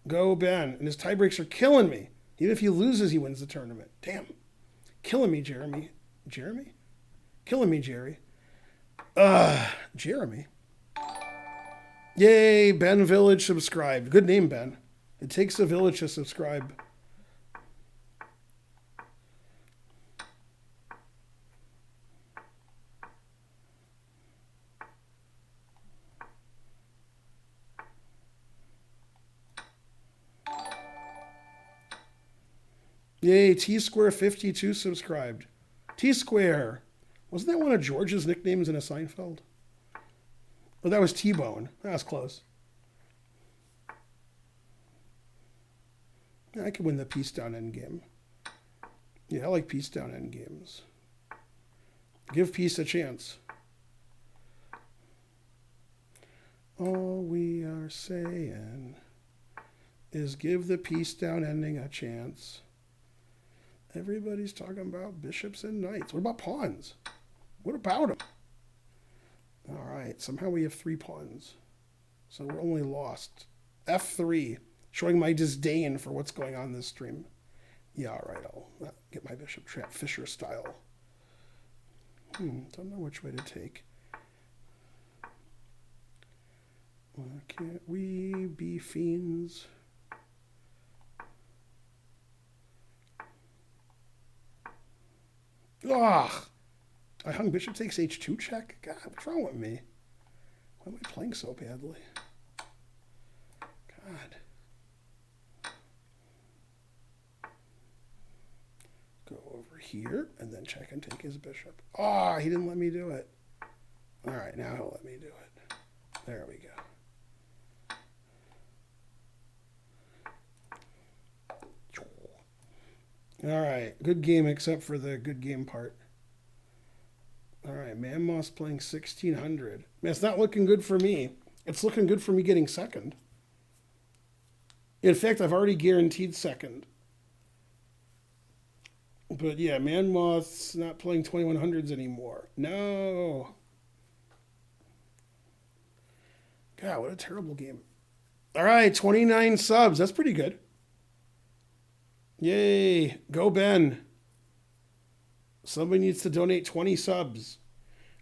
Go, Ben. And his tiebreaks are killing me. Even if he loses, he wins the tournament. Damn. Killing me, Jeremy. Jeremy? Killing me, Jerry. Jeremy. Yay, Ben Village subscribed. Good name, Ben. It takes a village to subscribe. Yay, T-Square 52 subscribed. T-Square. Wasn't that one of George's nicknames in a Seinfeld? Oh, that was T-Bone. That was close. Yeah, I could win the Peace Down endgame. Yeah, I like Peace Down endgames. Give peace a chance. All we are saying is give the Peace Down ending a chance. Everybody's talking about bishops and knights. What about pawns? What about them? All right, somehow we have 3 pawns. So we're only lost. F3, showing my disdain for what's going on in this stream. Yeah, all right, I'll get my bishop trapped Fisher style. Don't know which way to take. Why can't we be fiends? Ugh! I hung bishop takes h2 check? God, what's wrong with me? Why am I playing so badly? God. Go over here and then check and take his bishop. Ah, he didn't let me do it. All right, now he'll let me do it. There we go. All right, good game except for the good game part. All right, Man Moss playing 1600. Man, it's not looking good for me. It's looking good for me getting second. In fact, I've already guaranteed second. But yeah, Man Moth's not playing 2100s anymore. No. God, what a terrible game. All right, 29 subs. That's pretty good. Yay. Go, Ben. Somebody needs to donate 20 subs.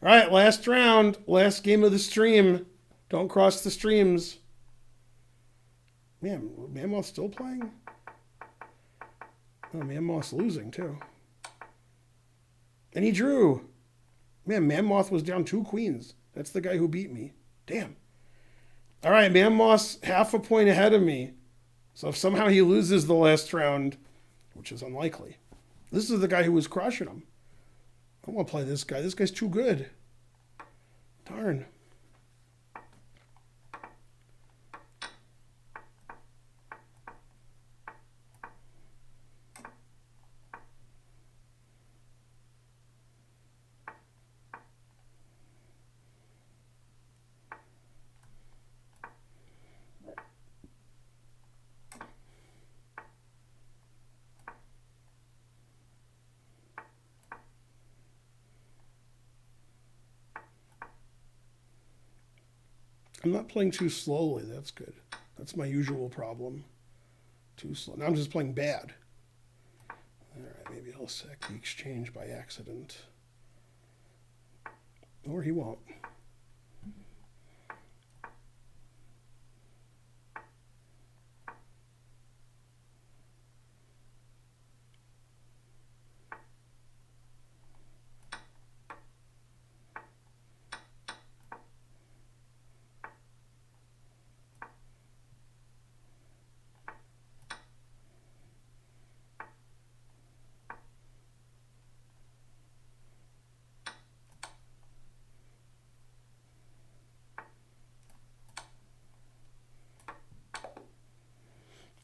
All right, last round. Last game of the stream. Don't cross the streams. Man, Mammoth's still playing? Oh, Mammoth's losing, too. And he drew. Man, Mammoth was down 2 queens. That's the guy who beat me. Damn. All right, Mammoth's half a point ahead of me. So if somehow he loses the last round, which is unlikely, this is the guy who was crushing him. I don't want to play this guy. This guy's too good. Darn. I'm not playing too slowly. That's good. That's my usual problem. Too slow. Now I'm just playing bad. All right, maybe I'll sack the exchange by accident. Or he won't.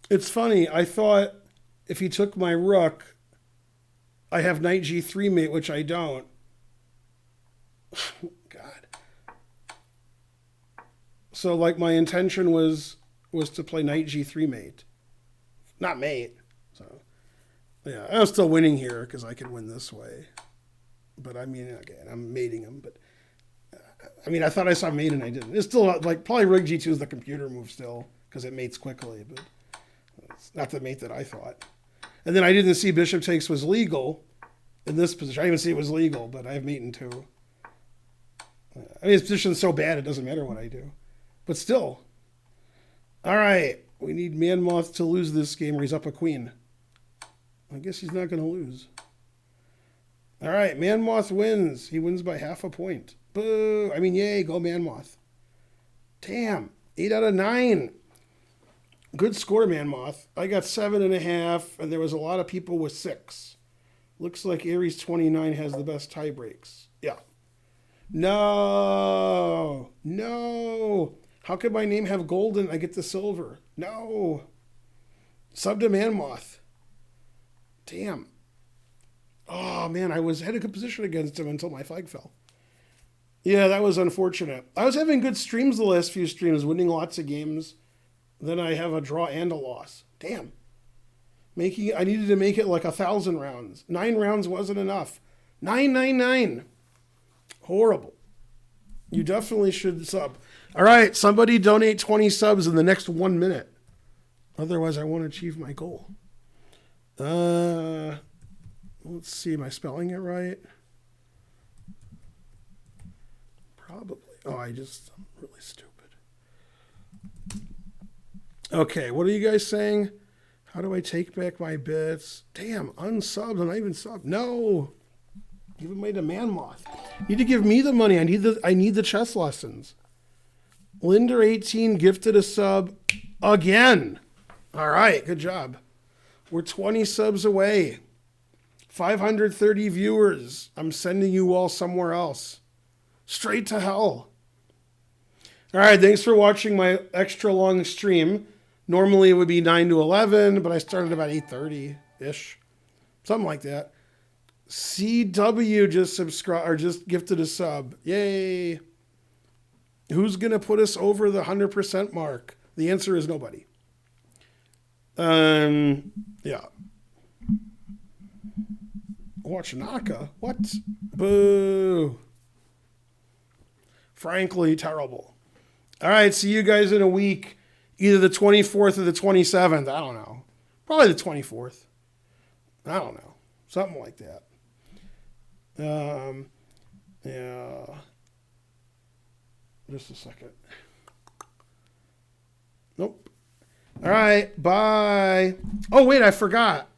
It's funny. I thought if he took my rook, I have knight g3 mate, which I don't. God. So like my intention was to play knight g3 mate, not mate. So yeah, I'm still winning here because I can win this way. But I mean, again, I'm mating him. But I mean, I thought I saw mate and I didn't. It's still like probably rook g2 is the computer move still because it mates quickly, but. It's not the mate that I thought. And then I didn't see bishop takes was legal in this position. I didn't even see it was legal, but I have mate in 2. I mean, his position's so bad it doesn't matter what I do. But still. All right. We need Manmoth to lose this game or he's up a queen. I guess he's not going to lose. All right. Manmoth wins. He wins by half a point. Boo. I mean, yay. Go Manmoth. Damn. 8 out of 9. Good score, Manmoth. I got 7.5, and there was a lot of people with 6. Looks like Aries 29 has the best tie breaks. Yeah. No. No. How could my name have golden? I get the silver. No. Sub to Manmoth. Damn. Oh, man, I had a good position against him until my flag fell. Yeah, that was unfortunate. I was having good streams the last few streams, winning lots of games. Then I have a draw and a loss. Damn. I needed to make it like 1,000 rounds. 9 rounds wasn't enough. 999. Horrible. You definitely should sub. All right, somebody donate 20 subs in the next 1 minute. Otherwise, I won't achieve my goal. Let's see. Am I spelling it right? Probably. Oh, I'm really stupid. Okay, what are you guys saying? How do I take back my bits? Damn, unsubbed and I even subbed. No. Give away to Man Moth. You need to give me the money. I need the chess lessons. Linder18 gifted a sub again. All right, good job. We're 20 subs away. 530 viewers. I'm sending you all somewhere else. Straight to hell. All right, thanks for watching my extra long stream. Normally it would be 9 to 11, but I started about 8:30-ish. Something like that. CW just gifted a sub. Yay. Who's going to put us over the 100% mark? The answer is nobody. Yeah. Watch Naka? What? Boo. Frankly, terrible. All right, see you guys in a week. Either the 24th or the 27th. I don't know. Probably the 24th. I don't know. Something like that. Yeah. Just a second. Nope. All right. Bye. Oh, wait, I forgot.